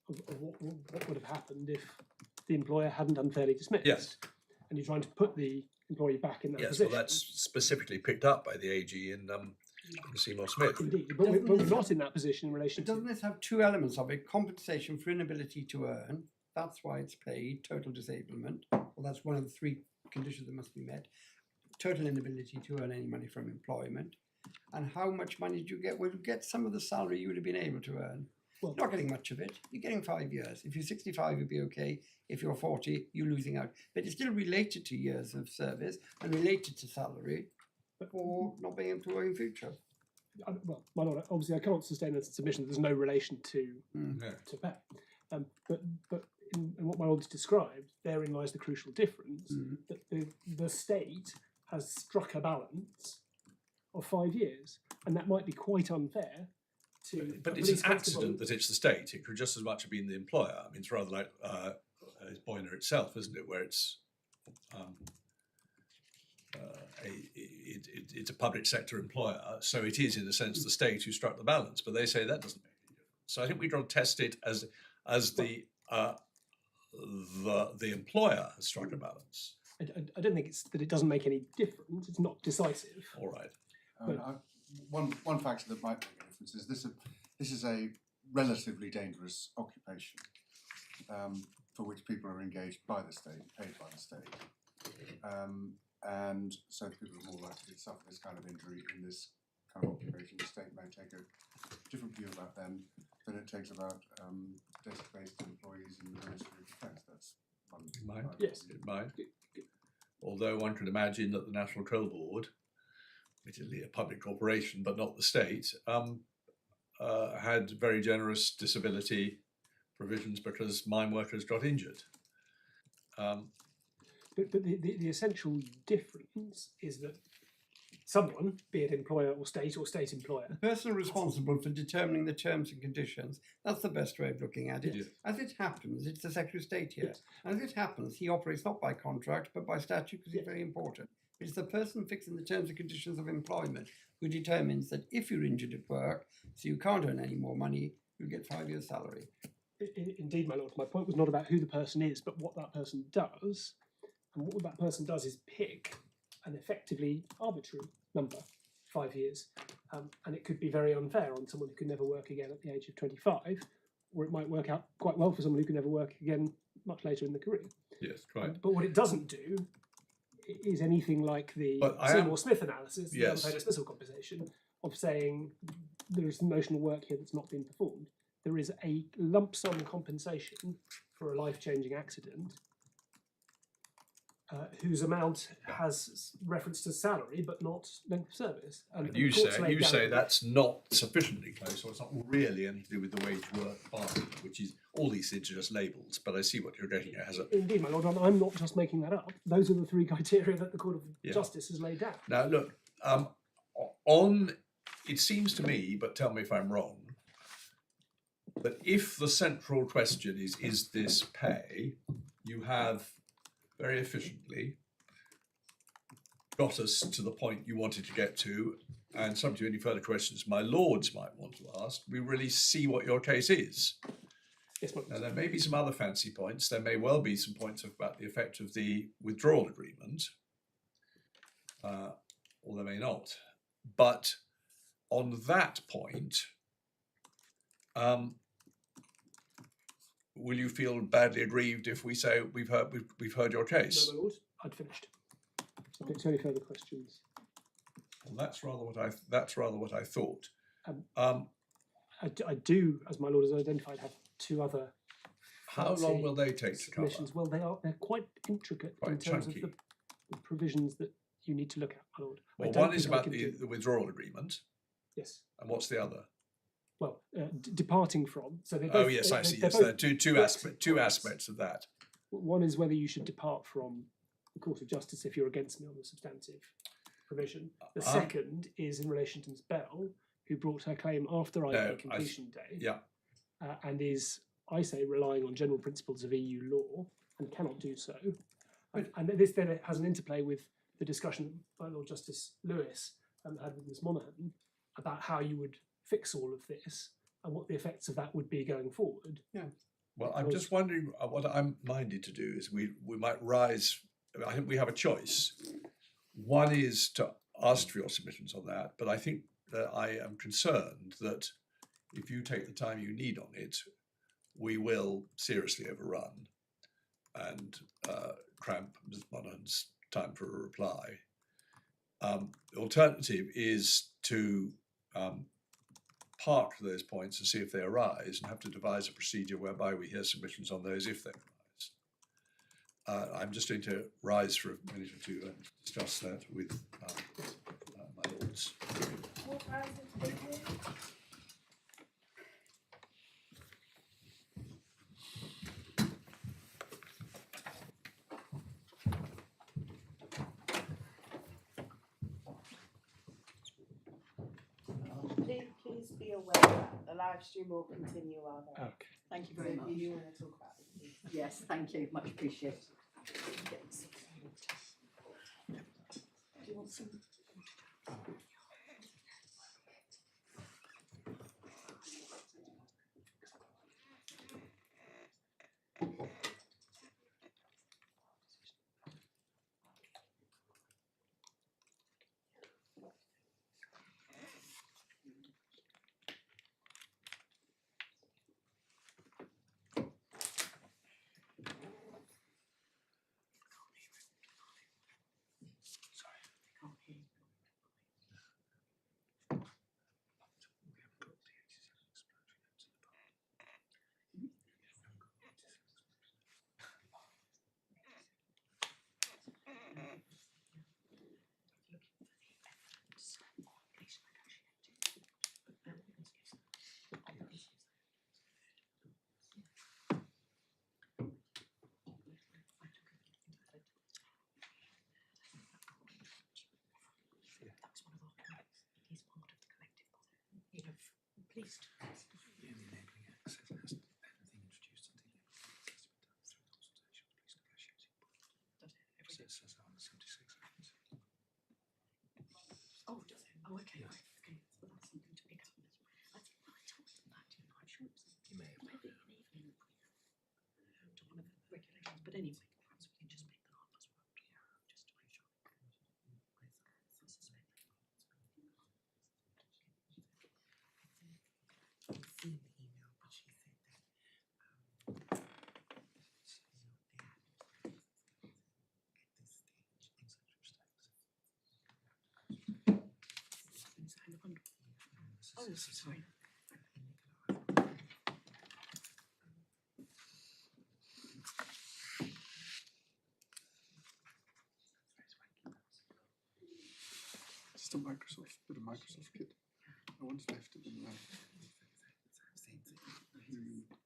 of what would have happened if the employer hadn't unfairly dismissed. Yes. And you're trying to put the employee back in that Yes, position. well, that's specifically picked up by the AG in Seymour Smith. Indeed, but we're not in that position in relation But doesn't this have 2 elements of it? Compensation for inability to earn. That's why it's paid. Total disablement. Well, that's one of the 3 conditions that must be met. Total inability to earn any money from employment. And how much money do you get? Well, you get some of the salary you would have been able to earn. Well, You're not getting much of it. You're getting 5 years. If you're 65, you'll be okay. If you're 40, you're losing out. But it's still related to years of service and related to salary or not being able to work in future. well, my lord, obviously I can't sustain a submission. There's no relation to Yeah. to pay. But in what my lord's described, therein lies the crucial difference that the state has struck a balance of 5 years, and that might be quite unfair to. But a it's an police constable. accident that it's the state. It could just as much have been the employer. I mean, it's rather like Boiler itself, isn't it? Where it's it's a public sector employer, so it is in a sense the state who struck the balance. But they say that doesn't make any difference. So I think we've got to test it as the employer has struck a balance. I don't think it's that it doesn't make any difference. It's not decisive. All right. One factor that might make a difference is this is a relatively dangerous occupation for which people are engaged by the state, paid by the state. And so people are more likely to suffer this kind of injury in this kind of occupation. The state may take a different view about them than it takes about desk-based employees in the Ministry of Defence. That's one. Yes. It might. Although one could imagine that the National Coal Board, admittedly a public corporation but not the state, had very generous disability provisions because mine workers got injured. But the essential difference is that someone, be it employer or state employer, The person responsible for determining the terms and conditions, that's the best way of looking at it. Yes. As it happens, it's the Secretary of State here. Yes. As it happens, he operates not by contract, but by statute, because it's very important. It's the person fixing the terms and conditions of employment who determines that if you're injured at work, so you can't earn any more money, you'll get 5 years' salary. Indeed, my lord, my point was not about who the person is, but what that person does. And what that person does is pick an effectively arbitrary number, 5 years. And it could be very unfair on someone who could never work again at the age of 25, or it might work out quite well for someone who can never work again much later in the career. Yes, right. But what it doesn't do is anything like the But I am- Seymour Smith analysis, the Yes. unfair dismissal compensation, of saying there is notional work here that's not been performed. There is a lump sum compensation for a life-changing accident, whose amount has reference to salary but not length of service. And the you court's say laid down- that's not sufficiently close, or it's not really anything to do with the wage work part, which is all these things are just labels. But I see what you're getting at. Has a Indeed, my lord, and I'm not just making that up. Those are the three criteria that the Court of Yeah. Justice has laid down. now look on. It seems to me, but tell me if I'm wrong, that if the central question is this pay, you have very efficiently got us to the point you wanted to get to, and subject to any further questions my lords might want to ask, we really see what your case is. Yes, my Now, lord. there may be some other fancy points. There may well be some points about the effect of the withdrawal agreement, or there may not. But on that point, will you feel badly aggrieved if we say we've heard your case? No, my lord, I'd finished. Subject to any further questions. Well, that's rather what I thought. I do, as my lord has identified, have two other How long will they take to cover? submissions. Well, they're quite intricate in Quite terms chunky. of the provisions that you need to look at, my lord. I Well, don't one is think I about can do- the withdrawal agreement, Yes. and what's the other? Well, departing from. So they Oh both, yes, they- I see. they're Yes, there are both two flexi points. aspects of that. One is whether you should depart from the Court of Justice if you're against me on the substantive provision. The second is in relation to Ms Bell, who brought her claim after IP completion day, Yeah. and is, I say, relying on general principles of EU law and cannot do so. And this then has an interplay with the discussion by Lord Justice Lewis had with Ms Monaghan about how you would fix all of this and what the effects of that would be going forward. Well, I'm just wondering what I'm minded to do is we might rise. I think we have a choice. One is to ask for your submissions on that, but I think that I am concerned that if you take the time you need on it, we will seriously overrun and cramp Ms Monaghan's time for a reply. The alternative is to park those points and see if they arise, and have to devise a procedure whereby we hear submissions on those if they arise. I'm just going to rise for a minute or two and discuss that with my lords. Please be aware that the live stream will continue while they're. Okay. Thank you So very if much. you want to talk about it, please. Yes, thank you, much appreciated. Do you want some? Can't hear you. That's one of our colleagues. He's part of the collective body. You know, pleased. Oh, does it? Oh, okay, right. Okay, well, that's something to pick up. I think I told them that, didn't I? I'm sure it was maybe an evening to one of the regulations. But anyway, perhaps we can just pick them up as well. Just to make sure. I suspect. Oh, sorry. with a Microsoft kit. I once left it in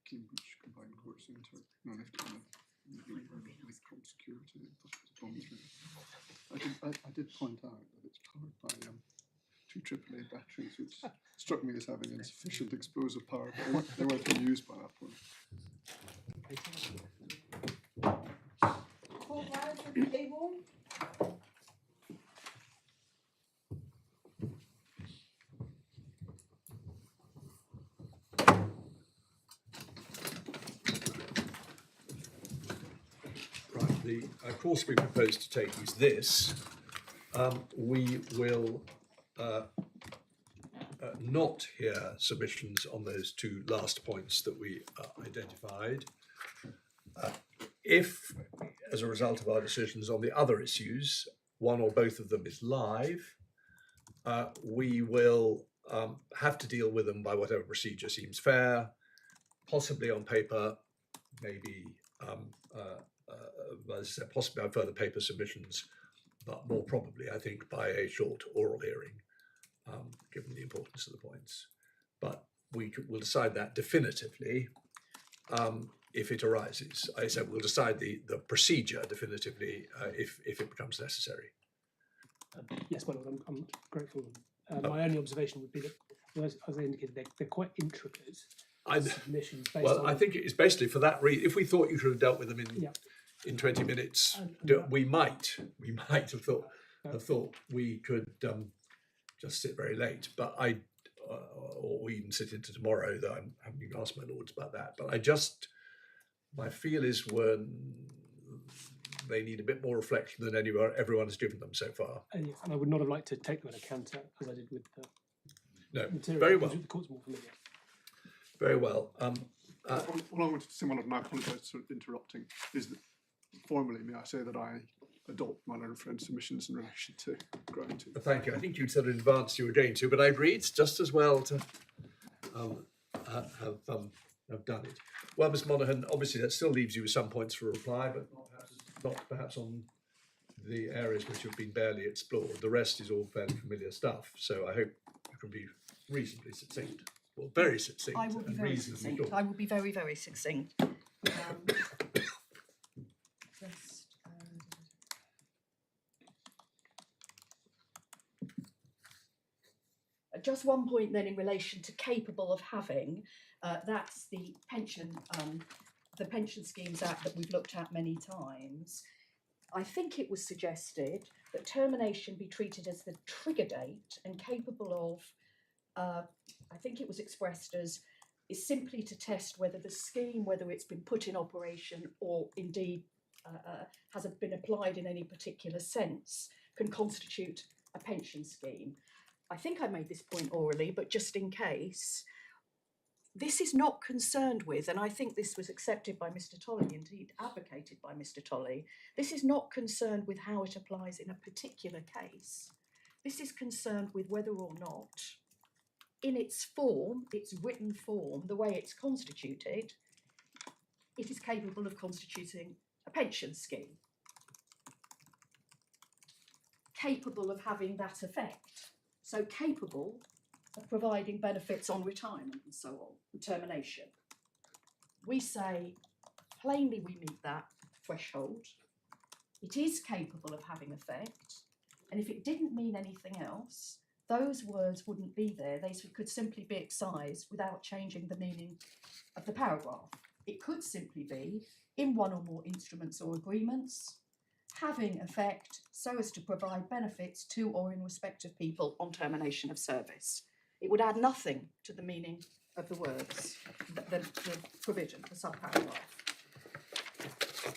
Cambridge Combined Court Centre. No, I left it with called security. I did point out that it's powered by 2 AAA batteries, which struck me as having insufficient explosive power, but they weren't being used by that point. Court rise at the table. Right, the course we propose to take is this. We will not hear submissions on those 2 last points that we identified. If, as a result of our decisions on the other issues, one or both of them is live, we will have to deal with them by whatever procedure seems fair, possibly on paper, maybe as I said, possibly by further paper submissions, but more probably, I think, by a short oral hearing, given the importance of the points. But we'll decide that definitively if it arises. I said we'll decide the procedure definitively if it becomes necessary. Yes, my lord, I'm grateful. My only observation would be that, as I indicated, they're quite intricate submissions. I think it's basically for that reason. If we thought you should have dealt with them in 20 minutes, we might have thought we could just sit very late. But or even sit into tomorrow. Though I haven't even asked my lords about that. But my feel is they need a bit more reflection than everyone has given them so far. And I would not have liked to take them at a canter as I did with the material. Very well. The court's more familiar. Very well. All I wanted to say, and I apologise for interrupting, is that formally, may I say that I adopt my letter of friend submissions in relation to gratuity. Thank you. I think you'd said in advance you were going to, but I agreed. It's just as well to have done it. Well, Ms. Monaghan, obviously that still leaves you with some points for reply, but not perhaps on the areas which have been barely explored. The rest is all fairly familiar stuff. So I hope you can be reasonably succinct. Well, very succinct. I will be very succinct. I will be very, very succinct. Just one point then in relation to capable of having, that's the Pension Schemes Act that we've looked at many times. I think it was suggested that termination be treated as the trigger date and capable of, I think it was expressed as, is simply to test whether the scheme, whether it's been put in operation or indeed has been applied in any particular sense, can constitute a pension scheme. I think I made this point orally, but just in case, this is not concerned with, and I think this was accepted by Mr. Tolley, indeed advocated by Mr. Tolley, this is not concerned with how it applies in a particular case. This is concerned with whether or not, in its form, its written form, the way it's constituted, it is capable of constituting a pension scheme. Capable of having that effect. So capable of providing benefits on retirement and so on, and termination. We say, plainly we meet that threshold. It is capable of having effect. And if it didn't mean anything else, those words wouldn't be there. They could simply be excised without changing the meaning of the paragraph. It could simply be, in one or more instruments or agreements, having effect so as to provide benefits to or in respect of people on termination of service. It would add nothing to the meaning of the words, the provision, the subparagraph.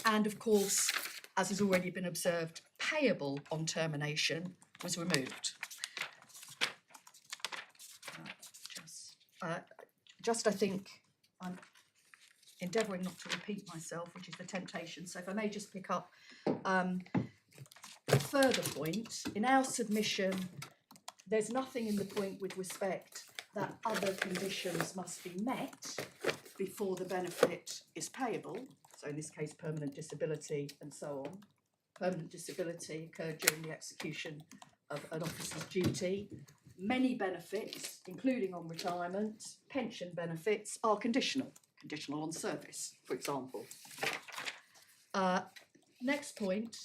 And of course, as has already been observed, payable on termination was removed. I think I'm endeavouring not to repeat myself, which is the temptation. So if I may just pick up a further point. In our submission, there's nothing in the point with respect that other conditions must be met before the benefit is payable. So in this case, permanent disability and so on. Permanent disability occurred during the execution of an officer's duty. Many benefits, including on retirement, pension benefits, are conditional on service, for example. Next point,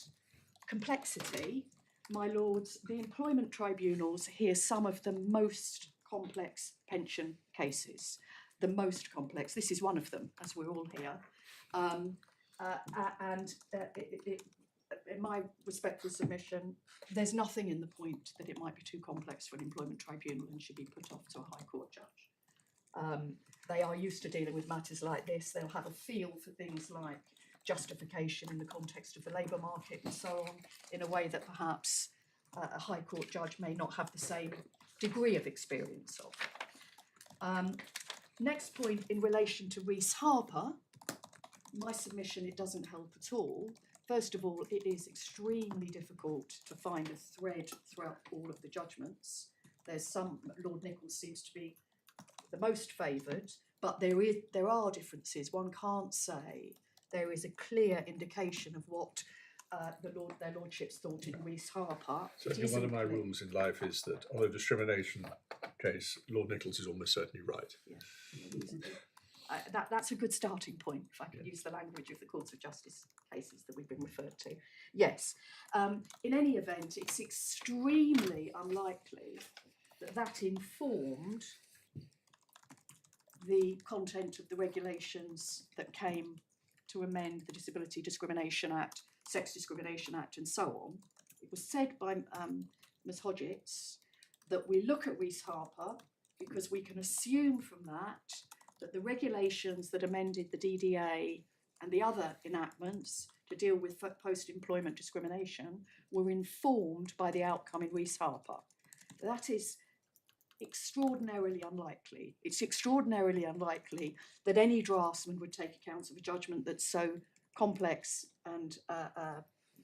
complexity. My lords, the employment tribunals hear some of the most complex pension cases. The most complex. This is one of them, as we're all here. In my respectful submission, there's nothing in the point that it might be too complex for an employment tribunal and should be put off to a High Court judge. They are used to dealing with matters like this. They'll have a feel for things like justification in the context of the labour market and so on, in a way that perhaps a High Court judge may not have the same degree of experience of. Next point, in relation to Rees-Harper, my submission, it doesn't help at all. First of all, it is extremely difficult to find a thread throughout all of the judgments. There's some, Lord Nichols seems to be the most favoured, but there are differences. One can't say there is a clear indication of what their lordships thought in Rees-Harper. Certainly one of my rules in life is that on a discrimination case, Lord Nichols is almost certainly right. Yeah. That's a good starting point, if I can use the language of the Courts of Justice cases that we've been referred to. Yes. In any event, it's extremely unlikely that that informed the content of the regulations that came to amend the Disability Discrimination Act, Sex Discrimination Act and so on. It was said by Ms Hodgetts that we look at Rees-Harper because we can assume from that the regulations that amended the DDA and the other enactments to deal with post-employment discrimination were informed by the outcome in Rees-Harper. That is extraordinarily unlikely. It's extraordinarily unlikely that any draftsman would take account of a judgment that's so complex and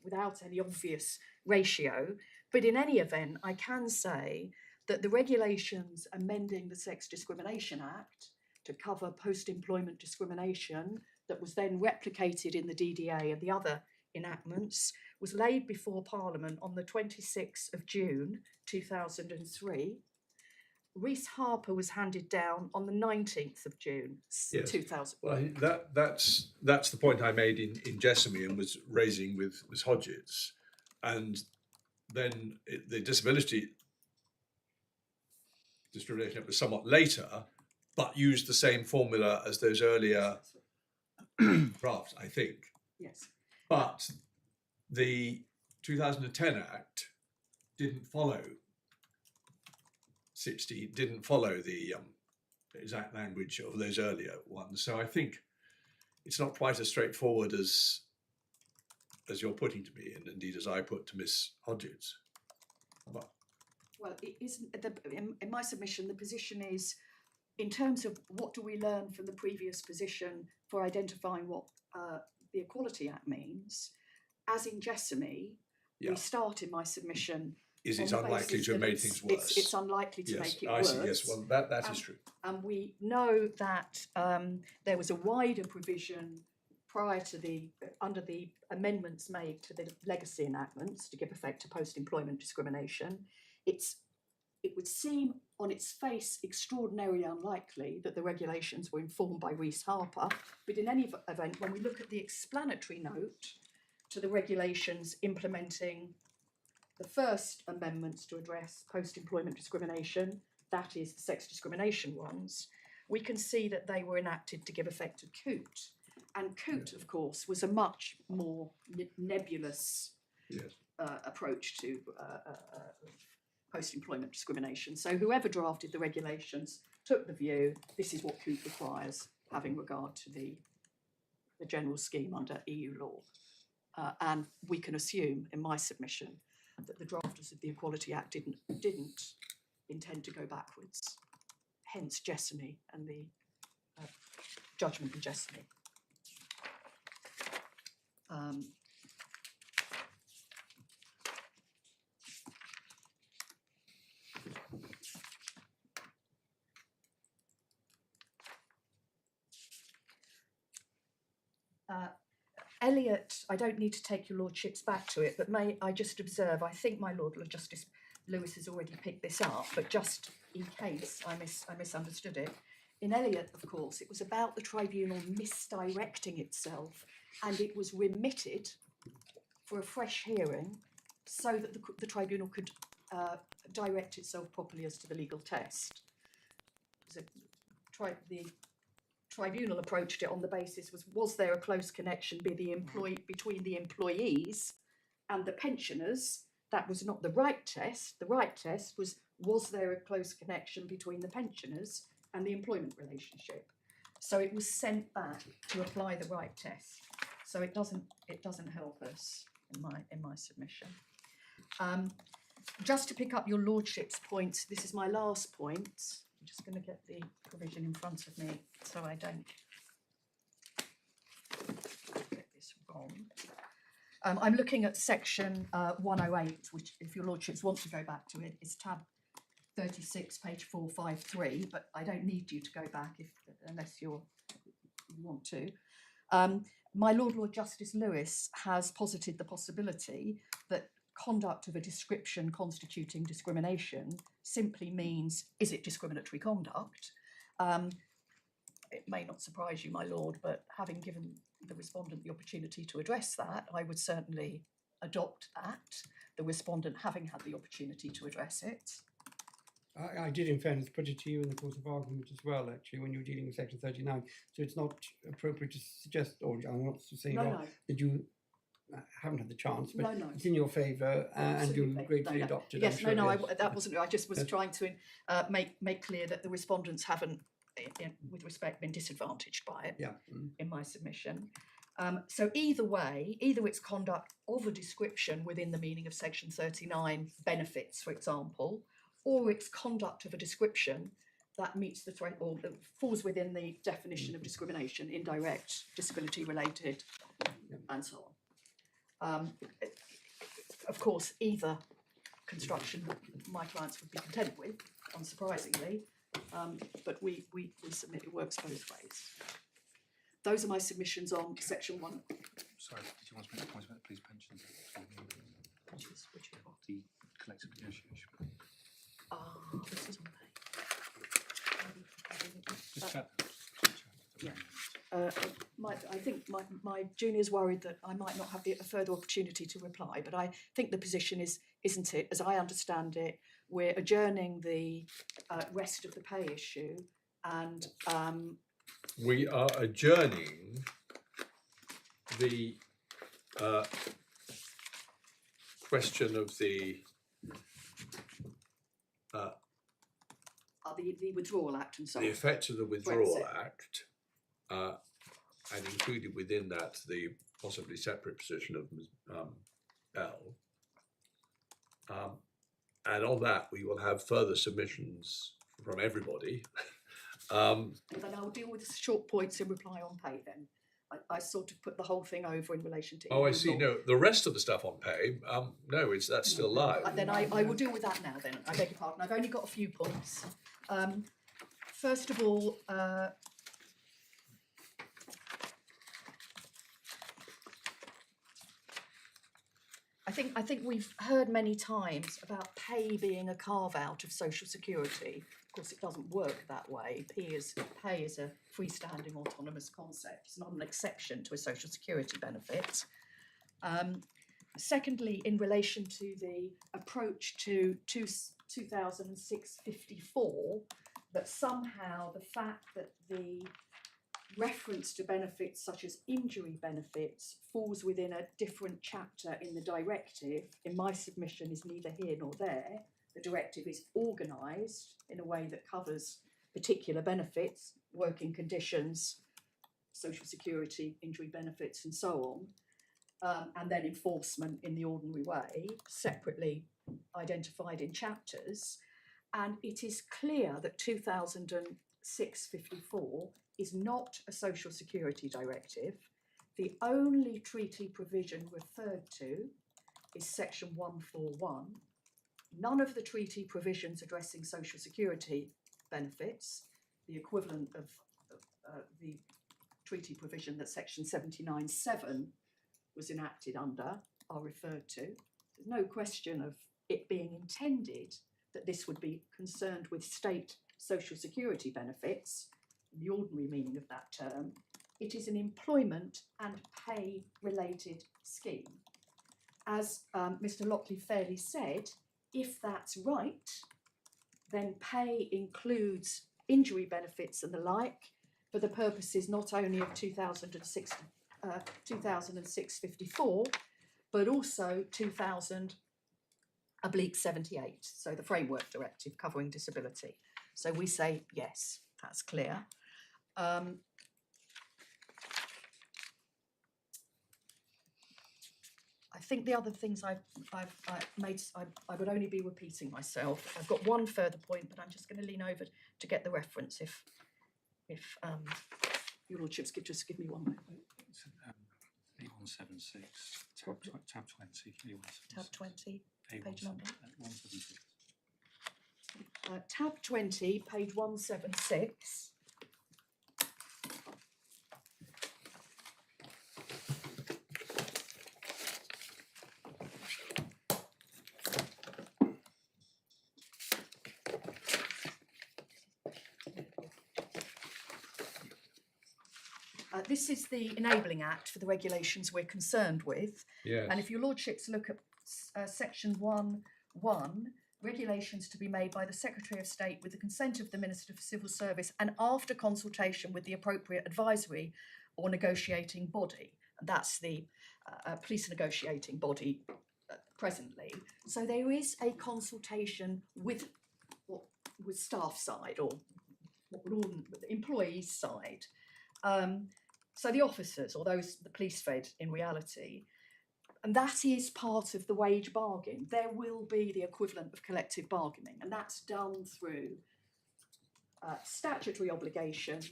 without any obvious ratio. But in any event, I can say that the regulations amending the Sex Discrimination Act to cover post-employment discrimination that was then replicated in the DDA and the other enactments was laid before Parliament on the 26th of June 2003. Rees-Harper was handed down on the 19th of June 2000. Well, that's the point I made in Jessamy and was raising with Ms Hodgetts. And then the disability discrimination act was somewhat later, but used the same formula as those earlier drafts, I think. Yes. But the 2010 Act didn't follow the exact language of those earlier ones. So I think it's not quite as straightforward as you're putting to me, and indeed as I put to Miss Hodgetts. But well, it isn't. In my submission, the position is, in terms of what do we learn from the previous position for identifying what the Equality Act means, as in Jessamy, we start in my submission. It's unlikely to have made things worse. It's unlikely to make it worse. I see, yes, well, that is true. And we know that there was a wider provision prior to under the amendments made to the legacy enactments to give effect to post-employment discrimination. It would seem on its face extraordinarily unlikely that the regulations were informed by Rees-Harper, but in any event, when we look at the explanatory note to the regulations implementing the first amendments to address post-employment discrimination, that is the sex discrimination ones, we can see that they were enacted to give effect to COOT. And COOT, of course, was a much more nebulous approach to post-employment discrimination. So whoever drafted the regulations took the view, this is what COOT requires, having regard to the general scheme under EU law. And we can assume, in my submission, that the drafters of the Equality Act didn't intend to go backwards. Hence Jessamy and the judgment in Jessamy. Elliot, I don't need to take your lordships back to it, but may I just observe, I think my Lord Justice Lewis has already picked this up, but just in case I misunderstood it, in Elliot, of course, it was about the tribunal misdirecting itself, and it was remitted for a fresh hearing so that the tribunal could direct itself properly as to the legal test. So the tribunal approached it on the basis was there a close connection between the employees and the pensioners? That was not the right test. The right test was there a close connection between the pensioners and the employment relationship? So it was sent back to apply the right test. So it doesn't help us in my submission. Just to pick up your lordship's points, this is my last point. I'm just going to get the provision in front of me so I don't get this wrong. I'm looking at section 108, which, if your lordships want to go back to it, is tab 36, page 453, but I don't need you to go back unless you want to. My Lord Justice Lewis has posited the possibility that conduct of a description constituting discrimination simply means, is it discriminatory conduct? It may not surprise you, my lord, but having given the respondent the opportunity to address that, I would certainly adopt that, the respondent having had the opportunity to address it. I did, in fairness, put it to you in the course of argument as well, actually, when you were dealing with section 39. So it's not appropriate to suggest, or I'm not saying that you haven't had the chance, but it's in your favour and you greatly adopted. Yes, that wasn't. I just was trying to make clear that the respondents haven't, with respect, been disadvantaged by it. Yeah. In my submission. So either way, either it's conduct of a description within the meaning of section 39 benefits, for example, or it's conduct of a description that meets the threat or falls within the definition of discrimination, indirect, disability related, and so on. Of course, either construction my clients would be content with, unsurprisingly, but we submit it works both ways. Those are my submissions on section 1. Sorry, did you want to make a point about the police pensions? The collective negotiation. This is on page. Just chat. Yeah. I think my junior's worried that I might not have a further opportunity to reply, but I think the position isn't it? As I understand it, we're adjourning the rest of the pay issue, and we are adjourning the question of the Withdrawal Act and so on. The effect of the Withdrawal Act, and included within that the possibly separate position of L. And on that, we will have further submissions from everybody. And then I'll deal with the short points in reply on pay then. I sort of put the whole thing over in relation to... Oh, I see. No, the rest of the stuff on pay, no, that's still live. Then I will deal with that now then. I beg your pardon. I've only got a few points. First of all, I think we've heard many times about pay being a carve-out of social security. Of course, it doesn't work that way. Pay is a freestanding autonomous concept. It's not an exception to a social security benefit. Secondly, in relation to the approach to 2006-54, that somehow the fact that the reference to benefits such as injury benefits falls within a different chapter in the directive, in my submission, is neither here nor there. The directive is organised in a way that covers particular benefits, working conditions, social security, injury benefits, and so on, and then enforcement in the ordinary way, separately identified in chapters. And it is clear that 2006-54 is not a social security directive. The only treaty provision referred to is section 141. None of the treaty provisions addressing social security benefits, the equivalent of the treaty provision that section 79(7) was enacted under, are referred to. There's no question of it being intended that this would be concerned with state social security benefits, the ordinary meaning of that term, it is an employment and pay related scheme. As Mr. Lockley fairly said, if that's right, then pay includes injury benefits and the like for the purposes not only of 2006-54, but also 2000/78, so the Framework Directive covering disability. So we say, yes, that's clear. I think the other things I would only be repeating myself. I've got one further point, but I'm just going to lean over to get the reference if your lordships could just give me one moment. A176, tab 20, A176. Tab 20, A176, page number. 176. Tab 20, page 176. This is the Enabling Act for the regulations we're concerned with. Yes. And if your lordships look at section 1.1, regulations to be made by the Secretary of State with the consent of the Minister for Civil Service and after consultation with the appropriate advisory or negotiating body. And that's the police negotiating body presently. So there is a consultation with staff side or the employees side. So the officers, or those, the police fed in reality, and that is part of the wage bargain. There will be the equivalent of collective bargaining, and that's done through statutory obligation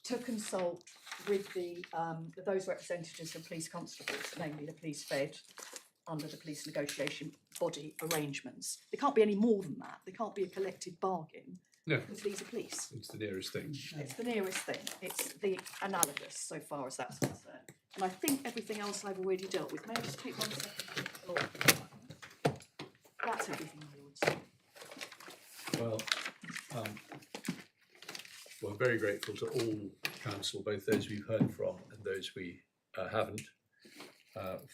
to consult with those representatives of police constables, namely the police fed under the police negotiation body arrangements. There can't be any more than that. There can't be a collective bargain. No. Because these are police. It's the nearest thing. It's the nearest thing. It's the analogous so far as that's concerned. And I think everything else I've already dealt with. May I just take 1 second? Lord. That's everything, my lords. Well, we're very grateful to all counsel, both those we've heard from and those we haven't,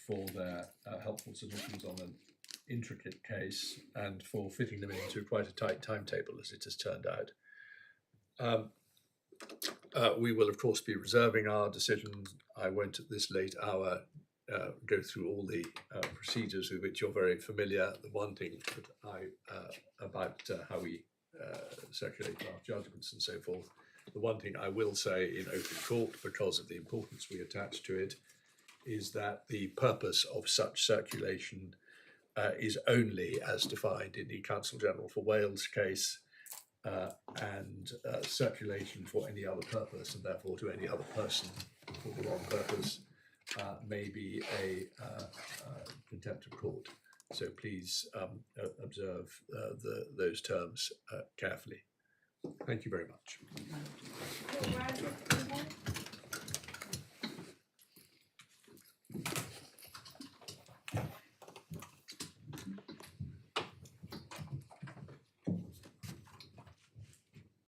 for their helpful submissions on an intricate case and for fitting them into quite a tight timetable, as it has turned out. We will, of course, be reserving our decisions. I won't at this late hour go through all the procedures with which you're very familiar. The one thing that about how we circulate our judgments and so forth, the one thing I will say in open court, because of the importance we attach to it, is that the purpose of such circulation is only as defined in the Counsel General for Wales case, and circulation for any other purpose, and therefore to any other person for the wrong purpose, may be a contempt of court. So please observe those terms carefully. Thank you very much.